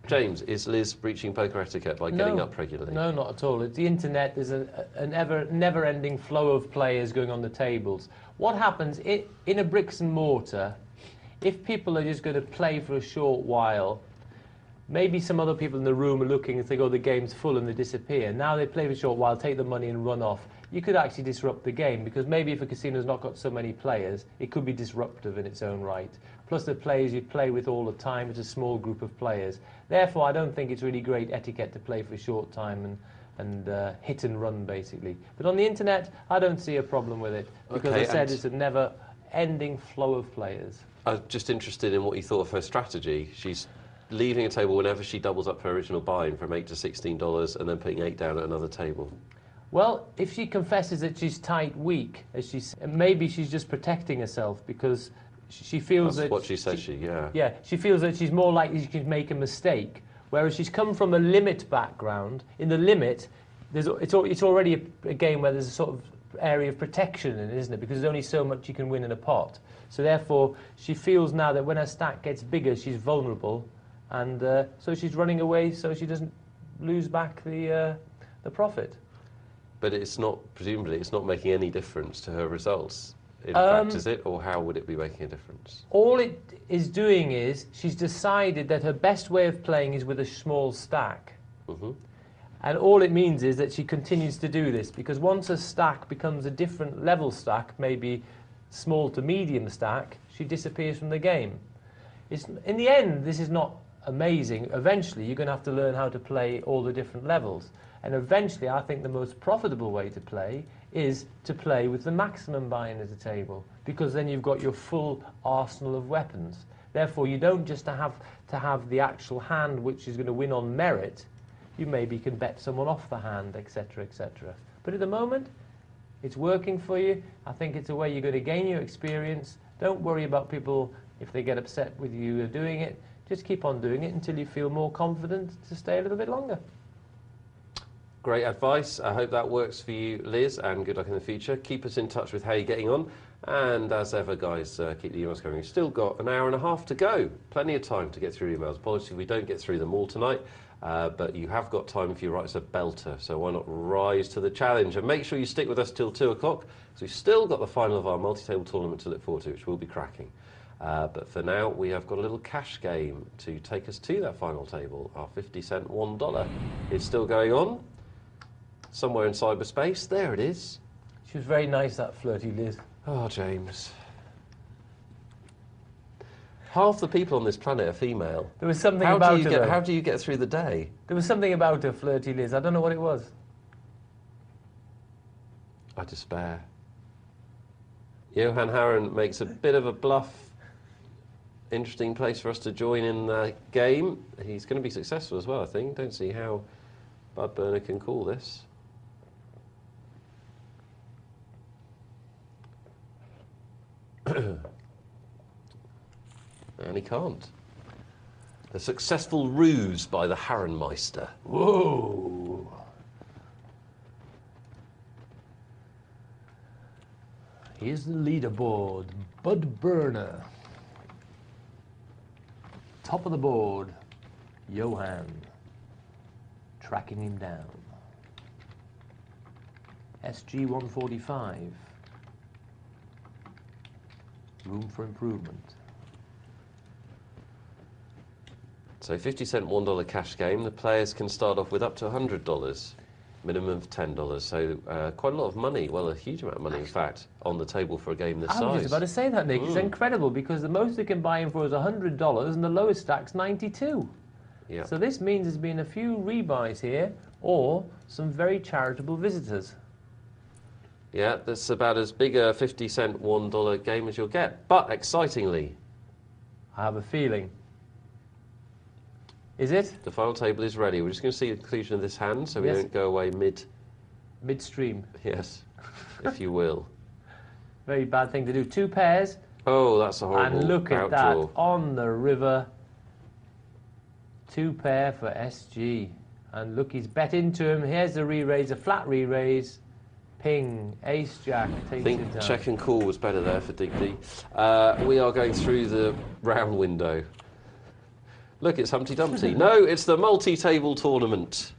James, is Liz breaching poker etiquette by getting up regularly? No, not at all. It's the internet. There's an never-ending flow of players going on the tables. What happens in a bricks and mortar, if people are just going to play for a short while, maybe some other people in the room are looking and think, oh, the game's full, and they disappear. Now they play for a short while, take the money and run off. You could actually disrupt the game, because maybe if a casino's not got so many players, it could be disruptive in its own right. Plus the players you play with all the time, it's a small group of players. Therefore, I don't think it's really great etiquette to play for a short time and hit and run, basically. But on the internet, I don't see a problem with it, because Okay, I said it's a never-ending flow of players. I'm just interested in what you thought of her strategy. She's leaving a table whenever she doubles up her original buy-in from $8 to $16 and then putting 8 down at another table. Well, if she confesses that she's tight weak, maybe she's just protecting herself, because she feels That's that... what she says, yeah. Yeah, she feels that she's more likely she can make a mistake, whereas she's come from a limit background. In the limit, it's already a game where there's a sort of area of protection in it, isn't it? Because there's only so much you can win in a pot. So therefore, she feels now that when her stack gets bigger, she's vulnerable, and so she's running away so she doesn't lose back the profit. But presumably it's not making any difference to her results, in fact, is it? Or how would it be making a difference? All it is doing is she's decided that her best way of playing is with a small stack. Mm-hmm. And all it means is that she continues to do this, because once a stack becomes a different level stack, maybe small to medium stack, she disappears from the game. In the end, this is not amazing. Eventually, you're going to have to learn how to play all the different levels. And eventually, I think the most profitable way to play is to play with the maximum buy-in at the table, because then you've got your full arsenal of weapons. Therefore, you don't just have to have the actual hand which is going to win on merit. You maybe can bet someone off the hand, etc., etc. But at the moment, it's working for you. I think it's a way you're going to gain your experience. Don't worry about people if they get upset with you doing it. Just keep on doing it until you feel more confident to stay a little bit longer. Great advice. I hope that works for you, Liz, and good luck in the future. Keep us in touch with how you're getting on. And as ever, guys, keep the emails coming. We've still got an hour and a half to go. Plenty of time to get through emails. Apologies if we don't get through them all tonight, but you have got time if you write us a belter. So why not rise to the challenge? And make sure you stick with us till 2 o'clock, because we've still got the final of our multi-table tournament to look forward to, which will be cracking. But for now, we have got a little cash game to take us to that final table. Our 50-cent $1 is still going on. Somewhere in cyberspace. There it is. She was very nice, that flirty Liz. Oh, James. Half the people on this planet are female. There was something about her. How do you get through the day? There was something about her, flirty Liz. I don't know what it was. I despair. Johan Harren makes a bit of a bluff. Interesting place for us to join in the game. He's going to be successful as well, I think. Don't see how Bud Burner can call this. And he can't. A successful ruse by the Harrenmeister. Whoa! Here's the leaderboard. Bud Burner. Top of the board, Johan. Tracking him down. SG 145. Room for improvement. So 50-cent $1 cash game. The players can start off with up to $100, minimum of $10. So quite a lot of money, well, a huge amount of money, in fact, on the table for a game this size. I was just about to say that, Nick. It's incredible, because the most they can buy in for is $100 and the lowest stack's 92. Yeah. So this means there's been a few rebuys here, or some very charitable visitors. Yeah, that's about as big a 50-cent $1 game as you'll get. But excitingly, I have a feeling. Is it? the final table is ready. We're just going to see the conclusion of this hand, so we Yes. don't go away Midstream. yes, if you will. Very bad thing to do. 2 pairs, Oh, that's a horrible and look at that outdraw. on the river. 2 pair for SG, and look, he's bet into him. Here's the re-raise, a flat re-raise. Ping, ace jack I takes think it down. check and call was better there for Digby. We are going through the round window. Look, it's Humpty Dumpty. No, it's the multi-table tournament.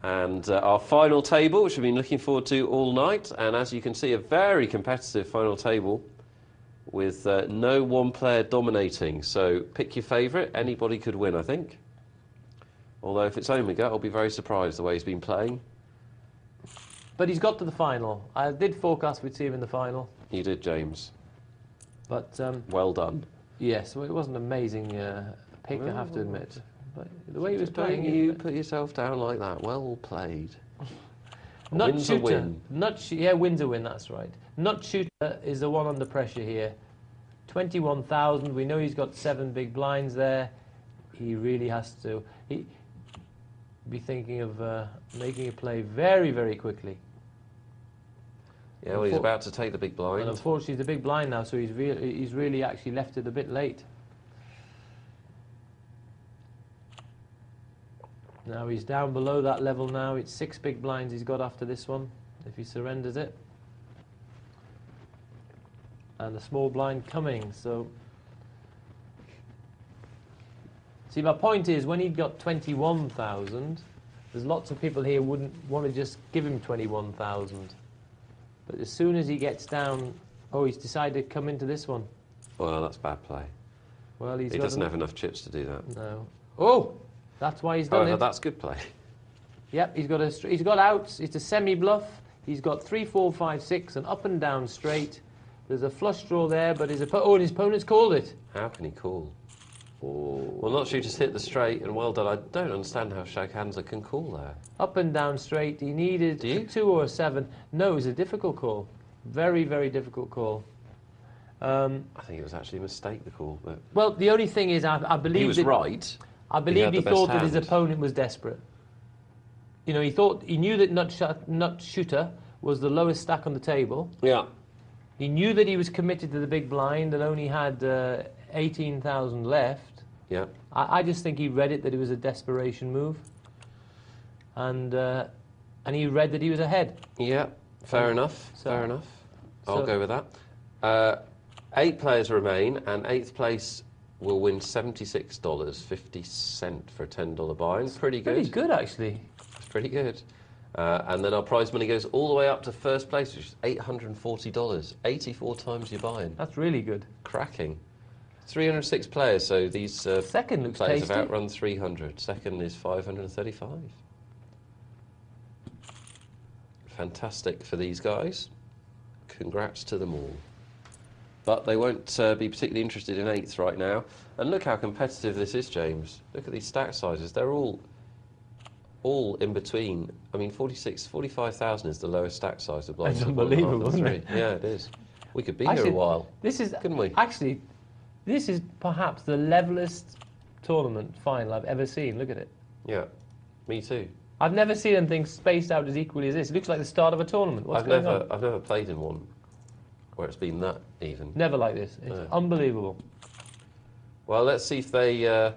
And our final table, which we've been looking forward to all night. And as you can see, a very competitive final table with no one player dominating. So pick your favourite. Anybody could win, I think. Although if it's Omega, I'll be very surprised the way he's been playing. But he's got to the final. I did forecast we'd see him in the final. You did, James. But Well done. yes, well, it was an amazing pick, I have to admit. But the way he was playing, Don't you put yourself down like that. Well played. A Nut win's a shooter. win. Yeah, win's a win, that's right. Nut shooter is the one under pressure here. 21,000. We know he's got 7 big blinds there. He really has to be thinking of making a play very, very quickly. Yeah, well, he's about to take the big blind. And unfortunately, the big blind now, so he's really actually left it a bit late. Now he's down below that level now. It's 6 big blinds he's got after this one, if he surrenders it. And a small blind coming, so... See, my point is, when he got 21,000, there's lots of people here wouldn't want to just give him 21,000. But as soon as he gets down... Oh, he's decided to come into this one. Well, that's bad play. Well, He doesn't have enough chips to do that. No. Oh! That's why he's done However, it. that's good play. Yep, he's got outs. It's a semi-bluff. He's got 3, 4, 5, 6, and up and down straight. There's a flush draw there, but his opponent's called it. How can he call? Oh. Well, not shooters hit the straight, and well done. I don't understand how Shaghansa can call there. Up and down straight. He needed Do you? a 2 or a 7. No, it was a difficult call. Very, very difficult call. I think it was actually a mistake, the call. But Well, the only thing is, I believe he was right. I believe had he the best thought that his hand. opponent was desperate. You know, he knew that nut shooter was the lowest stack on the table. Yeah. He knew that he was committed to the big blind and only had 18,000 left. Yeah. I just think he read it that it was a desperation move, and he read that he was ahead. Yeah. Fair enough. So- Fair enough. I'll so- go with that. 8 players remain, and 8th place will win $76.50 for a $10 buy-in. Pretty good. Pretty good, actually. It's pretty good. And then our prize money goes all the way up to first place, which is $840. 84 times your buy-in. That's really good. Cracking. 306 players, so these Second looks players tasty. have outrun 300. Second is 535. Fantastic for these guys. Congrats to them all. But they won't be particularly interested in 8th right now. And look how competitive this is, James. Look at these stack sizes. They're all in between. I mean, 45,000 is the lowest stack size of blinds. That's unbelievable, isn't it? Yeah, it is. We could be Actually, here a while, This is couldn't we? actually, this is perhaps the levelest tournament final I've ever seen. Look at it. Yeah, me too. I've never seen anything spaced out as equally as this. It looks like the start of a tournament. What's going on? I've never played in one where it's been that even. Never like this. It's No. unbelievable. Well, let's see if they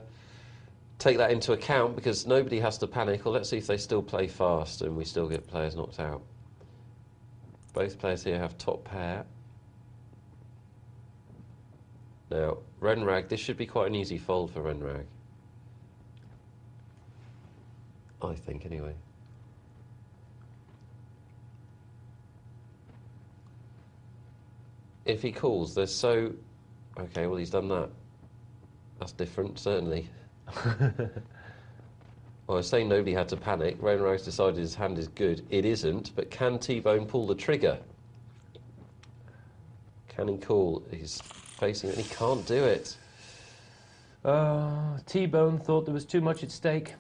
take that into account, because nobody has to panic, or let's see if they still play fast and we still get players knocked out. Both players here have top pair. Now, Renrag, this should be quite an easy fold for Renrag. I think, anyway. If he calls, there's so... Okay, well, he's done that. That's different, certainly. Well, I was saying nobody had to panic. Renrag's decided his hand is good. It isn't, but can T-Bone pull the trigger? Can he call? He's facing it, and he can't do it. T-Bone thought there was too much at stake.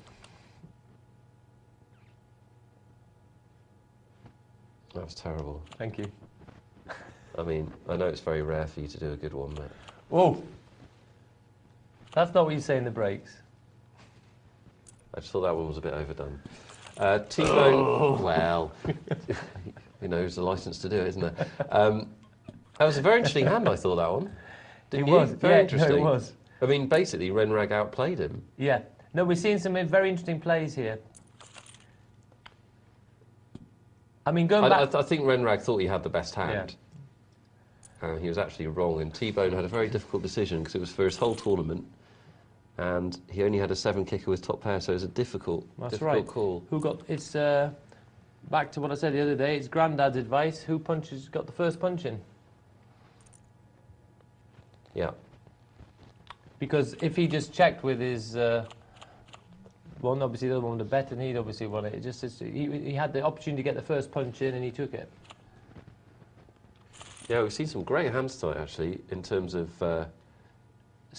That was terrible. Thank you. I mean, I know it's very rare for you to do a good one, but... Whoa! That's not what you say in the breaks. I just thought that one was a bit overdone. T-Bone, well, you know, there's a licence to do it, isn't there? That was a very interesting hand, I thought, that one. Didn't It you? was. Very Yeah, interesting. no, it was. I mean, basically, Renrag outplayed him. Yeah. No, we're seeing some very interesting plays here. I mean, going back... I think Renrag thought he had the best hand. Yeah. He was actually wrong, and T-Bone had a very difficult decision because it was for his whole tournament, and he only had a 7 kicker with top pair, so it was a difficult call. Who got... It's back to what I said the other day. It's Grandad's advice. Who got the first punch in? Yeah. Because if he just checked with his one, obviously the other one would have bet, and he'd obviously won it. He had the opportunity to get the first punch in, and he took it. Yeah, we've seen some great hands tonight, actually, in terms of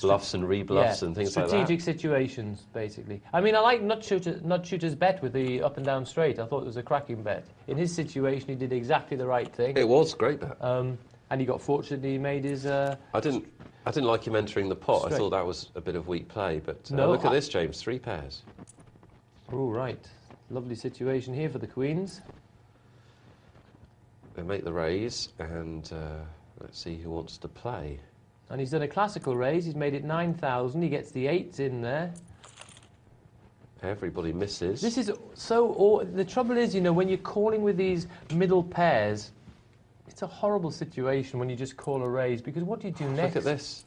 bluffs and rebluffs and things like that. Strategic situations, basically. I mean, I like Nut Shooter's bet with the up and down straight. I thought it was a cracking bet. In his situation, he did exactly the right thing. It was a great bet. And he got fortunate. He made his... I didn't like him entering the pot. Straight. I thought that was a bit of weak play, but No, look at this, James, 3 pairs. Oh, right. Lovely situation here for the Queens. They make the raise, and let's see who wants to play. And he's done a classical raise. He's made it 9,000. He gets the 8s in there. Everybody misses. This is so... the trouble is, you know, when you're calling with these middle pairs, it's a horrible situation when you just call a raise, because what do you do next? Look at this.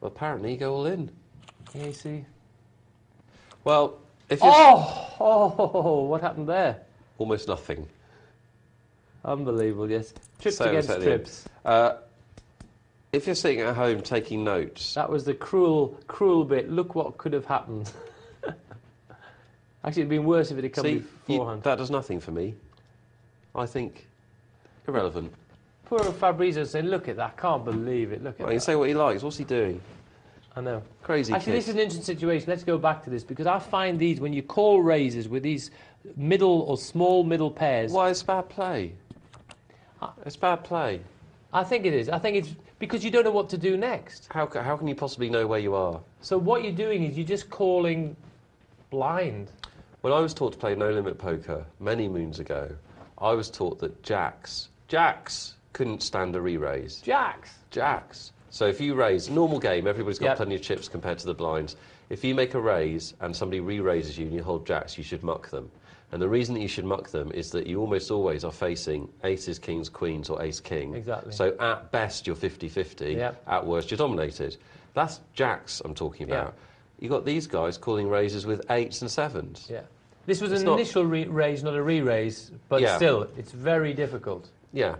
Well, apparently you go all in. Yeah, you see. Well, if you're... What happened there? Almost nothing. Unbelievable, yes. Trips So against at the end. trips. If you're sitting at home taking notes... That was the cruel, cruel bit. Look what could have happened. Actually, it'd been worse if it had come beforehand. That does nothing for me. I think irrelevant. Poor Fabrizio saying, look at that, I can't believe it, look at Well, that. you can say what he likes. What's he doing? I know. Crazy Actually, kid. this is an interesting situation. Let's go back to this, because I find these, when you call raises with these middle or small middle pairs... Why, it's bad play. It's bad play. I think it is. I think it's because you don't know what to do next. How can you possibly know where you are? So what you're doing is you're just calling blind. When I was taught to play no-limit poker many moons ago, I was taught that jacks couldn't stand a re-raise. Jacks. So if you raise, normal game, everybody's got plenty of chips compared to the blinds. If you make a raise and somebody re-raises you and you hold jacks, you should muck them. And the reason that you should muck them is that you almost always are facing aces, kings, queens, or ace-king. Exactly. So at best, you're 50-50. Yep. At worst, you're dominated. That's jacks I'm talking about. Yeah. You've got these guys calling raises with 8s and 7s. Yeah. This was It's an not- initial raise, not a re-raise, but Yeah. still, it's very difficult. Yeah.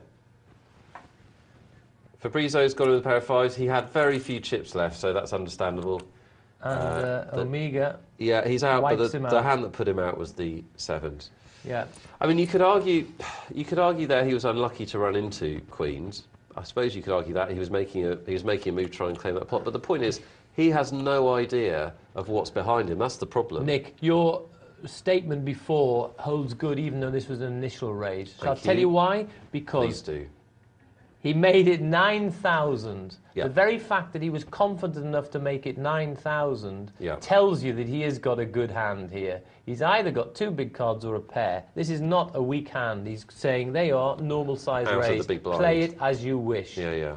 Fabrizio's got him with a pair of 5s. He had very few chips left, so that's understandable. And Omega, Yeah, he's out, but Wipes him the out. hand that put him out was the 7s. yeah. I mean, you could argue there he was unlucky to run into queens. I suppose you could argue that he was making a move to try and claim that pot. But the point is, he has no idea of what's behind him. That's the problem. Nick, your statement before holds good, even though this was an initial raise. So I'll Thank tell you. you why. Please Because do. he made it 9,000. Yeah. The very fact that he was confident enough to make it 9,000 Yeah. tells you that he has got a good hand here. He's either got 2 big cards or a pair. This is not a weak hand. He's saying they are normal size Out of the raise. big blind. Play it as you wish. Yeah.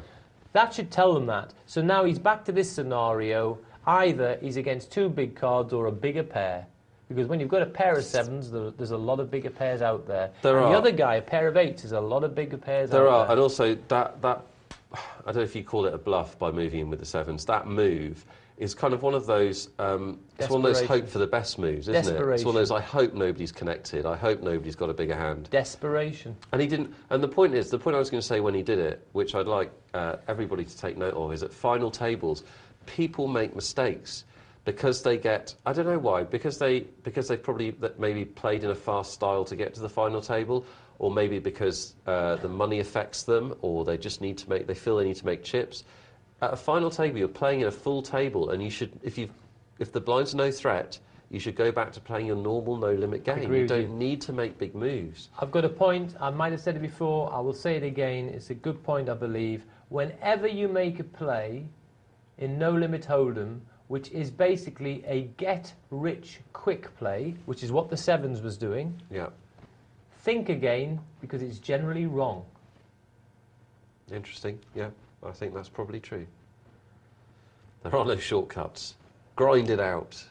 That should tell them that. So now he's back to this scenario. Either he's against 2 big cards or a bigger pair. Because when you've got a pair of 7s, there's a lot of bigger pairs out there. There and are. the other guy, a pair of 8s, there's a lot of bigger pairs There out are, there. and also that I don't know if you call it a bluff by moving in with the 7s. That move is kind of one of those. It's one of those hope for the best moves, isn't it? It's one of those. I hope nobody's connected. I hope nobody's got a bigger hand. Desperation. And he didn't. And the point I was going to say when he did it, which I'd like everybody to take note of, is at final tables, people make mistakes because they get. I don't know why. Because they probably maybe played in a fast style to get to the final table, or maybe because the money affects them, or they just need to make. They feel they need to make chips. At a final table, you're playing in a full table, and you should, if the blind's no threat, you should go back to playing your normal no-limit game. You don't need to make big moves. I've got a point. I might have said it before. I will say it again. It's a good point, I believe. Whenever you make a play in no-limit hold'em, which is basically a get-rich-quick play, which is what the sevens was doing, Yeah. think again, because it's generally wrong. Interesting. Yeah, I think that's probably true. There are no shortcuts. Grind it out.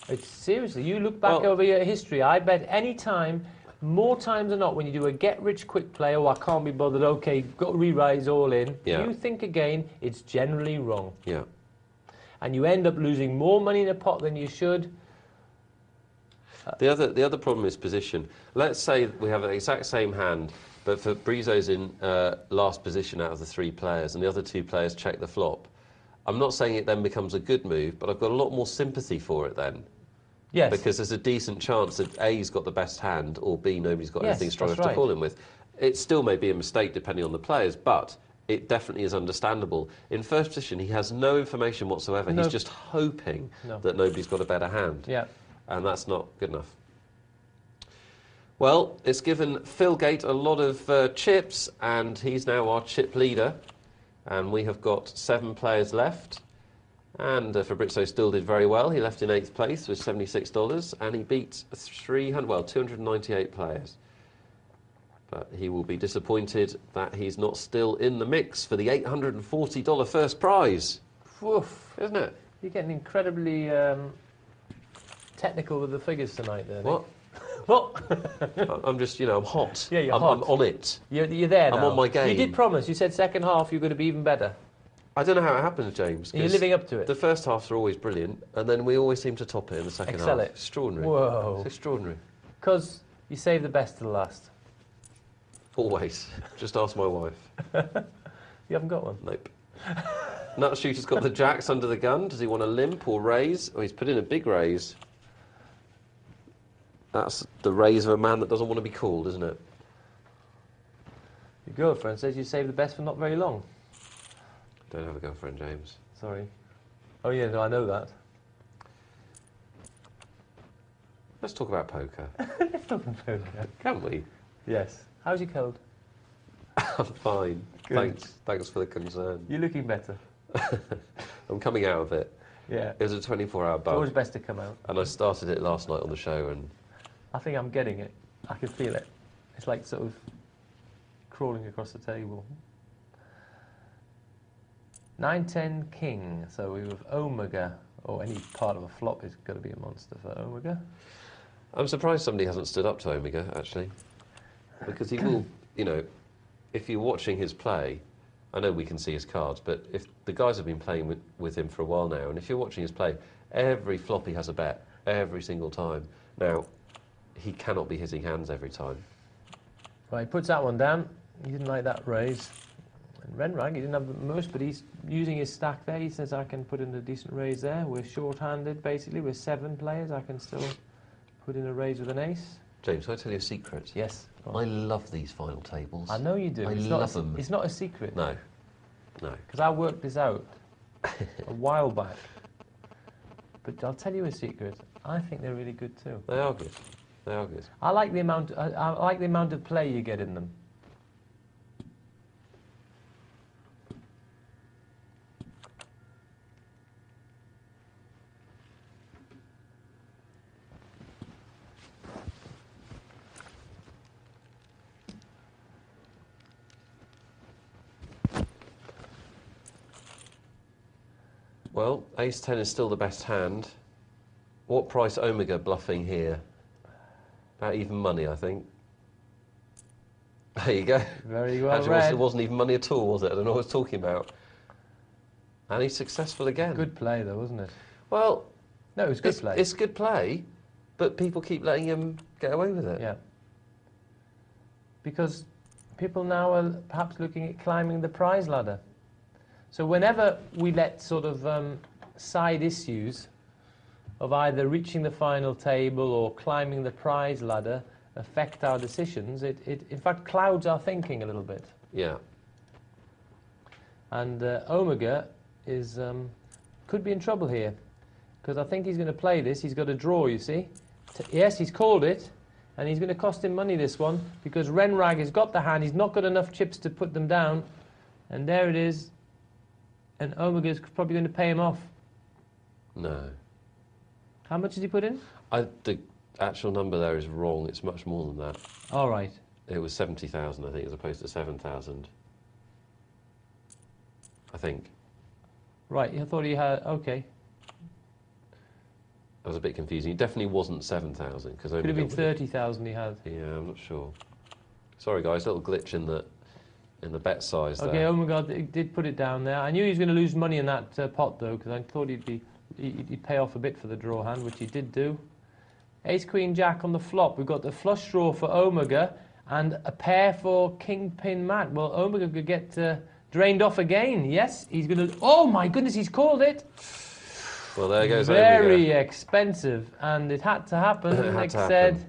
It's seriously, you look back over your history, I bet any time, more times than not, when you do a get-rich-quick play, oh, I can't be bothered, okay, got to re-rise all in, you think again, it's generally wrong. Yeah. And you end up losing more money in a pot than you should. The other problem is position. Let's say we have the exact same hand, but for Brizo's in last position out of the 3 players, and the other 2 players check the flop. I'm not saying it then becomes a good move, but I've got a lot more sympathy for it then. Yes. Because there's a decent chance that A's got the best hand, or B, nobody's got anything strong enough to right. call him with. It still may be a mistake depending on the players, but it definitely is understandable. In first position, he has no information whatsoever. He's just hoping that nobody's got a better hand. Yeah. And that's not good enough. Well, it's given Phil Gate a lot of chips, and he's now our chip leader. And we have got 7 players left. And Fabrizio still did very well. He left in 8th place with $76, and he beat 298 players. But he will be disappointed that he's not still in the mix for the $840 first prize. Woof, isn't it? You're getting incredibly technical with the figures tonight there, Nick. What? What? I'm just, I'm hot. Yeah, you're hot. I'm on it. You're there now. I'm on my game. You did promise. You said second half you're going to be even better. I don't know how it happens, James. You're living up to it. The first halves are always brilliant, and then we always seem to top it in the second Excel half. it. Extraordinary. Whoa. It's extraordinary. Because you save the best to the last. Always. Just ask my wife. You haven't got one? Nope. Nut Shooter's got the jacks under the gun. Does he want a limp or raise? Oh, he's put in a big raise. That's the raise of a man that doesn't want to be called, isn't it? Your girlfriend says you save the best for not very long. Don't have a girlfriend, James. Sorry. Oh yeah, no, I know that. Let's talk about poker. Let's talk about poker. Can we? Yes. How's your cold? I'm fine. Good. Thanks for the concern. You're looking better. I'm coming out of it. Yeah. It was a 24-hour It's bug. always best to come out. And I started it last night on the show, and I think I'm getting it. I can feel it. It's like sort of crawling across the table. 9-10 king. So we have Omega, or any part of a flop is got to be a monster for Omega. I'm surprised somebody hasn't stood up to Omega, actually. Because he will, if you're watching his play, I know we can see his cards, but if the guys have been playing with him for a while now, and if you're watching his play, every flop he has a bet, every single time. Now, he cannot be hitting hands every time. Right, he puts that one down. He didn't like that raise. And Renrag, he didn't have the most, but he's using his stack there. He says, I can put in a decent raise there. We're short-handed, basically. We're 7 players. I can still put in a raise with an ace. James, can I tell you a secret? Yes. I love these final tables. I know you do. I It's love them. It's not a secret. No. No. Because I worked this out a while back. But I'll tell you a secret. I think they're really good too. They are good. They are good. I like the amount. I like the amount of play you get in them. Well, ace-10 is still the best hand. What price Omega bluffing here? About even money, I think. There you go. Very well Actually, read. it wasn't even money at all, was it? I don't know what I was talking about. And he's successful again. Good play, though, wasn't it? Well, No, it was good play. It's good play, but people keep letting him get away with it. Yeah. Because people now are perhaps looking at climbing the prize ladder. So whenever we let sort of side issues of either reaching the final table or climbing the prize ladder affect our decisions, it in fact clouds our thinking a little bit. Yeah. And Omega is could be in trouble here, because I think he's going to play this. He's got a draw, you see. Yes, he's called it, and he's going to cost him money, this one, because Renrag has got the hand. He's not got enough chips to put them down, and there it is. And Omega's probably going to pay him off. No. How much has he put in? The actual number there is wrong. It's much more than that. All right. It was 70,000, I think, as opposed to 7,000. I think. Right, I thought he had... Okay. That was a bit confusing. It definitely wasn't 7,000. Could have been 30,000 he had. Yeah, I'm not sure. Sorry, guys, little glitch in the bet size there. Okay, Omega did put it down there. I knew he was going to lose money in that pot, though, because I thought he'd pay off a bit for the draw hand, which he did do. Ace, Queen, Jack on the flop. We've got the flush draw for Omega and a pair for Kingpin Matt. Well, Omega could get drained off again. Yes, he's going to... Oh, my goodness, he's called it. Well, there goes Very Omega. Expensive, and it had to happen. It had Nick to happen.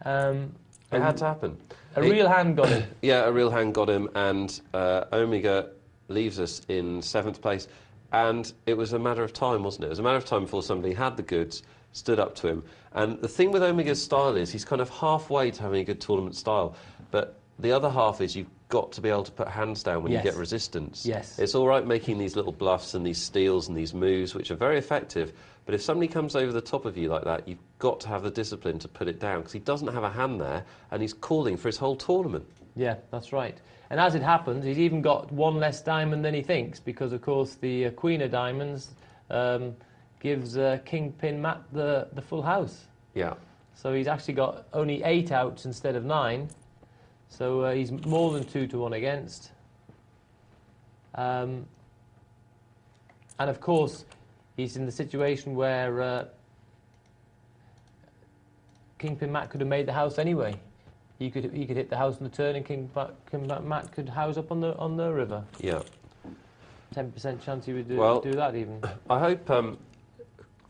said... It had to happen. A real hand got him. Yeah, a real hand got him, and Omega leaves us in 7th place. And it was a matter of time, wasn't it? It was a matter of time before somebody had the goods, stood up to him. And the thing with Omega's style is he's kind of halfway to having a good tournament style. But the other half is you've got to be able to put hands down when you get resistance. Yes. It's all right making these little bluffs and these steals and these moves, which are very effective. But if somebody comes over the top of you like that, you've got to have the discipline to put it down, because he doesn't have a hand there, and he's calling for his whole tournament. Yeah, that's right. And as it happens, he's even got one less diamond than he thinks, because, of course, the Queen of Diamonds gives Kingpin Matt the full house. Yeah. So he's actually got only 8 outs instead of 9. So he's more than 2 to 1 against. And, of course, he's in the situation where Kingpin Matt could have made the house anyway. He could hit the house on the turn, and Kingpin Matt could house up on the river. Yeah. 10% chance he would do that even. I hope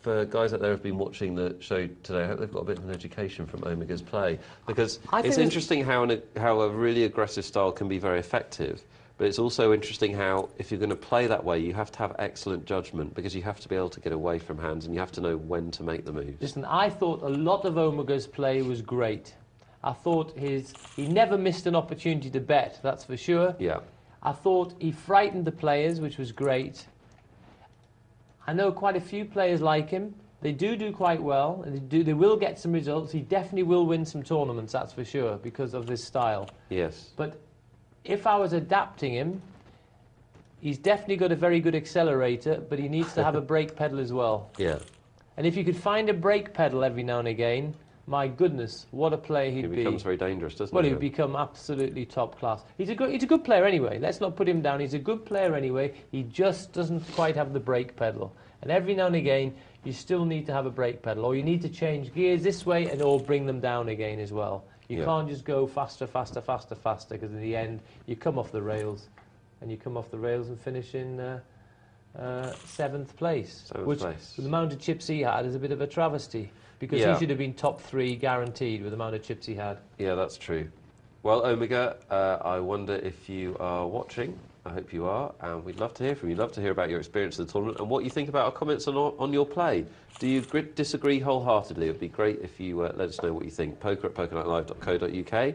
for guys out there who've been watching the show today, I hope they've got a bit of an education from Omega's play, because it's interesting how a really aggressive style can be very effective. But it's also interesting how, if you're going to play that way, you have to have excellent judgment, because you have to be able to get away from hands and you have to know when to make the moves. Listen, I thought a lot of Omega's play was great. I thought he never missed an opportunity to bet, that's for sure. Yeah. I thought he frightened the players, which was great. I know quite a few players like him. They do quite well, and they will get some results. He definitely will win some tournaments, that's for sure, because of this style. Yes. But if I was adapting him, he's definitely got a very good accelerator, but he needs to have a brake pedal as well. Yeah. And if you could find a brake pedal every now and again, my goodness, what a player he'd be. He becomes very dangerous, doesn't he? Well, he'd become absolutely top class. He's a good player anyway. Let's not put him down. He's a good player anyway. He just doesn't quite have the brake pedal. And every now and again, you still need to have a brake pedal, or you need to change gears this way or bring them down again as well. You can't just go faster, faster, faster, faster, because in the end, you come off the rails, and you come off the rails and finish in 7th place. Which, with the amount of chips he had, is a bit of a travesty, because he should have been top 3 guaranteed with the amount of chips he had. Yeah, that's true. Well, Omega, I wonder if you are watching. I hope you are, and we'd love to hear from you. We'd love to hear about your experience of the tournament and what you think about our comments on your play. Do you disagree wholeheartedly? It would be great if you let us know what you think. poker@pokerlightlive.co.uk.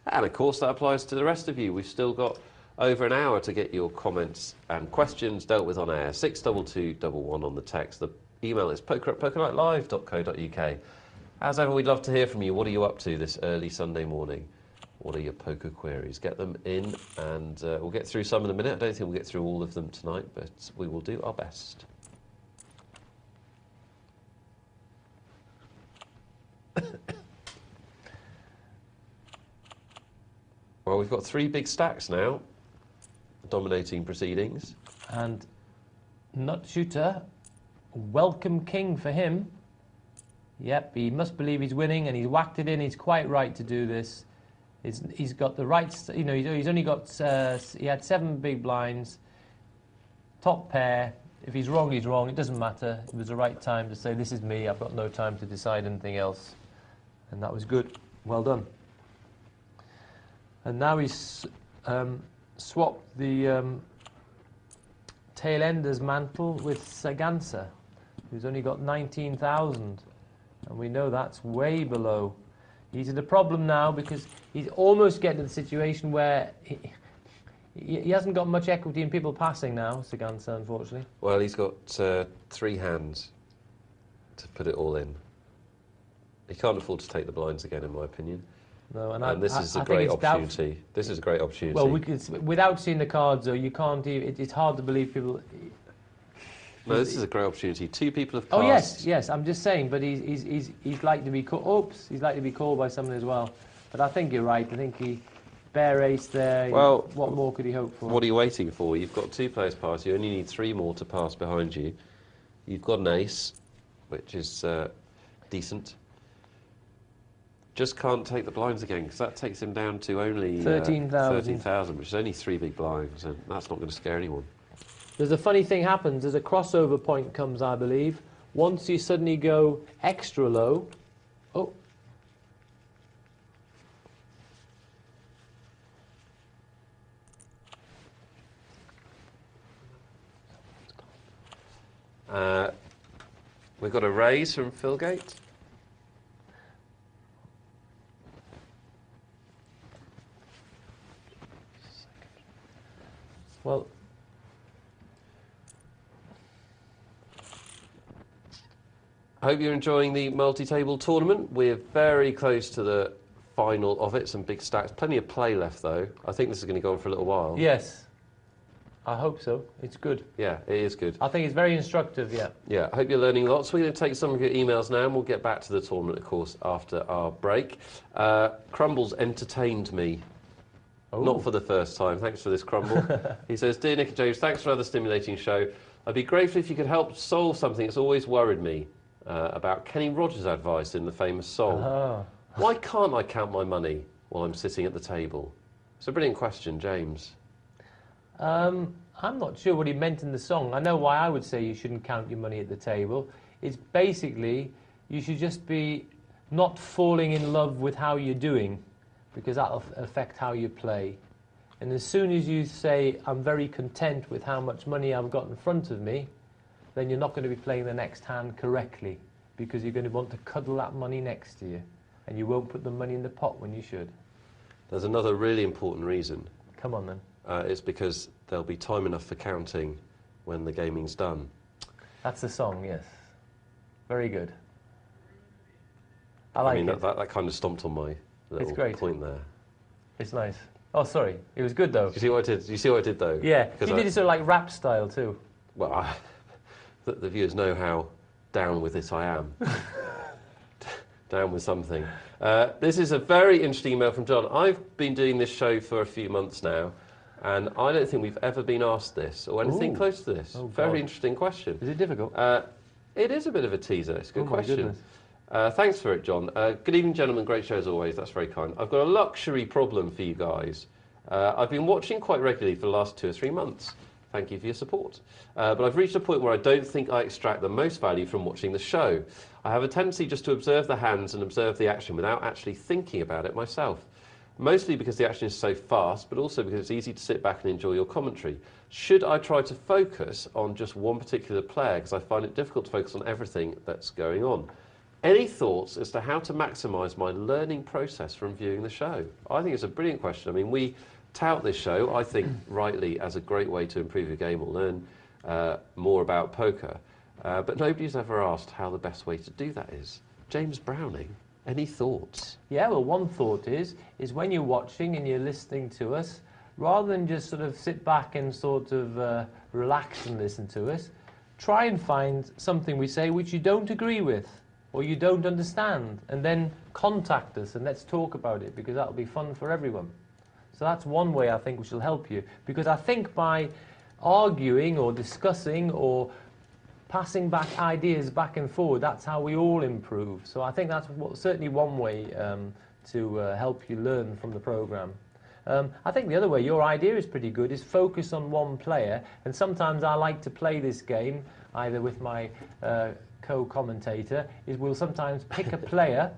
And, of course, that applies to the rest of you. We've still got over an hour to get your comments and questions dealt with on air. 62211 on the text. The email is poker@pokerlightlive.co.uk. As ever, we'd love to hear from you. What are you up to this early Sunday morning? What are your poker queries? Get them in, and we'll get through some in a minute. I don't think we'll get through all of them tonight, but we will do our best. Well, we've got 3 big stacks now, dominating proceedings. And Nut Shooter, welcome king for him. Yep, he must believe he's winning, and he's whacked it in. He's quite right to do this. He's got the right, you know, he's only got, he had 7 big blinds, top pair. If he's wrong, he's wrong. It doesn't matter. It was the right time to say, this is me. I've got no time to decide anything else. And that was good. Well done. And now he's swapped the tail ender's mantle with Sagansa, who's only got 19,000. And we know that's way below. He's in a problem now because he's almost getting to the situation where he hasn't got much equity in people passing now, Sagansa, unfortunately. Well, he's got 3 hands to put it all in. He can't afford to take the blinds again, in my opinion. No, and this is a great opportunity. This is a great opportunity. Well, without seeing the cards, though, you can't even... It's hard to believe people... No, this is a great opportunity. 2 people have passed. Oh, yes, I'm just saying, but he's like to be called... Oops, he's like to be called by someone as well. But I think you're right. I think he... Bare ace there. Well... What more could he hope for? What are you waiting for? You've got 2 players passed. You only need 3 more to pass behind you. You've got an ace, which is decent. Just can't take the blinds again, because that takes him down to only 13,000, which is only 3 big blinds, and that's not going to scare anyone. There's a funny thing happens. There's a crossover point comes, I believe. Once you suddenly go extra low... Oh. We've got a raise from Philgate. Well, I hope you're enjoying the multi-table tournament. We're very close to the final of it. Some big stacks. Plenty of play left, though. I think this is going to go on for a little while. yes. I hope so. It's good. Yeah, it is good. I think it's very instructive, yeah. Yeah, I hope you're learning lots. We're going to take some of your emails now, and we'll get back to the tournament, of course, after our break. Crumbles entertained me. Oh. Not for the first time. Thanks for this, Crumble. He says, Dear Nick and James, thanks for another stimulating show. I'd be grateful if you could help solve something that's always worried me about Kenny Rogers' advice in the famous song. Oh. Why can't I count my money while I'm sitting at the table? It's a brilliant question, James. I'm not sure what he meant in the song. I know why I would say you shouldn't count your money at the table. It's basically, you should just be not falling in love with how you're doing, because that'll affect how you play. And as soon as you say, I'm very content with how much money I've got in front of me, then you're not going to be playing the next hand correctly, because you're going to want to cuddle that money next to you, and you won't put the money in the pot when you should. There's another really important reason. Come on, then. It's because there'll be time enough for counting when the gaming's done. That's the song, yes. Very good. I like it. That kind of stomped on my little point there. It's nice. Oh, sorry. It was good, though. Do you see what I did? Do you see what I did, though? Yeah. You did it sort of like rap style, too. Well, the viewers know how down with this I am. Down with something. This is a very interesting email from John. I've been doing this show for a few months now, and I don't think we've ever been asked this or anything close to this. Very interesting question. Is it difficult? It is a bit of a teaser. It's a good question. Thanks for it, John. Good evening, gentlemen. Great show as always. That's very kind. I've got a luxury problem for you guys. I've been watching quite regularly for the last 2 or 3 months. Thank you for your support. But I've reached a point where I don't think I extract the most value from watching the show. I have a tendency just to observe the hands and observe the action without actually thinking about it myself. Mostly because the action is so fast, but also because it's easy to sit back and enjoy your commentary. Should I try to focus on just one particular player? Because I find it difficult to focus on everything that's going on. Any thoughts as to how to maximise my learning process from viewing the show? I think it's a brilliant question. I mean, we tout this show, I think rightly, as a great way to improve your game or learn more about poker. But nobody's ever asked how the best way to do that is. James Browning, any thoughts? Yeah, well, one thought is when you're watching and you're listening to us, rather than just sort of sit back and sort of relax and listen to us, try and find something we say which you don't agree with or you don't understand, and then contact us and let's talk about it, because that'll be fun for everyone. So that's one way I think which will help you, because I think by arguing or discussing or passing back ideas back and forward, that's how we all improve. So I think that's certainly one way to help you learn from the programme. I think the other way, your idea is pretty good, is focus on one player. And sometimes I like to play this game, either with my co-commentator, is we'll sometimes pick a player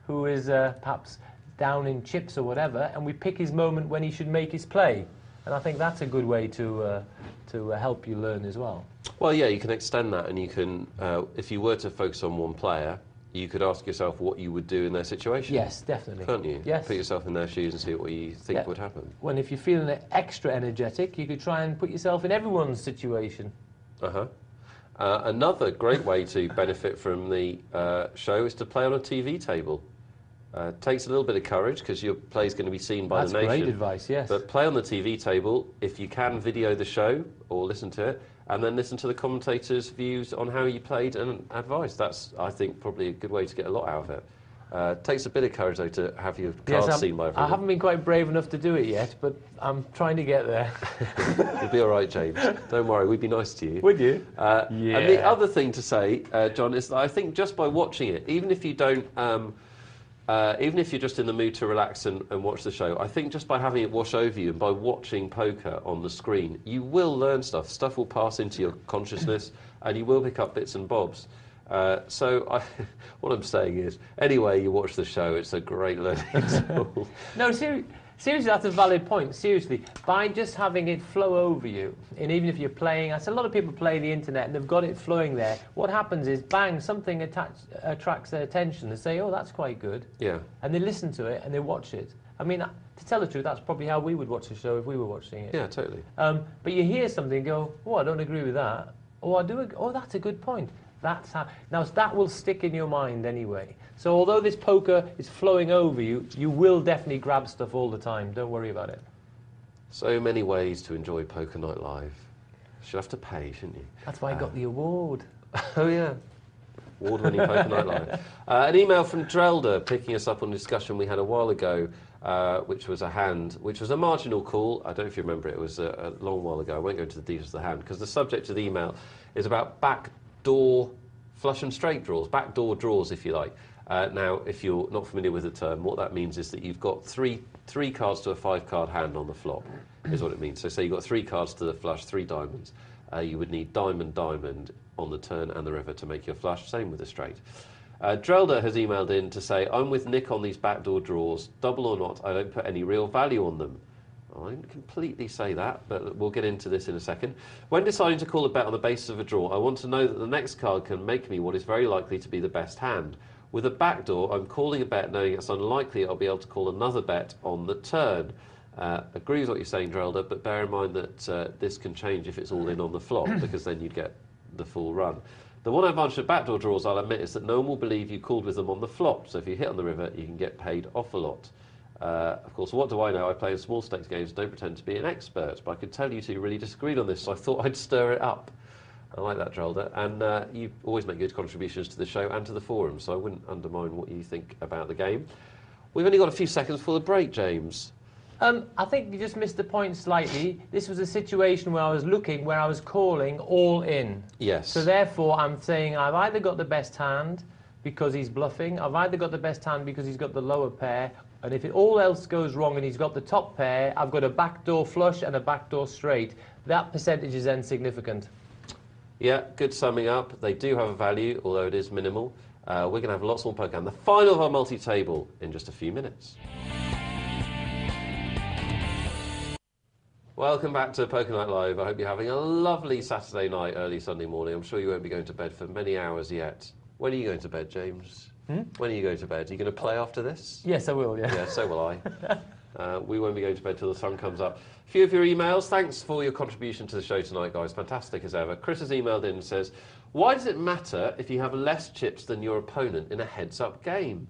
who is perhaps down in chips or whatever, and we pick his moment when he should make his play. And I think that's a good way to to help you learn as well. Well, yeah, you can extend that, and you can, if you were to focus on one player, you could ask yourself what you would do in their situation. Yes, definitely. Can't you? Yes. Put yourself in their shoes and see what you think would happen. When if you're feeling extra energetic, you could try and put yourself in everyone's situation. Another great way to benefit from the show is to play on a TV table. Takes a little bit of courage because your play is going to be seen by the nation. That's great advice, yes. But play on the TV table if you can. Video the show or listen to it, and then listen to the commentators' views on how you played and advice. That's, I think, probably a good way to get a lot out of it. Takes a bit of courage though to have your cards seen by everyone. I haven't been quite brave enough to do it yet, but I'm trying to get there. You'll be all right, James. Don't worry, we'd be nice to you. Would you? Yeah. And the other thing to say, John, is that I think just by watching it, even if you don't. Even if you're just in the mood to relax and watch the show, I think just by having it wash over you and by watching poker on the screen, you will learn stuff. Stuff will pass into your consciousness and you will pick up bits and bobs. What I'm saying is, anyway, you watch the show, it's a great learning tool. No, seriously, that's a valid point. Seriously, by just having it flow over you, and even if you're playing, a lot of people play the internet and they've got it flowing there. What happens is, bang, something attracts their attention. They say, oh, that's quite good. Yeah. And they listen to it and they watch it. I mean, to tell the truth, that's probably how we would watch a show if we were watching it. Yeah, totally. But you hear something and go, oh, I don't agree with that. Oh, oh, that's a good point. That's how. Now, that will stick in your mind anyway. So although this poker is flowing over you, you will definitely grab stuff all the time. Don't worry about it. So many ways to enjoy Poker Night Live. Should have to pay, shouldn't you? That's why I got the award. Oh, yeah. Award-winning Poker Night Live. An email from Drelder picking us up on a discussion we had a while ago, which was a marginal call. I don't know if you remember it. It was a long while ago. I won't go into the details of the hand, because the subject of the email is about backdoor flush and straight draws, backdoor draws, if you like. Now, if you're not familiar with the term, what that means is that you've got three cards to a 5-card hand on the flop, is what it means. So say you've got 3 cards to the flush, 3 diamonds. You would need diamond, diamond on the turn and the river to make your flush, same with the straight. Drelder has emailed in to say, I'm with Nick on these backdoor draws. Double or not, I don't put any real value on them. I didn't completely say that, but we'll get into this in a second. When deciding to call a bet on the basis of a draw, I want to know that the next card can make me what is very likely to be the best hand. With a backdoor, I'm calling a bet knowing it's unlikely I'll be able to call another bet on the turn. Agree with what you're saying, Drelder, but bear in mind that this can change if it's all in on the flop, because then you'd get the full run. The one advantage of backdoor draws, I'll admit, is that no one will believe you called with them on the flop, so if you hit on the river, you can get paid off a lot. Of course, what do I know? I play in small stakes games, don't pretend to be an expert, but I could tell you two really disagreed on this, so I thought I'd stir it up. I like that, Drelder. And you always make good contributions to the show and to the forum, so I wouldn't undermine what you think about the game. We've only got a few seconds before the break, James. I think you just missed the point slightly. This was a situation where I was calling all in. Yes. So therefore, I'm saying I've either got the best hand because he's bluffing, I've either got the best hand because he's got the lower pair, and if all else goes wrong and he's got the top pair, I've got a backdoor flush and a backdoor straight. That percentage is then significant. Yeah, good summing up. They do have a value, although it is minimal. We're going to have lots more poker and the final of our multi-table in just a few minutes. Welcome back to Poker Night Live. I hope you're having a lovely Saturday night, early Sunday morning. I'm sure you won't be going to bed for many hours yet. When are you going to bed, James? When are you going to bed? Are you going to play after this? Yes, I will, yeah. Yeah, so will I. We won't be going to bed till the sun comes up. A few of your emails. Thanks for your contribution to the show tonight, guys. Fantastic as ever. Chris has emailed in and says, why does it matter if you have less chips than your opponent in a heads-up game?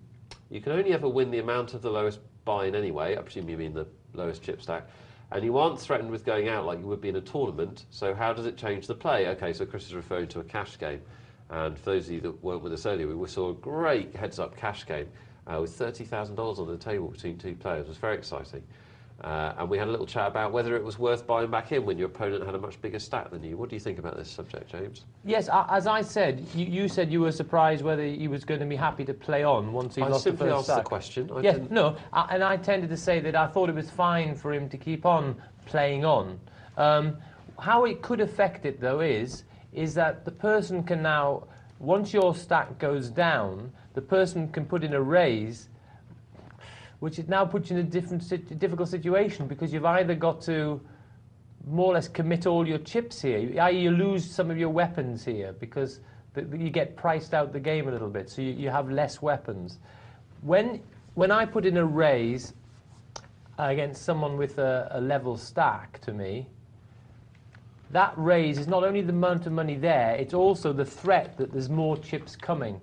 You can only ever win the amount of the lowest buy-in anyway. I presume you mean the lowest chip stack. And you aren't threatened with going out like you would be in a tournament, so how does it change the play? Okay, so Chris is referring to a cash game. And for those of you that weren't with us earlier, we saw a great heads-up cash game with $30,000 on the table between 2 players. It was very exciting. And we had a little chat about whether it was worth buying back in when your opponent had a much bigger stack than you. What do you think about this subject, James? Yes, as I said, you said you were surprised whether he was going to be happy to play on once he lost the first stack. I simply asked the question. And I tended to say that I thought it was fine for him to keep on playing on. How it could affect it, though, is that the person can now, once your stack goes down, the person can put in a raise, which it now puts you in a difficult situation, because you've either got to more or less commit all your chips here. I.e. you lose some of your weapons here because you get priced out the game a little bit, so you have less weapons. When I put in a raise against someone with a level stack to me, that raise is not only the amount of money there, it's also the threat that there's more chips coming,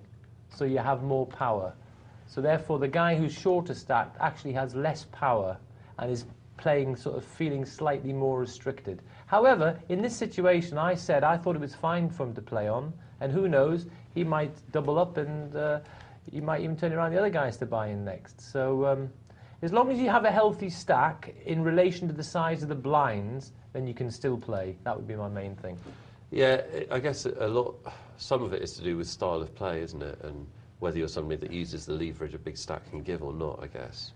so you have more power. So therefore, the guy who's shorter stacked actually has less power and is playing sort of feeling slightly more restricted. However, in this situation, I said I thought it was fine for him to play on, and who knows, he might double up and he might even turn around the other guys to buy in next. So as long as you have a healthy stack in relation to the size of the blinds, then you can still play. That would be my main thing. Yeah, I guess some of it is to do with style of play, isn't it? And whether you're somebody that uses the leverage a big stack can give or not, I guess.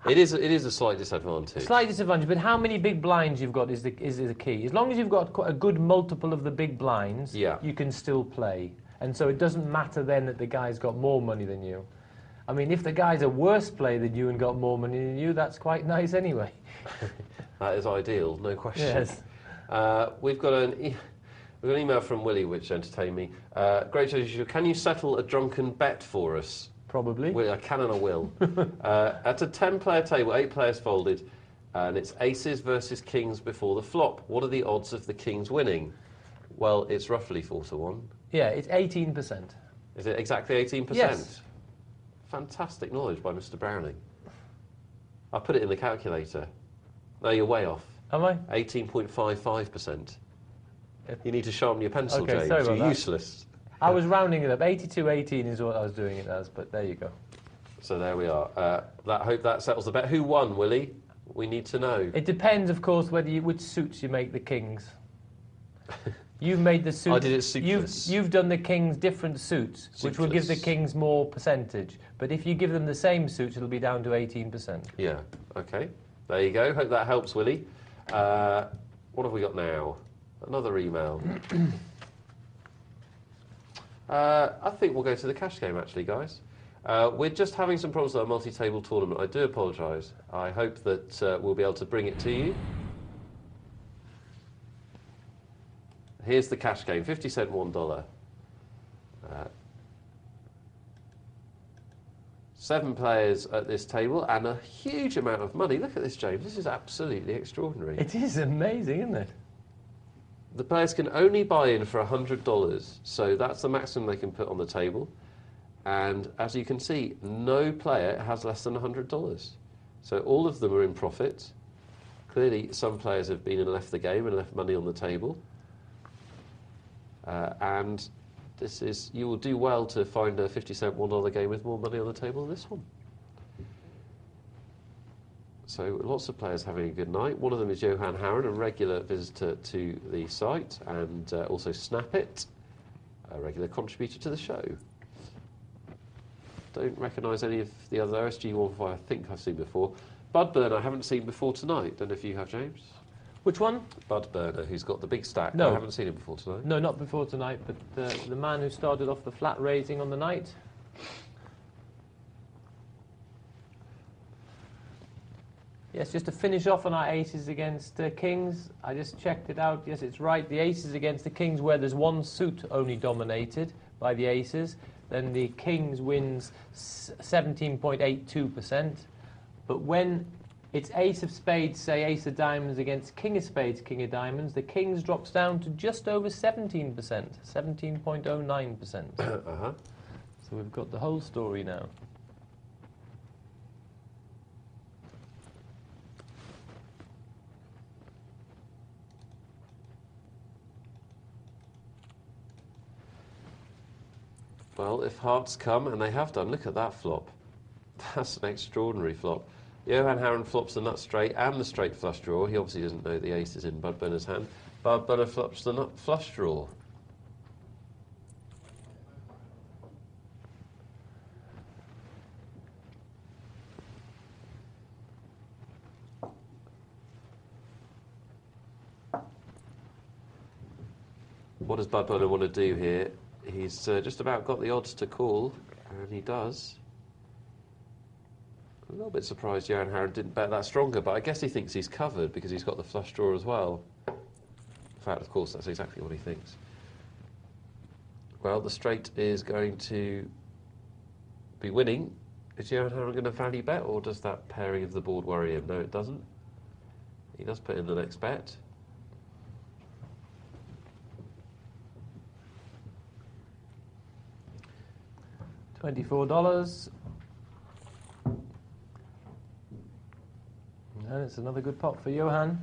It is a slight disadvantage. Slight disadvantage, but how many big blinds you've got is the key. As long as you've got quite a good multiple of the big blinds, you can still play. And so it doesn't matter then that the guy's got more money than you. I mean, if the guy's a worse player than you and got more money than you, that's quite nice anyway. That is ideal, no question. Yes. We've got an email from Willie which entertained me. Great show. Can you settle a drunken bet for us? Probably. I can and I will. At a 10-player table, 8 players folded, and it's aces versus kings before the flop. What are the odds of the kings winning? Well, it's roughly 4-1. Yeah, it's 18%. Is it exactly 18%? Yes. Fantastic knowledge by Mr. Browning. I put it in the calculator. No, you're way off. Am I? 18.55%. You need to sharpen your pencil, Okay, James. sorry about You're that. useless. I was rounding it up. 82-18 is what I was doing it as, but there you go. So there we are. I hope that settles the bet. Who won, Willie? We need to know. It depends, of course, which suits you make the kings. You've made the suits. I did it suitless. You've done the kings different suits, which will give the kings more percentage. But if you give them the same suits, it'll be down to 18%. Yeah. Okay. There you go. Hope that helps, Willie. What have we got now? Another email. I think we'll go to the cash game, actually, guys. We're just having some problems with our multi-table tournament. I do apologise. I hope that we'll be able to bring it to you. Here's the cash game, 50 cent, $1. 7 players at this table and a huge amount of money. Look at this, James. This is absolutely extraordinary. It is amazing, isn't it? The players can only buy in for $100, so that's the maximum they can put on the table. And as you can see, no player has less than $100. So all of them are in profit. Clearly, some players have been and left the game and left money on the table. And this is, you will do well to find a 50 cent $1 game with more money on the table than this one. So lots of players having a good night. One of them is Johan Harron, a regular visitor to the site, and also Snap It, a regular contributor to the show. Don't recognise any of the other OSG15 I think I've seen before. Budburn I haven't seen before tonight. Don't know if you have, James. Which one? Budburner, who's got the big stack. No. I haven't seen him before tonight. No, not before tonight, but the man who started off the flat raising on the night. Yes, just to finish off on our aces against kings, I just checked it out. Yes, it's right. The aces against the kings, where there's one suit only dominated by the aces, then the kings wins 17.82%. But when it's ace of spades, say ace of diamonds against king of spades, king of diamonds, the kings drops down to just over 17%, 17.09%. Uh-huh. So we've got the whole story now. Well, if hearts come, and they have done, look at that flop. That's an extraordinary flop. Johan Harron flops the nut straight and the straight flush draw. He obviously doesn't know the ace is in Budburner's hand. Budburner flops the nut flush draw. What does Budburner want to do here? He's just about got the odds to call, and he does. A little bit surprised Johan Harron didn't bet that stronger, but I guess he thinks he's covered because he's got the flush draw as well. In fact, of course, that's exactly what he thinks. Well, the straight is going to be winning. Is Johan Harron going to value bet, or does that pairing of the board worry him? No, it doesn't. He does put in the next bet. $24. And it's another good pot for Johan.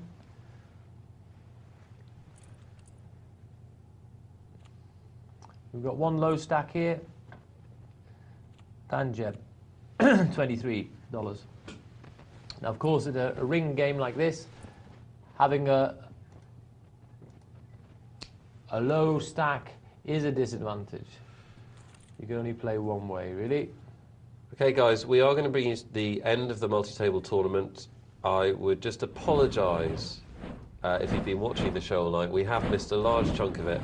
We've got one low stack here. Dan Jeb, $23. Now, of course, at a ring game like this, having a low stack is a disadvantage. You can only play one way, really. Okay, guys, we are going to bring you to the end of the multi-table tournament. I would just apologise if you've been watching the show all night. We have missed a large chunk of it.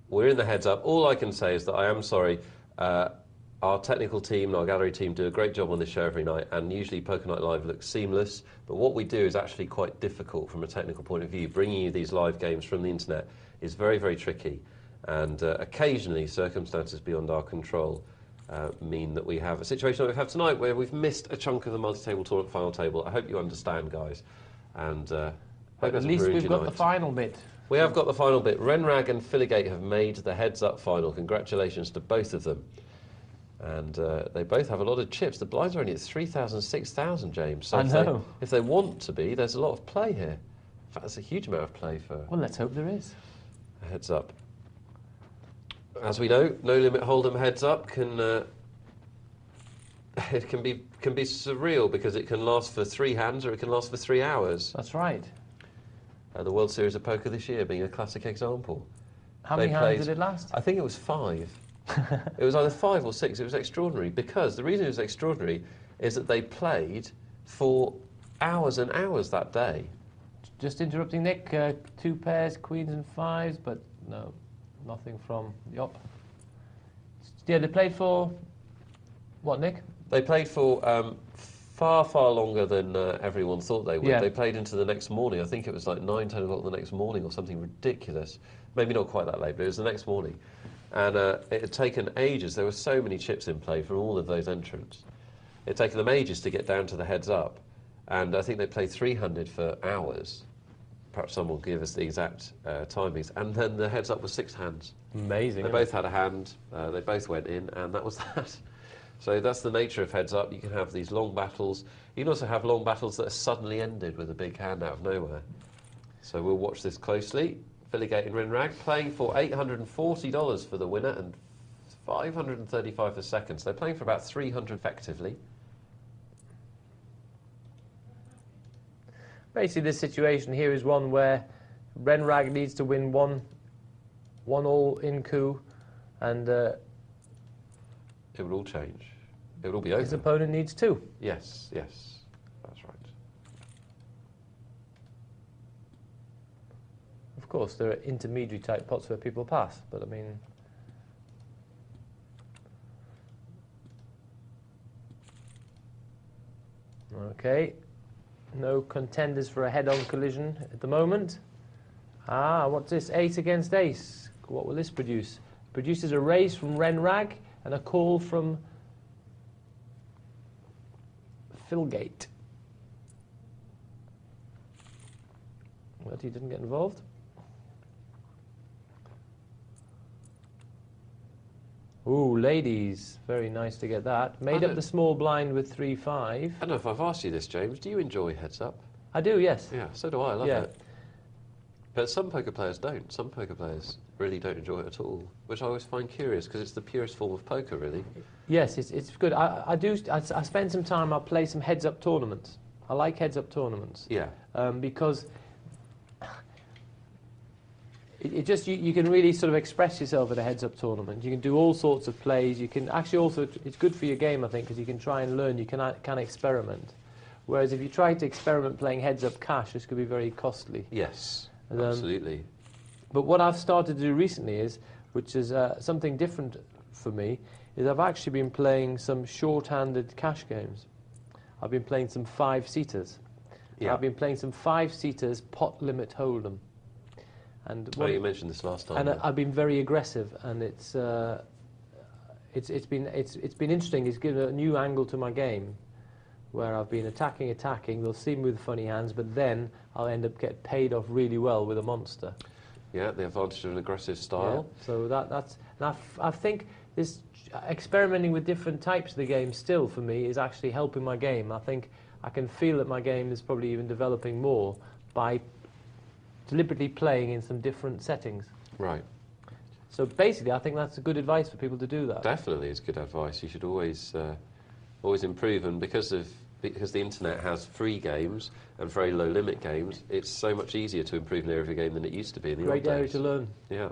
We're in the heads up. All I can say is that I am sorry. Our technical team and our gallery team do a great job on this show every night, and usually Poker Night Live looks seamless. But what we do is actually quite difficult from a technical point of view. Bringing you these live games from the internet is very, very tricky. And occasionally, circumstances beyond our control mean that we have a situation like we have tonight where we've missed a chunk of the multi-table tournament final table. I hope you understand, guys. And hope at least we've got the final bit. We have got the final bit. Renrag and Filigate have made the heads-up final. Congratulations to both of them. And they both have a lot of chips. The blinds are only at 3,000, 6,000, James. So I know. if they want to be, there's a lot of play here. In fact, there's a huge amount of play for Well, let's hope there is. a heads-up. As we know, No Limit Hold'em heads-up can it can be surreal because it can last for 3 hands or it can last for 3 hours. That's right. The World Series of Poker this year being a classic example. How many hands did it last? I think it was 5. It was either 5 or 6. It was extraordinary because the reason it was extraordinary is that they played for hours and hours that day. Just interrupting Nick, 2 pairs, queens and 5s, but no, nothing from Yop. Yeah, they played for what, Nick? They played for far, far longer than everyone thought they would. Yeah. They played into the next morning. I think it was like 9, 10 o'clock the next morning or something ridiculous. Maybe not quite that late, but it was the next morning. And it had taken ages. There were so many chips in play from all of those entrants. It had taken them ages to get down to the heads up. And I think they played 300 for hours. Perhaps someone will give us the exact timings. And then the heads up was 6 hands. Amazing. They both had a hand. They both went in, and that was that. So that's the nature of heads up. You can have these long battles. You can also have long battles that are suddenly ended with a big hand out of nowhere. So we'll watch this closely. Filigate and Rinrag playing for $840 for the winner and $535 for second. So they're playing for about 300 effectively. Basically, this situation here is one where Renrag needs to win one all-in coup, and it would all change. It would all be over. his opponent needs 2. Yes, yes, that's right. Of course, there are intermediary type pots where people pass, but I mean... Okay, no contenders for a head-on collision at the moment. Ah, what's this? Ace against ace. What will this produce? Produces a raise from Renrag and a call from Filigate. But he didn't get involved. Ooh, ladies. Very nice to get that. Made up the small blind with 3-5. I don't know if I've asked you this, James. Do you enjoy heads up? I do, yes. Yeah, so do I. I love Yeah. it. But some poker players don't. Some poker players really don't enjoy it at all, which I always find curious because it's the purest form of poker, really. Yes, it's good. I spend some time, I'll play some heads-up tournaments. I like heads-up tournaments. Yeah. Because it just, you can really sort of express yourself at a heads-up tournament. You can do all sorts of plays. You can actually also, it's good for your game, I think, because you can try and learn. You can experiment. Whereas if you try to experiment playing heads-up cash, this could be very costly. Yes, absolutely. But what I've started to do recently is, which is something different for me, is I've actually been playing some short-handed cash games. I've been playing some 5-seaters. Yeah. I've been playing some 5-seaters pot limit hold'em. And you mentioned this last time. And I've been very aggressive, and it's been interesting. It's given a new angle to my game, where I've been attacking. They'll see me with funny hands, but then I'll end up getting paid off really well with a monster. Yeah, the advantage of an aggressive style. Yeah, so that's. And I think this experimenting with different types of the game still for me is actually helping my game. I think I can feel that my game is probably even developing more by deliberately playing in some different settings. Right. So basically, I think that's good advice for people to do that. Definitely, it's good advice. You should always improve, and because the internet has free games and very low limit games, it's so much easier to improve in every game than it used to be in the old days. Great area to learn. Yeah.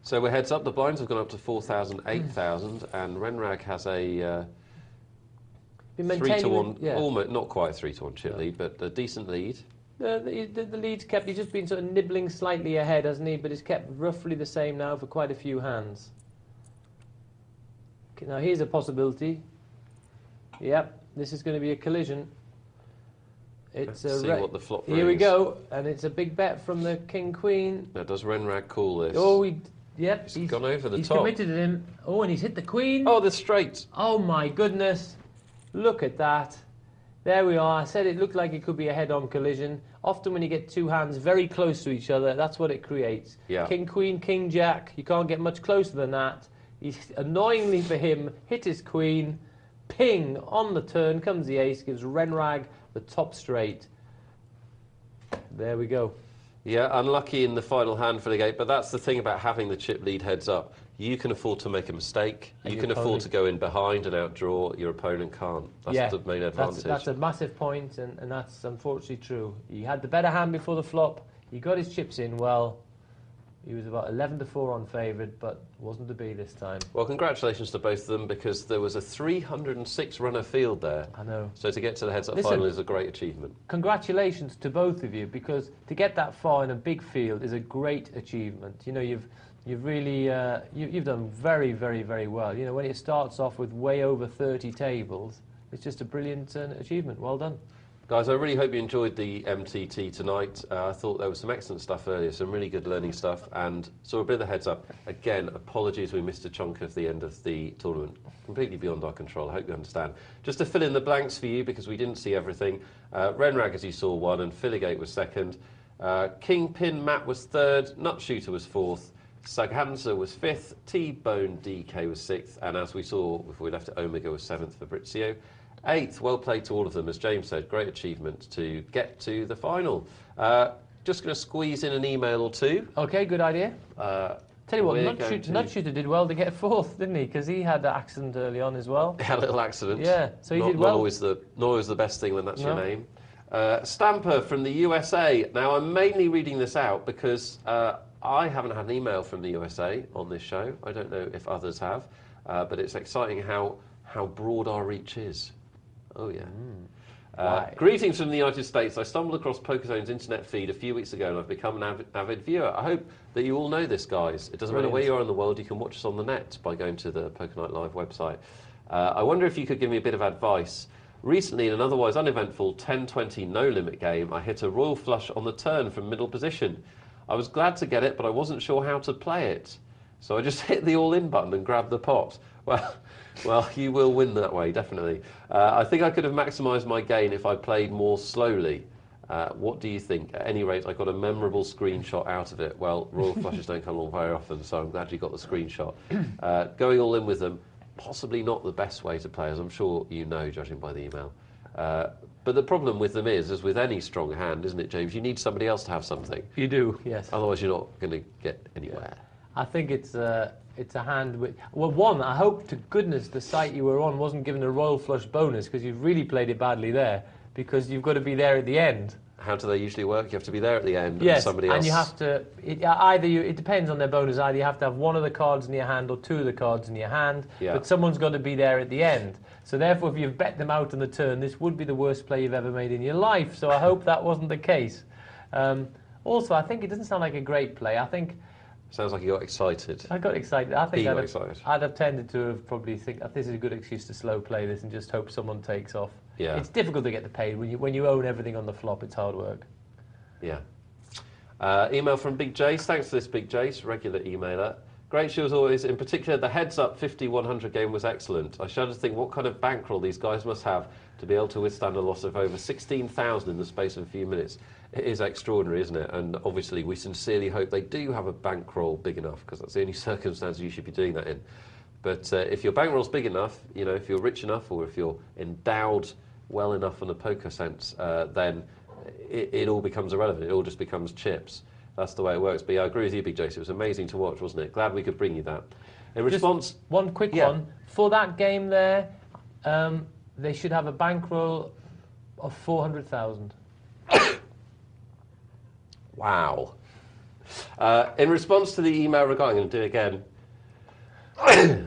So we're heads up. The blinds have gone up to 4,000, 8,000, and Renrag has a 3-to-1, yeah. almost not quite 3-to-1 chip lead, but a decent lead. The lead's kept. He's just been sort of nibbling slightly ahead, hasn't he? But it's kept roughly the same now for quite a few hands. Okay, now here's a possibility. Yep, this is going to be a collision. It's Let's see what the flop brings. Here we go, and it's a big bet from the King Queen. Now, does Renrag call this? Oh, yep, he's gone over the he's top. He's committed him. Oh, and he's hit the Queen. Oh, the straight. Oh my goodness! Look at that. There we are. I said it looked like it could be a head-on collision. Often when you get two hands very close to each other, that's what it creates. Yeah. King, Queen, King, Jack. You can't get much closer than that. He's, annoyingly for him, hit his Queen. Ping! On the turn comes the ace, gives Renrag the top straight. There we go. Yeah, unlucky in the final hand for the gate, but that's the thing about having the chip lead heads up. You can afford to make a mistake. You can afford to go in behind and outdraw. Your opponent can't. That's the main advantage. That's a massive point, and that's unfortunately true. He had the better hand before the flop. He got his chips in well. He was about 11-4 on favoured, but wasn't to be this time. Well, congratulations to both of them, because there was a 306-runner field there. I know. So to get to the heads-up final is a great achievement. Congratulations to both of you, because to get that far in a big field is a great achievement. You know, you've really you've done very, very, very well. You know, when it starts off with way over 30 tables, it's just a brilliant achievement. Well done. Guys, I really hope you enjoyed the MTT tonight. I thought there was some excellent stuff earlier, some really good learning stuff, and saw a bit of the heads up. Again, apologies we missed a chunk of the end of the tournament. Completely beyond our control, I hope you understand. Just to fill in the blanks for you, because we didn't see everything, Renrag, as you saw, won, and Filigate was second. Kingpin Matt was third, Nutshooter was fourth, Saghamsa was fifth, T-Bone DK was sixth, and as we saw before we left it, Omega was seventh for Fabrizio. Eighth, well played to all of them, as James said, great achievement to get to the final. Just going to squeeze in an email or two. Okay, good idea. Tell you what, Nutshooter did well to get fourth, didn't he? Because he had an accident early on as well. He had a little accident. Yeah, so he did well. Not always the best thing when that's your name. Stamper from the USA. Now, I'm mainly reading this out because I haven't had an email from the USA on this show. I don't know if others have, but it's exciting how broad our reach is. Oh, yeah. Greetings from the United States. I stumbled across PokerZone's internet feed a few weeks ago and I've become an avid viewer. I hope that you all know this, guys. It doesn't matter where you are in the world, you can watch us on the net by going to the Poker Night Live website. I wonder if you could give me a bit of advice. Recently, in an otherwise uneventful 10-20 no-limit game, I hit a royal flush on the turn from middle position. I was glad to get it, but I wasn't sure how to play it. So I just hit the all-in button and grabbed the pot. Well, you will win that way, definitely. I think I could have maximised my gain if I played more slowly. What do you think? At any rate, I got a memorable screenshot out of it. Well, royal flushes don't come along very often, so I'm glad you got the screenshot. Going all in with them, possibly not the best way to play, as I'm sure you know, judging by the email. But the problem with them is, as with any strong hand, isn't it, James? You need somebody else to have something. You do, yes. Otherwise, you're not going to get anywhere. Yeah. I think it's a hand with... Well, one, I hope to goodness the site you were on wasn't given a royal flush bonus, because you've really played it badly there, because you've got to be there at the end. How do they usually work? You have to be there at the end, yes, and somebody else... and you have to... It depends on their bonus. Either you have to have one of the cards in your hand or two of the cards in your hand, but someone's got to be there at the end. So therefore, if you've bet them out on the turn, this would be the worst play you've ever made in your life. So I hope that wasn't the case. Also, I think it doesn't sound like a great play. I think... Sounds like you got excited. I got excited. I think I'd have tended to have probably think this is a good excuse to slow play this and just hope someone takes off. Yeah. It's difficult to get the paid when you own everything on the flop. It's hard work. Yeah. Email from Big Jace. Thanks for this, Big Jace, regular emailer. Great show as always. In particular, the heads-up 50-100 game was excellent. I shudder to think what kind of bankroll these guys must have to be able to withstand a loss of over 16,000 in the space of a few minutes. It is extraordinary, isn't it? And obviously, we sincerely hope they do have a bankroll big enough, because that's the only circumstance you should be doing that in. But if your bankroll's big enough, you know, if you're rich enough, or if you're endowed well enough in a poker sense, then it all becomes irrelevant. It all just becomes chips. That's the way it works. But yeah, I agree with you, Big Jace. It was amazing to watch, wasn't it? Glad we could bring you that. In response... Just one quick one. For that game there, they should have a bankroll of 400,000. Wow. In response to the email regarding... I'm going to do it again.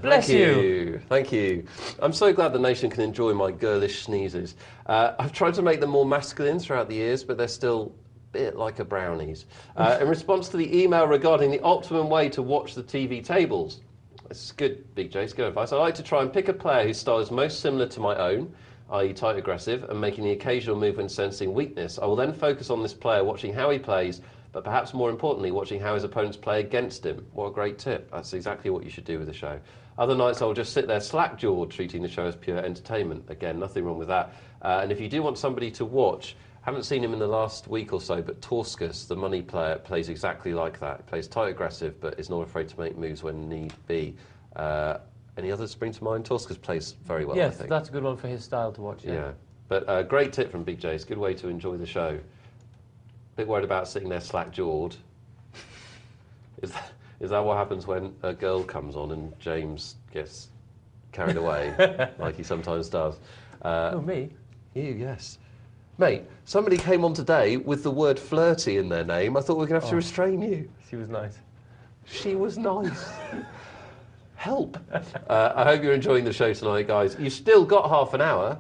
Bless you. Thank you. I'm so glad the nation can enjoy my girlish sneezes. I've tried to make them more masculine throughout the years, but they're still a bit like a brownies. In response to the email regarding the optimum way to watch the TV tables, this is good, Big J, it's good advice. I like to try and pick a player whose style is most similar to my own, i.e. tight aggressive, and making the occasional move when sensing weakness. I will then focus on this player, watching how he plays, but perhaps more importantly, watching how his opponents play against him. What a great tip. That's exactly what you should do with the show. Other nights I'll just sit there slack-jawed, treating the show as pure entertainment. Again, nothing wrong with that. And if you do want somebody to watch, haven't seen him in the last week or so, but Torskus, the money player, plays exactly like that. He plays tight aggressive, but is not afraid to make moves when need be. Any others spring to mind? Torskus plays very well, yes, I think. That's a good one for his style to watch, Yeah. But great tip from Big J. It's a good way to enjoy the show. Bit worried about sitting there slack-jawed. Is that what happens when a girl comes on and James gets carried away, like he sometimes does? Me? You, yes. Mate, somebody came on today with the word flirty in their name. I thought we were going to have to restrain you. She was nice. She was nice. Help. I hope you're enjoying the show tonight, guys. You've still got half an hour.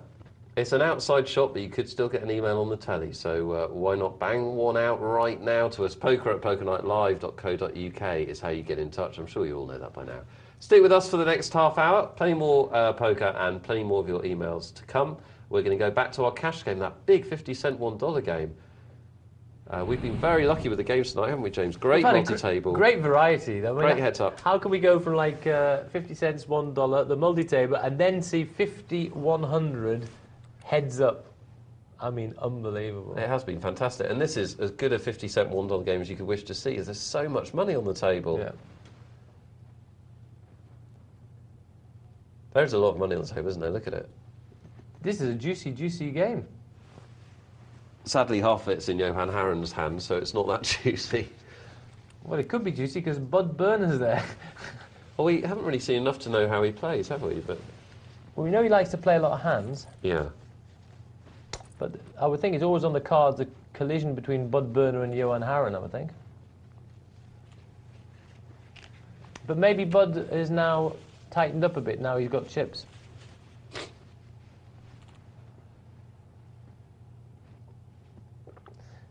It's an outside shot, but you could still get an email on the telly, so why not bang one out right now to us? poker@pokernightlive.co.uk is how you get in touch. I'm sure you all know that by now. Stick with us for the next half hour. Plenty more poker and plenty more of your emails to come. We're going to go back to our cash game, that big 50-cent $1 game. We've been very lucky with the games tonight, haven't we, James? Great multi-table. Great variety, though. Great heads up. How can we go from like 50 cents, $1, the multi-table, and then see 50, 100 heads up? I mean, unbelievable. It has been fantastic. And this is as good a 50-cent $1 game as you could wish to see. There's so much money on the table. Yeah. There's a lot of money on the table, isn't there? Look at it. This is a juicy, juicy game. Sadly, half of it's in Johan Haren's hands, so it's not that juicy. Well, it could be juicy because Bud Burner's there. Well, we haven't really seen enough to know how he plays, have we? But well, we know he likes to play a lot of hands. yeah. But I would think it's always on the cards, a collision between Bud Burner and Johan Haren, I would think. But maybe Bud is now tightened up a bit, now he's got chips.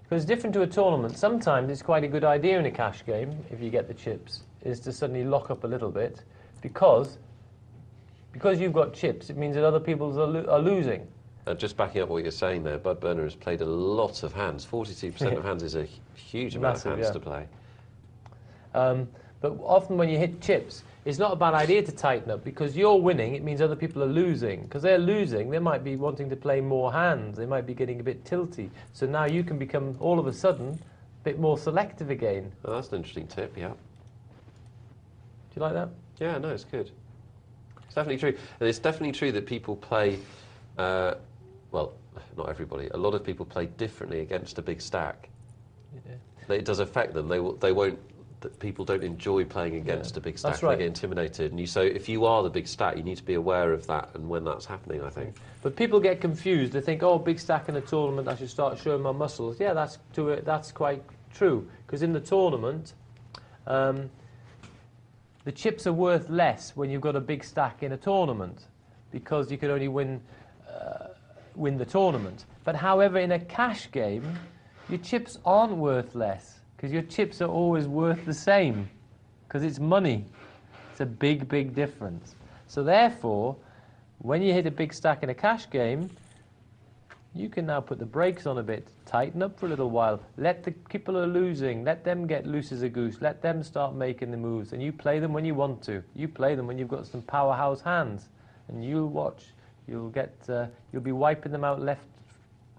Because it's different to a tournament. Sometimes it's quite a good idea in a cash game, if you get the chips, is to suddenly lock up a little bit, because you've got chips, it means that other people are losing. Just backing up what you're saying there, Bud Burner has played a lot of hands. 42% of hands is a huge amount of hands to play. But often when you hit chips, it's not a bad idea to tighten up, because you're winning, it means other people are losing. Because they're losing, they might be wanting to play more hands, they might be getting a bit tilty. So now you can become, all of a sudden, a bit more selective again. Oh, that's an interesting tip, yeah. Do you like that? Yeah, no, it's good. It's definitely true. And it's definitely true that people play, well, not everybody, a lot of people play differently against a big stack. Yeah. It does affect them. They won't. People don't enjoy playing against a big stack. That's right. They get intimidated. And so if you are the big stack, you need to be aware of that and when that's happening, I think. But people get confused. They think, oh, big stack in a tournament, I should start showing my muscles. Yeah, that's quite true. Because in the tournament, the chips are worth less when you've got a big stack in a tournament, because you can only win the tournament. But however, in a cash game, your chips aren't worth less, because your chips are always worth the same, because it's money. It's a big, big difference. So therefore, when you hit a big stack in a cash game, You can now put the brakes on a bit, tighten up for a little while, let the people who are losing, let them get loose as a goose, let them start making the moves, and you play them when you want to. You play them when you've got some powerhouse hands, and you'll watch. You'll be wiping them out left,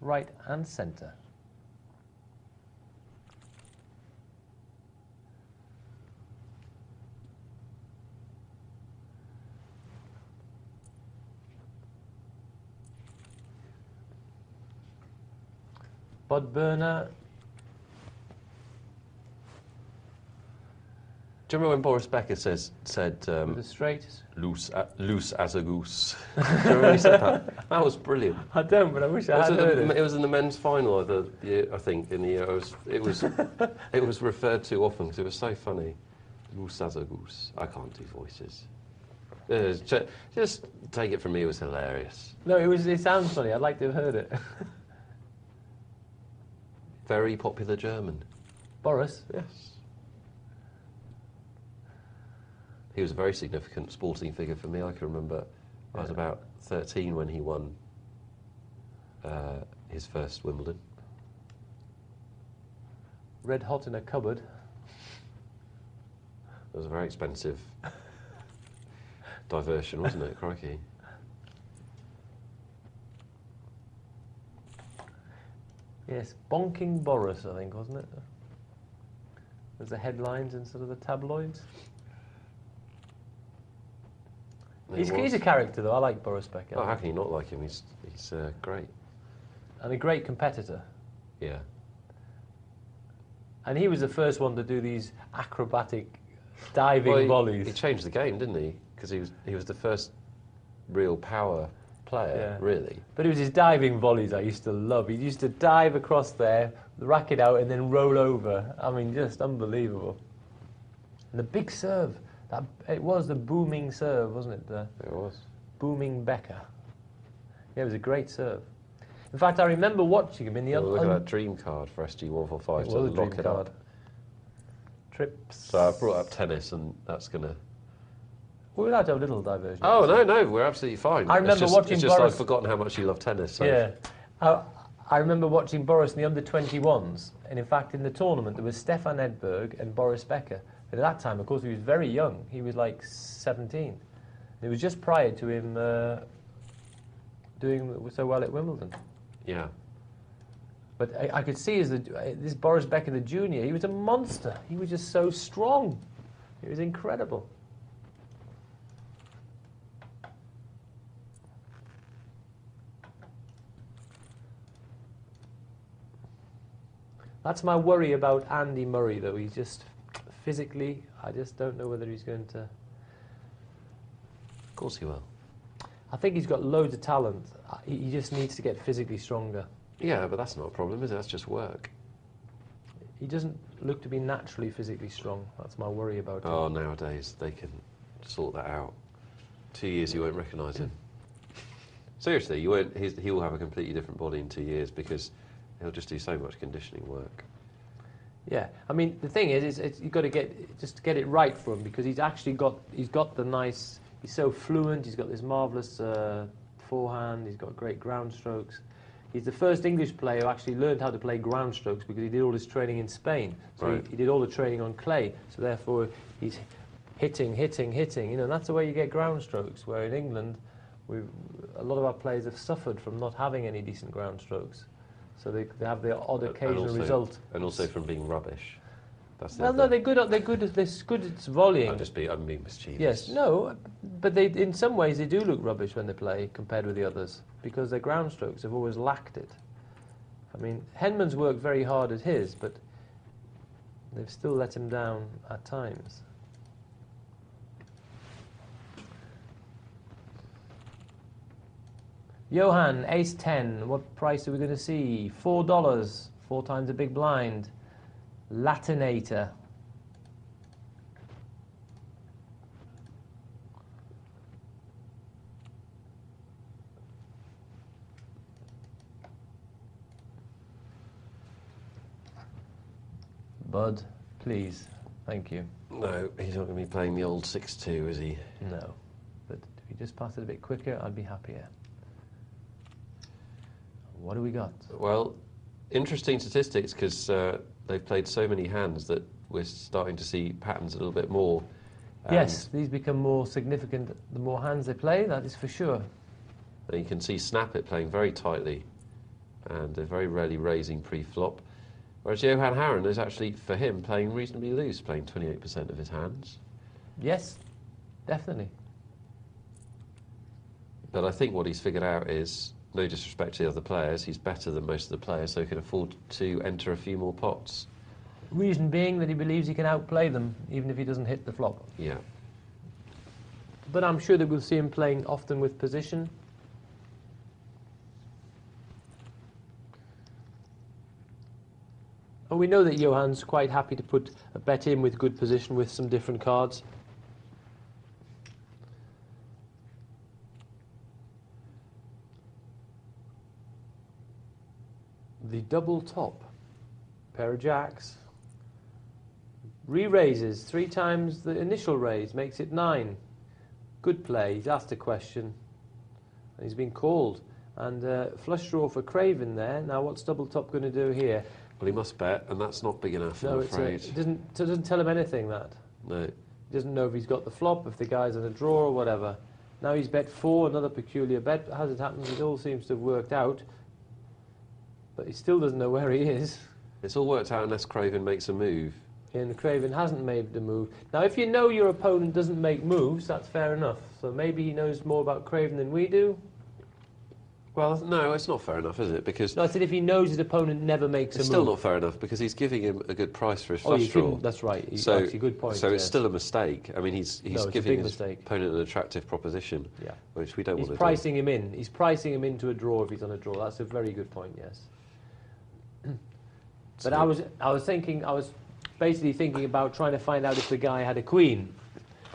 right, and centre. Bud burner. Do you remember when Boris Becker said With the straight. loose as a goose? Do you remember when he said that? That was brilliant. I don't, but I wish I had heard it. It was in the men's final of the year, I think, in the year. It was referred to often because it was so funny. Loose as a goose. I can't do voices. Just take it from me, it was hilarious. No, it sounds funny. I'd like to have heard it. Very popular German. Boris? Yes. He was a very significant sporting figure for me. I can remember I was about 13 when he won his first Wimbledon. Red hot in a cupboard. It was a very expensive diversion, wasn't it? Crikey. Yes, bonking Boris, I think, wasn't it? There's the headlines in sort of the tabloids. He's a character, though. I like Boris Becker. Oh, how can you not like him? He's great. And a great competitor. Yeah. And he was the first one to do these acrobatic diving volleys. He changed the game, didn't he? Because he was the first real power player, really. But it was his diving volleys I used to love. He used to dive across there, rack it out, and then roll over. I mean, just unbelievable. And the big serve. It was the booming serve, wasn't it? It was. Booming Becker. Yeah, it was a great serve. In fact, I remember watching him in the... Look at that dream card for SG145 to lock it up. Trips. So I've brought up tennis, and that's going to... We're allowed to have a little diversion. Oh, no, we're absolutely fine. I remember watching It's just Boris... I've forgotten how much you love tennis. So. Yeah. I remember watching Boris in the under-21s, and in fact, in the tournament, there was Stefan Edberg and Boris Becker. And at that time, of course, he was very young. He was like 17. It was just prior to him doing so well at Wimbledon. Yeah. But I could see this Boris Becker, the junior, he was a monster. He was just so strong. It was incredible. That's my worry about Andy Murray, though. He's just physically, I just don't know whether he's going to... Of course he will. I think he's got loads of talent. He just needs to get physically stronger. Yeah, but that's not a problem, is it? That's just work. He doesn't look to be naturally physically strong. That's my worry about him. Oh, nowadays they can sort that out. 2 years you won't recognise him. Seriously, you won't. He will have a completely different body in 2 years because he'll just do so much conditioning work. Yeah, I mean the thing is you've got to get it right for him because he's got the nice. He's so fluent. He's got this marvelous forehand. He's got great ground strokes. He's the first English player who actually learned how to play ground strokes because he did all his training in Spain. So right. he did all the training on clay. So therefore he's hitting. You know, and that's the way you get ground strokes. Where in England, a lot of our players have suffered from not having any decent ground strokes. So they have the odd occasional result. And also from being rubbish. That's well, no, they're good at volleying. I'm being mischievous. Yes, no, but in some ways they do look rubbish when they play compared with the others because their ground strokes have always lacked it. I mean, Henman's worked very hard at his, but they've still let him down at times. Johan, ace 10. What price are we going to see? $4. 4 times a big blind. Latinator. Bud, please. Thank you. No, he's not going to be playing the old 6-2, is he? No. But if you just pass it a bit quicker, I'd be happier. What do we got? Well, interesting statistics, because they've played so many hands that we're starting to see patterns a little bit more. Yes, these become more significant the more hands they play, that is for sure. And you can see Snap It playing very tightly, and they're very rarely raising pre-flop. Whereas Johan Harren is actually, for him, playing reasonably loose, playing 28% of his hands. Yes, definitely. But I think what he's figured out is, no disrespect to the other players, he's better than most of the players, so he can afford to enter a few more pots. Reason being that he believes he can outplay them, even if he doesn't hit the flop. Yeah. But I'm sure that we'll see him playing often with position. And we know that Johan's quite happy to put a bet in with good position with some different cards. The double top, pair of jacks. Re-raises 3 times the initial raise, makes it 9. Good play. He's asked a question, and he's been called. And flush draw for Craven there. Now, what's double top going to do here? Well, he must bet, and that's not big enough, No, I'm afraid. it doesn't tell him anything, that. No. He doesn't know if he's got the flop, if the guy's on a draw or whatever. Now he's bet 4, another peculiar bet. As it happens, it all seems to have worked out. But he still doesn't know where he is. It's all worked out unless Craven makes a move. And Craven hasn't made the move. Now, if you know your opponent doesn't make moves, that's fair enough. So maybe he knows more about Craven than we do. Well, no, it's not fair enough, is it? Because No, I said if he knows his opponent never makes a move. it's still not fair enough, because he's giving him a good price for his flush draw. That's right. So, actually, good point. so it's yes. still a mistake. I mean, he's No, it's a giving big his mistake. opponent an attractive proposition, Yeah. which we don't He's want to pricing him in. He's pricing him into a draw if he's on a draw. That's a very good point, yes. do. But I was basically thinking about trying to find out if the guy had a queen.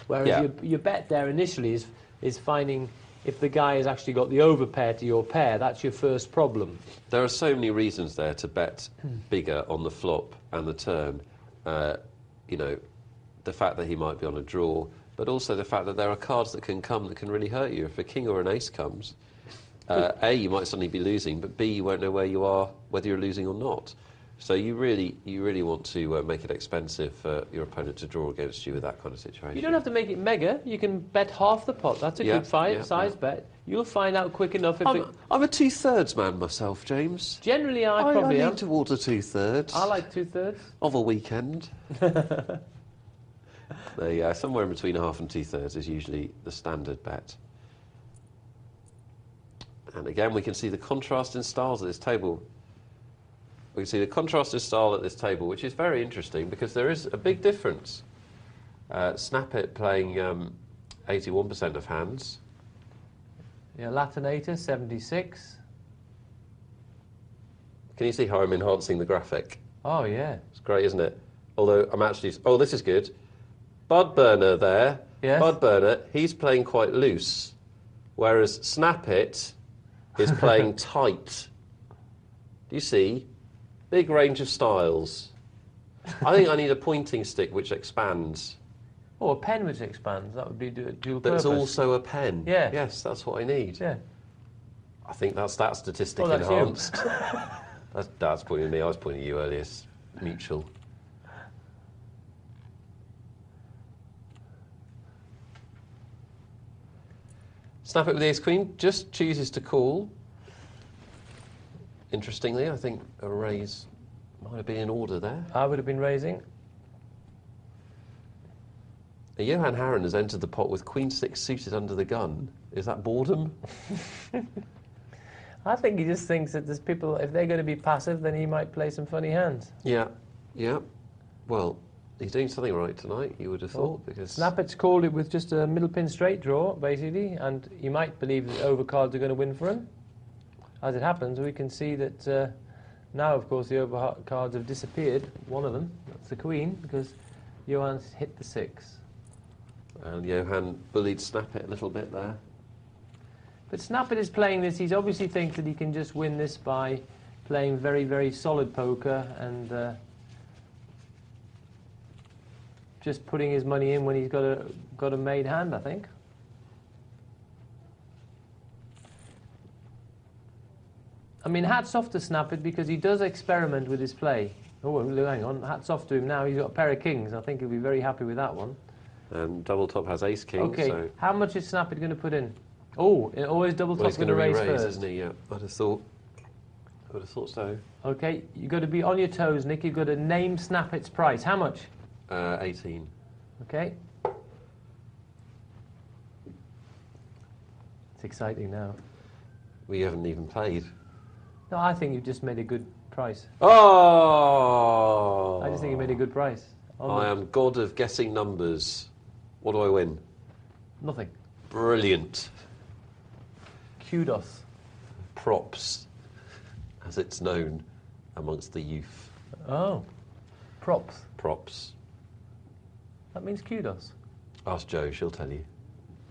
Whereas Yeah. your bet there initially is finding if the guy has actually got the overpair to your pair. That's your first problem. There are so many reasons there to bet bigger on the flop and the turn. You know, the fact that he might be on a draw, but also the fact that there are cards that can come that can really hurt you. If a king or an ace comes, A, you might suddenly be losing, but B, you won't know where you are, whether you're losing or not. So you really want to make it expensive for your opponent to draw against you with that kind of situation. You don't have to make it mega. You can bet half the pot. That's a good size bet. You'll find out quick enough if I'm a 2/3 man myself, James. Generally, I probably I am. lean towards a 2/3. I like 2/3. Of a weekend. There you go. Somewhere in between 1/2 and 2/3 is usually the standard bet. And again, we can see the contrast in styles at this table. We can see the contrast in style at this table, which is very interesting because there is a big difference. Snap It playing 81% of hands. Yeah, Latinator, 76. Can you see how I'm enhancing the graphic? Oh, yeah. It's great, isn't it? Although I'm actually... Oh, this is good. Bud Burner there. Yes. Bud Burner, he's playing quite loose, whereas Snap It is playing tight. Do you see? Big range of styles. I think I need a pointing stick which expands. Oh, a pen which expands. That would be dual But purpose. it's also a pen. Yeah. Yes, that's what I need. Yeah. I think that's that statistic Oh, that's you. enhanced. That's pointing at me. I was pointing at you earlier. It's mutual. Snap It with the ace queen. Just chooses to call. Interestingly, I think a raise might have been in order there. I would have been raising. Johan Harren has entered the pot with queen 6 suited under the gun. Is that boredom? I think he just thinks that there's people, if they're going to be passive, then he might play some funny hands. Yeah, yeah. Well, he's doing something right tonight, you would have thought, because... Snap It's called it with just a middle pin straight draw, basically, and you might believe that overcards are going to win for him. As it happens, we can see that now, of course, the overcards have disappeared. One of them, that's the queen, because Johan's hit the 6. And Johan bullied Snap It a little bit there. But Snap It is playing this. He obviously thinks that he can just win this by playing very, very solid poker and just putting his money in when he's got a made hand, I think. I mean, hats off to Snap It because he does experiment with his play. Oh, hang on. Hats off to him now. He's got a pair of kings. I think he'll be very happy with that one. And double top has ace king. Okay, so how much is Snap It going to put in? Oh, it always double well, top's he's going to raise re-raise, first. isn't he? Yeah, I would have thought so. Okay, you've got to be on your toes, Nick. You've got to name Snap It's price. How much? 18. Okay. It's exciting now. We haven't even played. No, I think you've just made a good price. Oh! I just think you made a good price. I am god of guessing numbers. What do I win? Nothing. Brilliant. Kudos. Props, as it's known amongst the youth. Oh. Props. Props. That means kudos. Ask Jo, she'll tell you.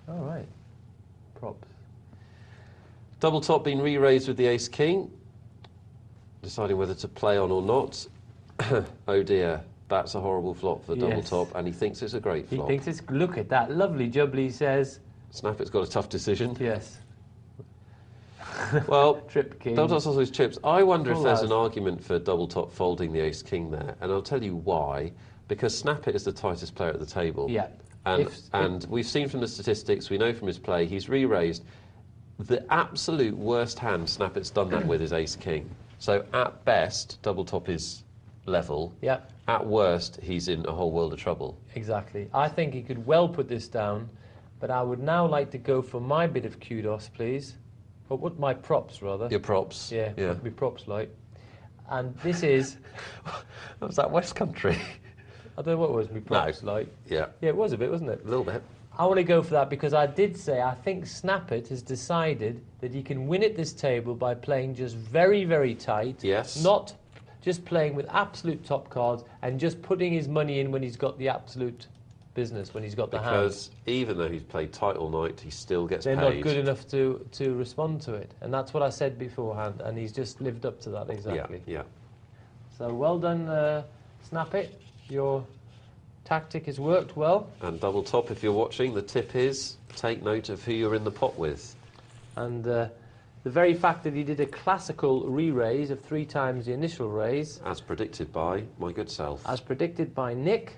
All right. Props. Double top being re-raised with the ace king. Deciding whether to play on or not. Oh dear, that's a horrible flop for double Yes. top, and he thinks it's a great He flop. thinks it's... Look at that. Lovely jubbly, he says. Snap It's got a tough decision. Yes. Well, Trip king. double top's also his chips. I wonder if Full there's house. an argument for double top folding the ace king there, and I'll tell you why. Because Snap It is the tightest player at the table. Yeah. And we've seen from the statistics, we know from his play, he's re-raised. The absolute worst hand Snap It's done that with is ace king. So at best, double top is level. Yeah. At worst, he's in a whole world of trouble. Exactly. I think he could well put this down, but I would now like to go for my bit of kudos, please. Or what my props, rather. Your props. Yeah, Yeah. what my props like. And this is... Was that West Country? I don't know what was my props like. Yeah. Yeah, it was a bit, wasn't it? A little bit. I want to go for that because I did say I think Snap It has decided that he can win at this table by playing just very, very tight. Yes. Not just playing with absolute top cards and just putting his money in when he's got the absolute business, when he's got the hand. Because even though he's played tight all night, he still gets They're paid. not good enough to respond to it. And that's what I said beforehand, and he's just lived up to that exactly. Yeah, yeah. So well done, Snap It. Your tactic has worked well. And double top, if you're watching, the tip is take note of who you're in the pot with. And the very fact that he did a classical re-raise of 3 times the initial raise, As predicted by my good self. as predicted by Nick,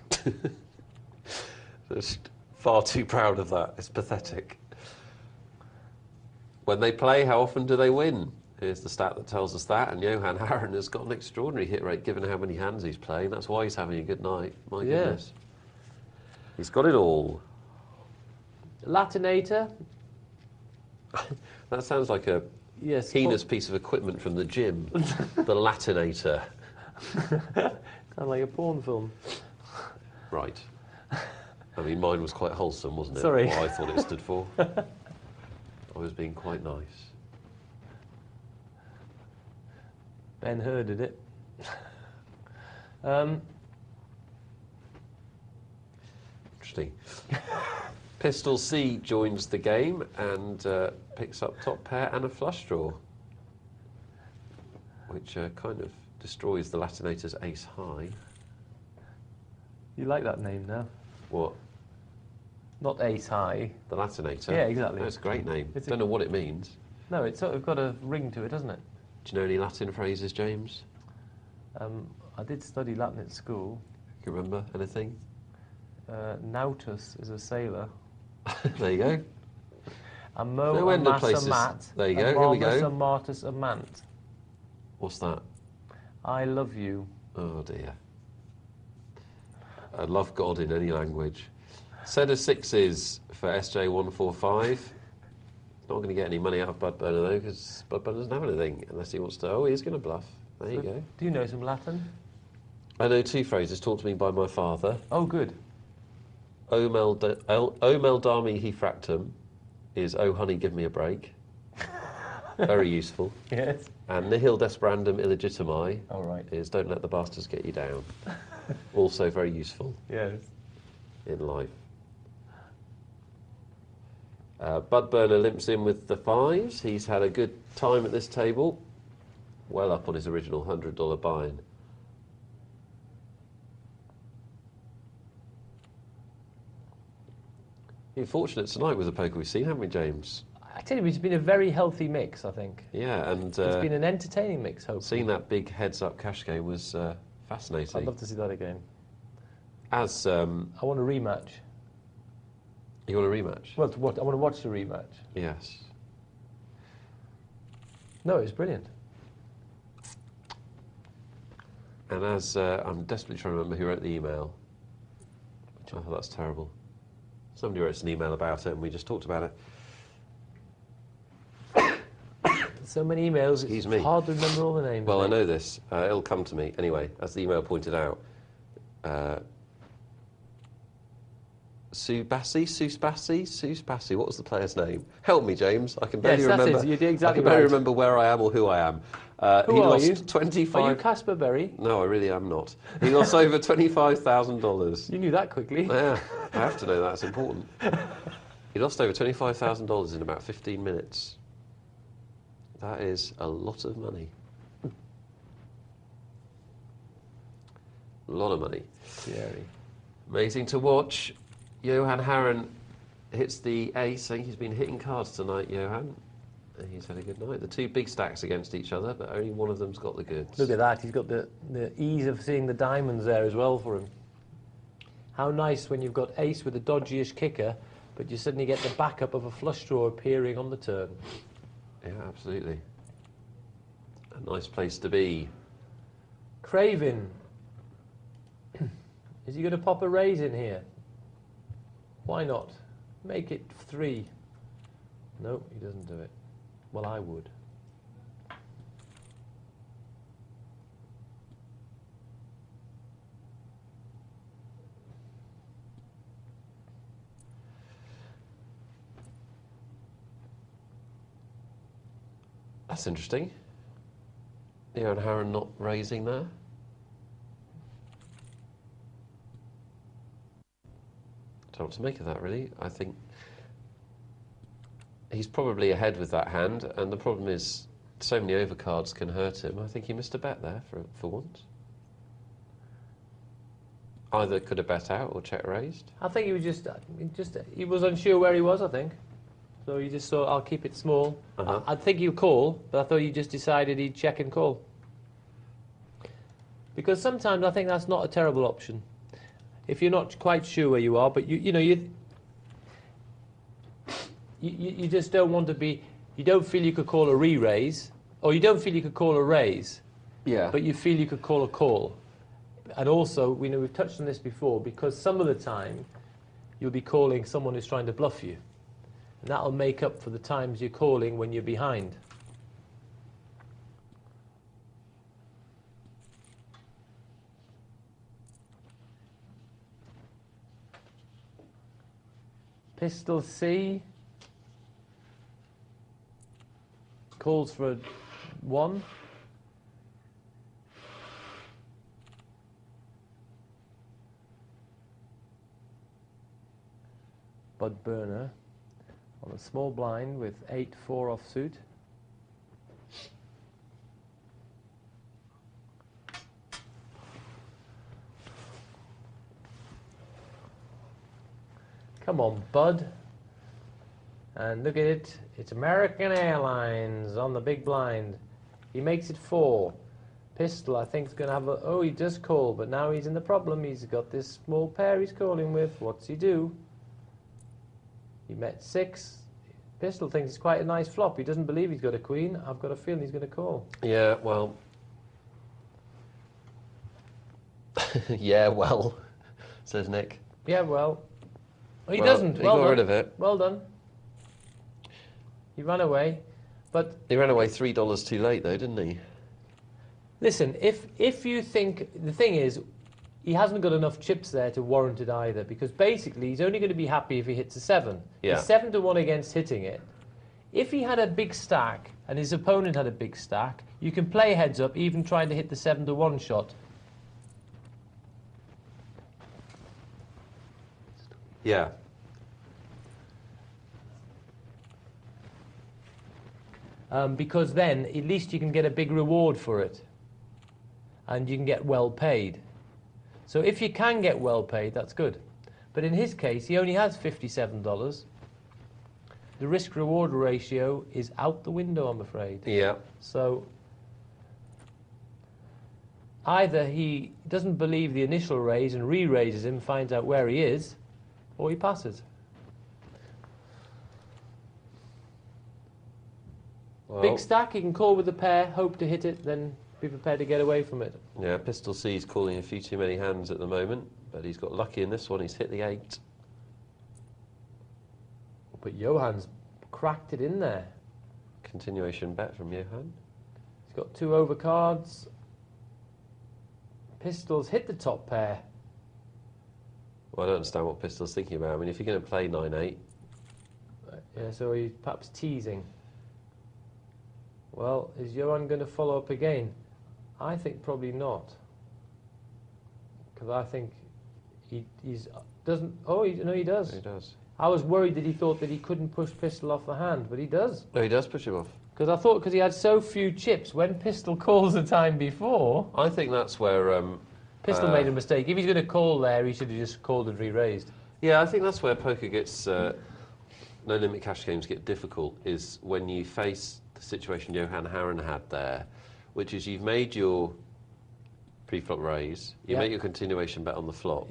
Just far too proud of that. It's pathetic. When they play, how often do they win? Here's the stat that tells us that. And Johan Harren has got an extraordinary hit rate given how many hands he's playing. That's why he's having a good night. My Yeah. goodness. He's got it all. Latinator, That sounds like a yes, heinous piece of equipment from the gym. The Latinator. sound like a porn film. Right. I mean, mine was quite wholesome, wasn't it? Sorry. What I thought it stood for. I was being quite nice. Ben Hurded it. Interesting. Pistol C joins the game and picks up top pair and a flush draw, which kind of destroys the Latinator's ace high. You like that name now? What? Not Ace High. The Latinator? Yeah, exactly. That's a great name. It's a- Don't know what it means. No, it's sort of got a ring to it, doesn't it? Do you know any Latin phrases, James? I did study Latin at school. Can you remember anything? Nautus is a sailor. There you go. Amo No end of amasa places. mat. There you go, here we go. Amatus amant. What's that? I love you. Oh dear. I love God in any language. Set of sixes for SJ145. Not going to get any money out of Budburner though, because Budburner doesn't have anything unless he wants to. Oh, he's going to bluff. There you go. Do you know some Latin? I know 2 phrases taught to me by my father. Oh, good. O mel dami he fractum is oh honey give me a break. Very useful. Yes. And nihil desperandum illegitimi All right. is don't let the bastards get you down. Also very useful Yes. in life. Budburner limps in with the 5s. He's had a good time at this table. Well up on his original $100 buy-in. You're fortunate tonight with the poker we've seen, haven't we, James? I tell you, it's been a very healthy mix, I think. Yeah, and It's been an entertaining mix, hopefully. seeing that big heads-up cash game was fascinating. I'd love to see that again. As I want a rematch. you want a rematch? Well, I want to watch the rematch. Yes. No, it was brilliant. And as I'm desperately trying to remember who wrote the email. Oh, that's terrible. Somebody wrote us an email about it, and we just talked about it. So many emails, Excuse it's me. hard to remember all the names. Well, I mate. know this. It'll come to me. Anyway, as the email pointed out, Subassi? What was the player's name? Help me, James. I can barely Yes, that's remember. it. You did exactly I can barely right. remember where I am or who I am. Who he are lost you? 25. Are you Casper Berry? No, I really am not. He lost over $25,000. You knew that quickly. Yeah, I have to know that. It's important. He lost over $25,000 in about 15 minutes. That is a lot of money. A lot of money. Scary. Amazing to watch. Johan Harren hits the ace. I think he's been hitting cards tonight, Johan. And he's had a good night. The two big stacks against each other, but only one of them's got the goods. Look at that. He's got the ease of seeing the diamonds there as well for him. How nice when you've got ace with a dodgy-ish kicker, but you suddenly get the backup of a flush draw appearing on the turn. Yeah, absolutely. A nice place to be. Craven. Is he going to pop a raise in here? Why not? Make it 3. No, he doesn't do it. Well, I would. That's interesting. Johan Harren not raising there. I don't know what to make of that, really. I think he's probably ahead with that hand, and the problem is so many overcards can hurt him. I think he missed a bet there for once. Either could have bet out or check raised. I think he was he was unsure where he was, I think. So he just thought, I'll keep it small. I think he'll call, but I thought he just decided he'd check and call. Because sometimes I think that's not a terrible option. If you're not quite sure where you are, but you just don't want to be, you don't feel you could call a re-raise, or you don't feel you could call a raise, Yeah. but you feel you could call a call. And also, we've touched on this before, because some of the time you'll be calling someone who's trying to bluff you. And that'll make up for the times you're calling when you're behind. Pistol C. Calls for a 1. Bud Burner on a small blind with 8-4 offsuit. Come on, Bud. And look at it. It's American Airlines on the big blind. He makes it 4. Pistol, I think, is going to have a... Oh, he does call, but now he's in the problem. He's got this small pair he's calling with. What's he do? He met 6. Pistol thinks it's quite a nice flop. He doesn't believe he's got a queen. I've got a feeling he's going to call. Yeah, well... yeah, well, says Nick. Yeah, well... He Well, doesn't. he Well got done. rid of it. Well done. He ran away. But He ran away $3 too late, though, didn't he? listen, if you think... The thing is, he hasn't got enough chips there to warrant it either, because basically he's only going to be happy if he hits a 7. Yeah. He's 7-1 against hitting it. If he had a big stack and his opponent had a big stack, you can play heads up, even trying to hit the 7-1 shot. Yeah. Because then at least you can get a big reward for it, and you can get well paid. So if you can get well paid, that's good. But in his case, he only has $57. the risk-reward ratio is out the window, I'm afraid. Yeah. So either he doesn't believe the initial raise and re-raises him, finds out where he is, or he passes. Well, Big stack, he can call with the pair, hope to hit it, then be prepared to get away from it. yeah, Pistol C's calling a few too many hands at the moment, but he's got lucky in this one. He's hit the 8. But Johann's cracked it in there. Continuation bet from Johann. He's got 2 overcards. Pistol's hit the top pair. Well, I don't understand what Pistol's thinking about. I mean, if you're going to play 9-8... Yeah, so he's perhaps teasing. Well, is Johann going to follow up again? I think probably not. Because I think he's doesn't... Oh, no, he does. He does. I was worried that he thought that he couldn't push Pistol off the hand, but he does. No, he does push him off. Because I thought, because he had so few chips, when Pistol calls the time before... I think that's where... Pistol made a mistake. If he's going to call there, he should have just called and re-raised. Yeah, I think that's where poker gets... no-limit cash games get difficult, is when you face the situation Johann Harren had there, which is you've made your pre-flop raise, you make your continuation bet on the flop,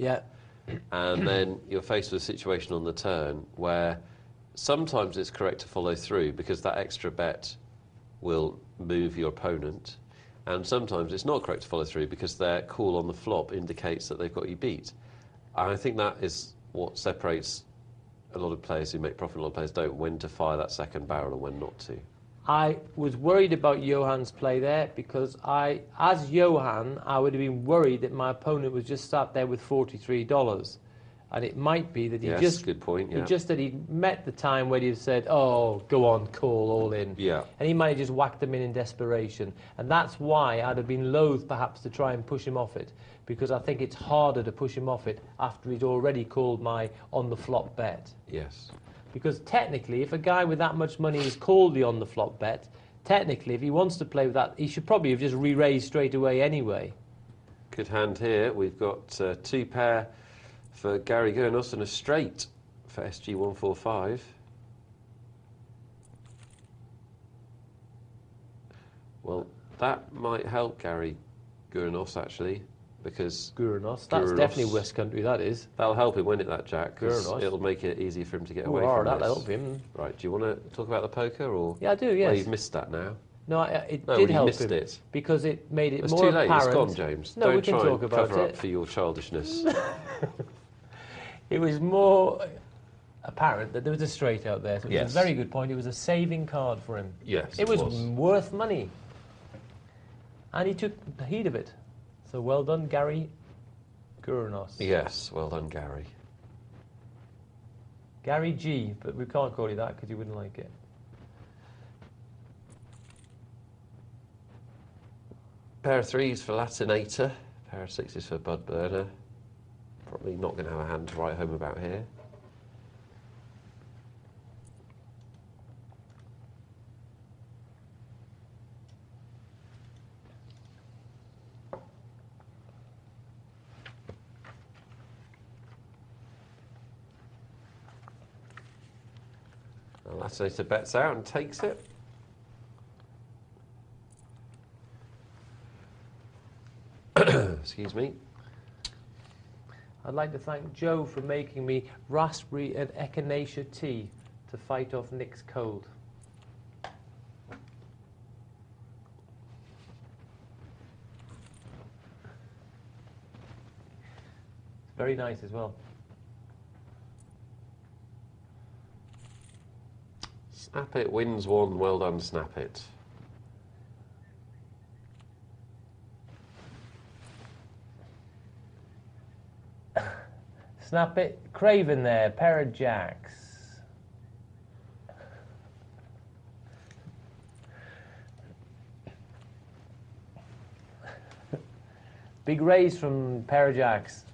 and then you're faced with a situation on the turn where sometimes it's correct to follow through because that extra bet will move your opponent, and sometimes it's not correct to follow through because their call on the flop indicates that they've got you beat. And I think that is what separates a lot of players who make profit, a lot of players don't, when to fire that second barrel and when not to. I was worried about Johann's play there because as Johann, I would have been worried that my opponent was just sat there with $43. And it might be that he good point, yeah. that he met the time where he said, oh, go on, call, all in. Yeah. And he might have just whacked them in desperation. And that's why I'd have been loath, perhaps, to try and push him off it. Because I think it's harder to push him off it after he's already called my on-the-flop bet. Yes. Because technically, if a guy with that much money is called the on-the-flop bet, technically, if he wants to play with that, he should probably have just re-raised straight away anyway. Good hand here. We've got 2 pair for Gary Gurnos and a straight for SG145. Well, that might help Gary Gurnos, actually, because... Gurnos, that's definitely West Country, that is. That'll help him win it, that jack, because Gurnos. it'll make it easier for him to get away from this. That'll help him. Right, do you want to talk about the poker, or...? Yeah, I do, yes. Well, you've missed that now. No, it did help missed him. It. Because it made it It's more too late, apparent. it's gone, James. No, Don't we can try talk and about cover it. up for your childishness. It was more apparent that there was a straight out there. So it was a very good point. It was a saving card for him. Yes, it was worth money. And he took the heat of it. So well done, Gary Gurnos. Yes, well done, Gary. Gary G, but we can't call you that because you wouldn't like it. Pair of 3s for Latinator, pair of 6s for Bud Burner. Probably not going to have a hand to write home about here. Well, Latinator bets out and takes it. Excuse me. I'd like to thank Joe for making me raspberry and echinacea tea to fight off Nick's cold. Very nice as well. Snap it wins 1. Well done, Snap it. Snap it. Craven there, pair of jacks. Big raise from pair of jacks.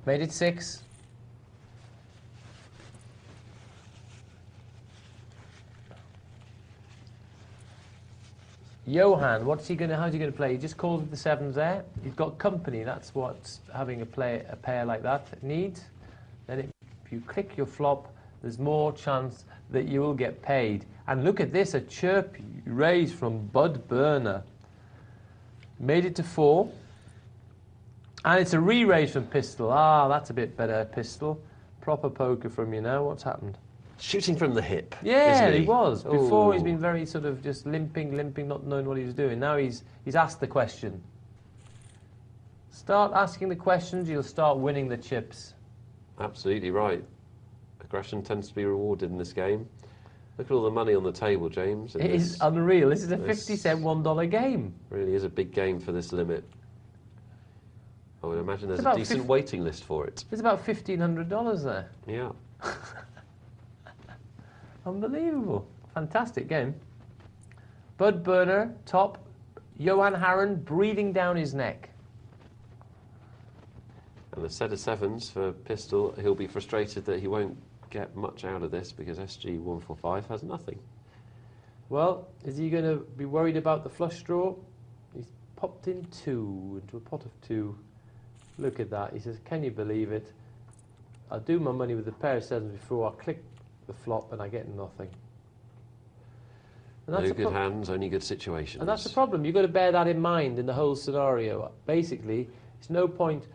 Made it 6. Johann, how's he going to play? He just calls with the 7s there. He's got company. That's what having a pair like that needs. Then it if you click your flop, there's more chance that you will get paid. And look at this, a chirpy raise from Bud Burner. Made it to 4. And it's a re-raise from Pistol. Ah, that's a bit better, Pistol. Proper poker from you now. What's happened? Shooting from the hip. Yeah, he was. Before, he's Ooh. been very sort of just limping, not knowing what he was doing. Now he's asked the question. Start asking the questions, you'll start winning the chips. Absolutely right. Aggression tends to be rewarded in this game. Look at all the money on the table, James. It is unreal. This is a 50-cent $1 game. Really is a big game for this limit. I would imagine there's a decent waiting list for it. There's about $1,500 there. Yeah. Unbelievable. Fantastic game. Bud Burner, top. Johan Harren breathing down his neck. And the set of 7s for Pistol, he'll be frustrated that he won't get much out of this because SG145 has nothing. Well, is he going to be worried about the flush draw? He's popped in 2 into a pot of 2. Look at that. He says, can you believe it? I'll do my money with a pair of 7s before I click the flop and I get nothing. And that's no good hands, only good situations. And that's the problem. You've got to bear that in mind in the whole scenario. Basically, it's no point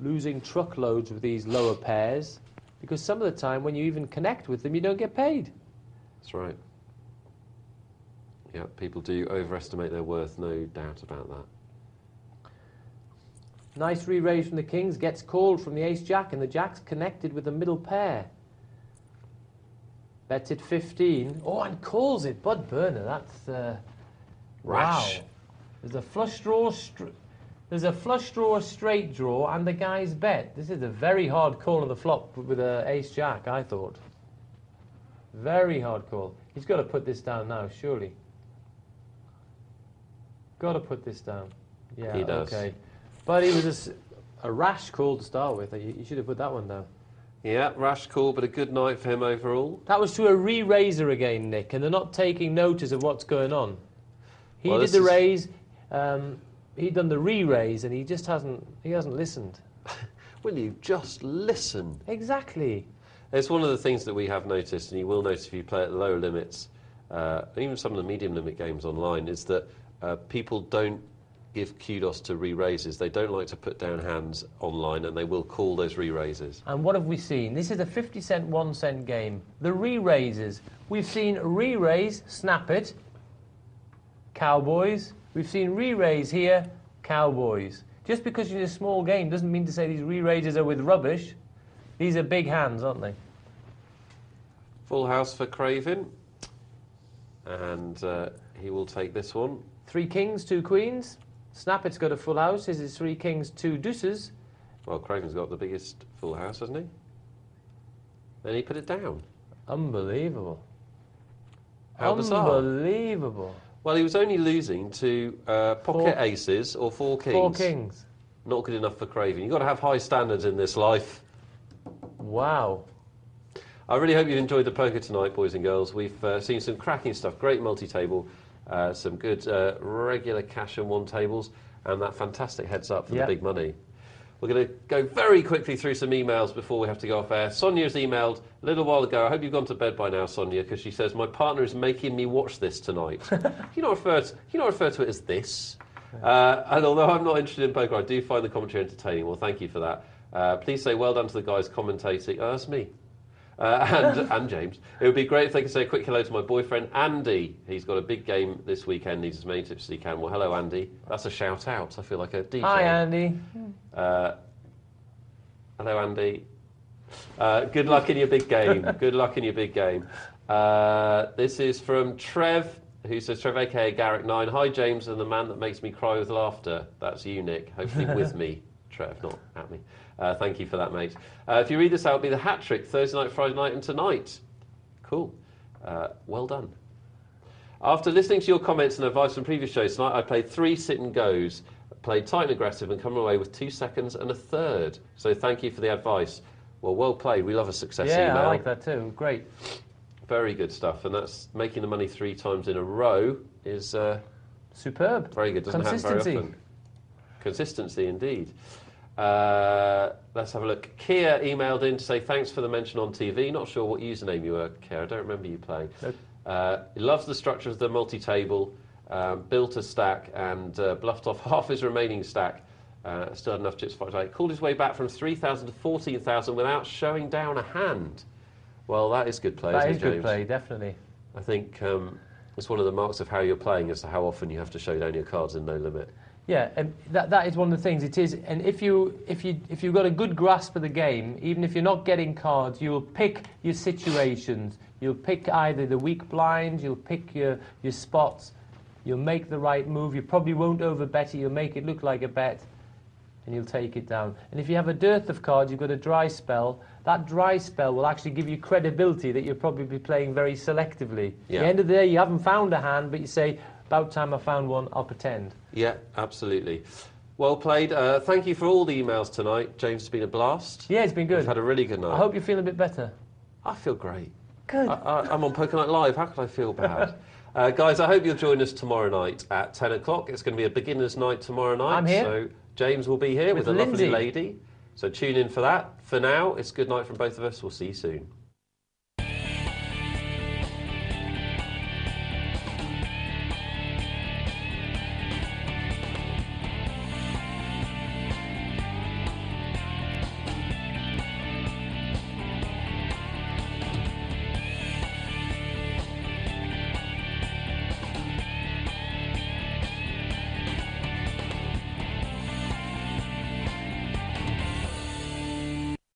losing truckloads with these lower pairs because some of the time when you even connect with them, you don't get paid. That's right. Yeah, people do overestimate their worth, no doubt about that. Nice re-raise from the Kings, gets called from the Ace-Jack, and the Jack's connected with the middle pair. Bets it 15. Oh, and calls it. Bud Burner, that's... Rash. Wow. There's a flush draw, a straight draw, and the guy's bet. This is a very hard call on the flop with an Ace-Jack, I thought. Very hard call. He's got to put this down now, surely. Got to put this down. Yeah, he does. Okay. But he was a rash call to start with. You should have put that one down. Yeah, rash call, but a good night for him overall. That was to a re-raiser again, Nick, and they're not taking notice of what's going on. He did the raise, he'd done the re-raise, and he just hasn't listened. Will you just listen? Exactly. It's one of the things that we have noticed, and you will notice if you play at lower limits, even some of the medium limit games online, is that people don't give kudos to re-raises. They don't like to put down hands online, and they will call those re-raises. And what have we seen? This is a 50-cent, 1-cent game. The re-raises. We've seen re-raise, snap it, Cowboys. We've seen re-raise here, Cowboys. Just because you're in a small game doesn't mean to say these re-raises are with rubbish. These are big hands, aren't they? Full house for Craven, and he will take this one. 3 kings, 2 queens. Snap it's got a full house. This is 3 kings, 2 deuces. Well, Craven's got the biggest full house, hasn't he? Then he put it down. Unbelievable. How bizarre. Unbelievable. Well, he was only losing to pocket aces or 4 kings. 4 kings. Not good enough for Craven. You've got to have high standards in this life. Wow. I really hope you've enjoyed the poker tonight, boys and girls. We've seen some cracking stuff, great multi-table, some good regular cash and 1 tables, and that fantastic heads up for the big money. We're going to go very quickly through some emails before we have to go off air. Sonia's emailed a little while ago. I hope you've gone to bed by now, Sonia, because she says, my partner is making me watch this tonight. You not refer to it as this. And although I'm not interested in poker, I do find the commentary entertaining. Well, thank you for that. Please say well done to the guys commentating. Oh, that's me. And James. It would be great if they could say a quick hello to my boyfriend, Andy. He's got a big game this weekend, needs as many tips as he can. Well, hello, Andy. That's a shout out. I feel like a DJ. Hi, Andy. Hello, Andy. Good luck in your big game. Good luck in your big game. This is from Trev, who says, Trev, a.k.a. Garrick9. Hi, James, and the man that makes me cry with laughter. That's you, Nick. Hopefully with me, Trev, not at me. Thank you for that, mate. If you read this out, it'll be the hat trick Thursday night, Friday night, and tonight. Cool. Well done. After listening to your comments and advice from previous shows tonight, I played 3 sit and goes, played tight and aggressive, and come away with 2 seconds and a third. So thank you for the advice. Well played. We love a success email. Yeah, I like that too. Great. Very good stuff. And that's making the money 3 times in a row is superb. Very good. Doesn't happen very often. Consistency, indeed. Let's have a look. Kia emailed in to say thanks for the mention on TV. Not sure what username you were, Kia. I don't remember you playing. Nope. He loves the structure of the multi-table, built a stack and bluffed off half his remaining stack. Still had enough chips for it. Called his way back from 3,000 to 14,000 without showing down a hand. Well, that is good play, isn't it, James? That is good play, definitely. I think it's one of the marks of how you're playing as to how often you have to show down your cards in no limit. Yeah, and that is one of the things it is. And if you've got a good grasp of the game, even if you're not getting cards, you'll pick your situations. You'll pick either the weak blind, you'll pick your spots, you'll make the right move. You probably won't overbet it. You'll make it look like a bet, and you'll take it down. And if you have a dearth of cards, you've got a dry spell. That dry spell will actually give you credibility that you'll probably be playing very selectively. Yeah. At the end of the day, you haven't found a hand, but you say, about time I found one, I'll pretend. Yeah, absolutely. Well played. Thank you for all the emails tonight. James, it's been a blast. Yeah, it's been good. We've had a really good night. I hope you're feeling a bit better. I feel great. Good. I'm on Poker Night Live. How could I feel bad? Guys, I hope you'll join us tomorrow night at 10 o'clock. It's going to be a beginner's night tomorrow night. I'm here. So James will be here with a lovely Lindsay. lady. So tune in for that. For now, it's good night from both of us. We'll see you soon.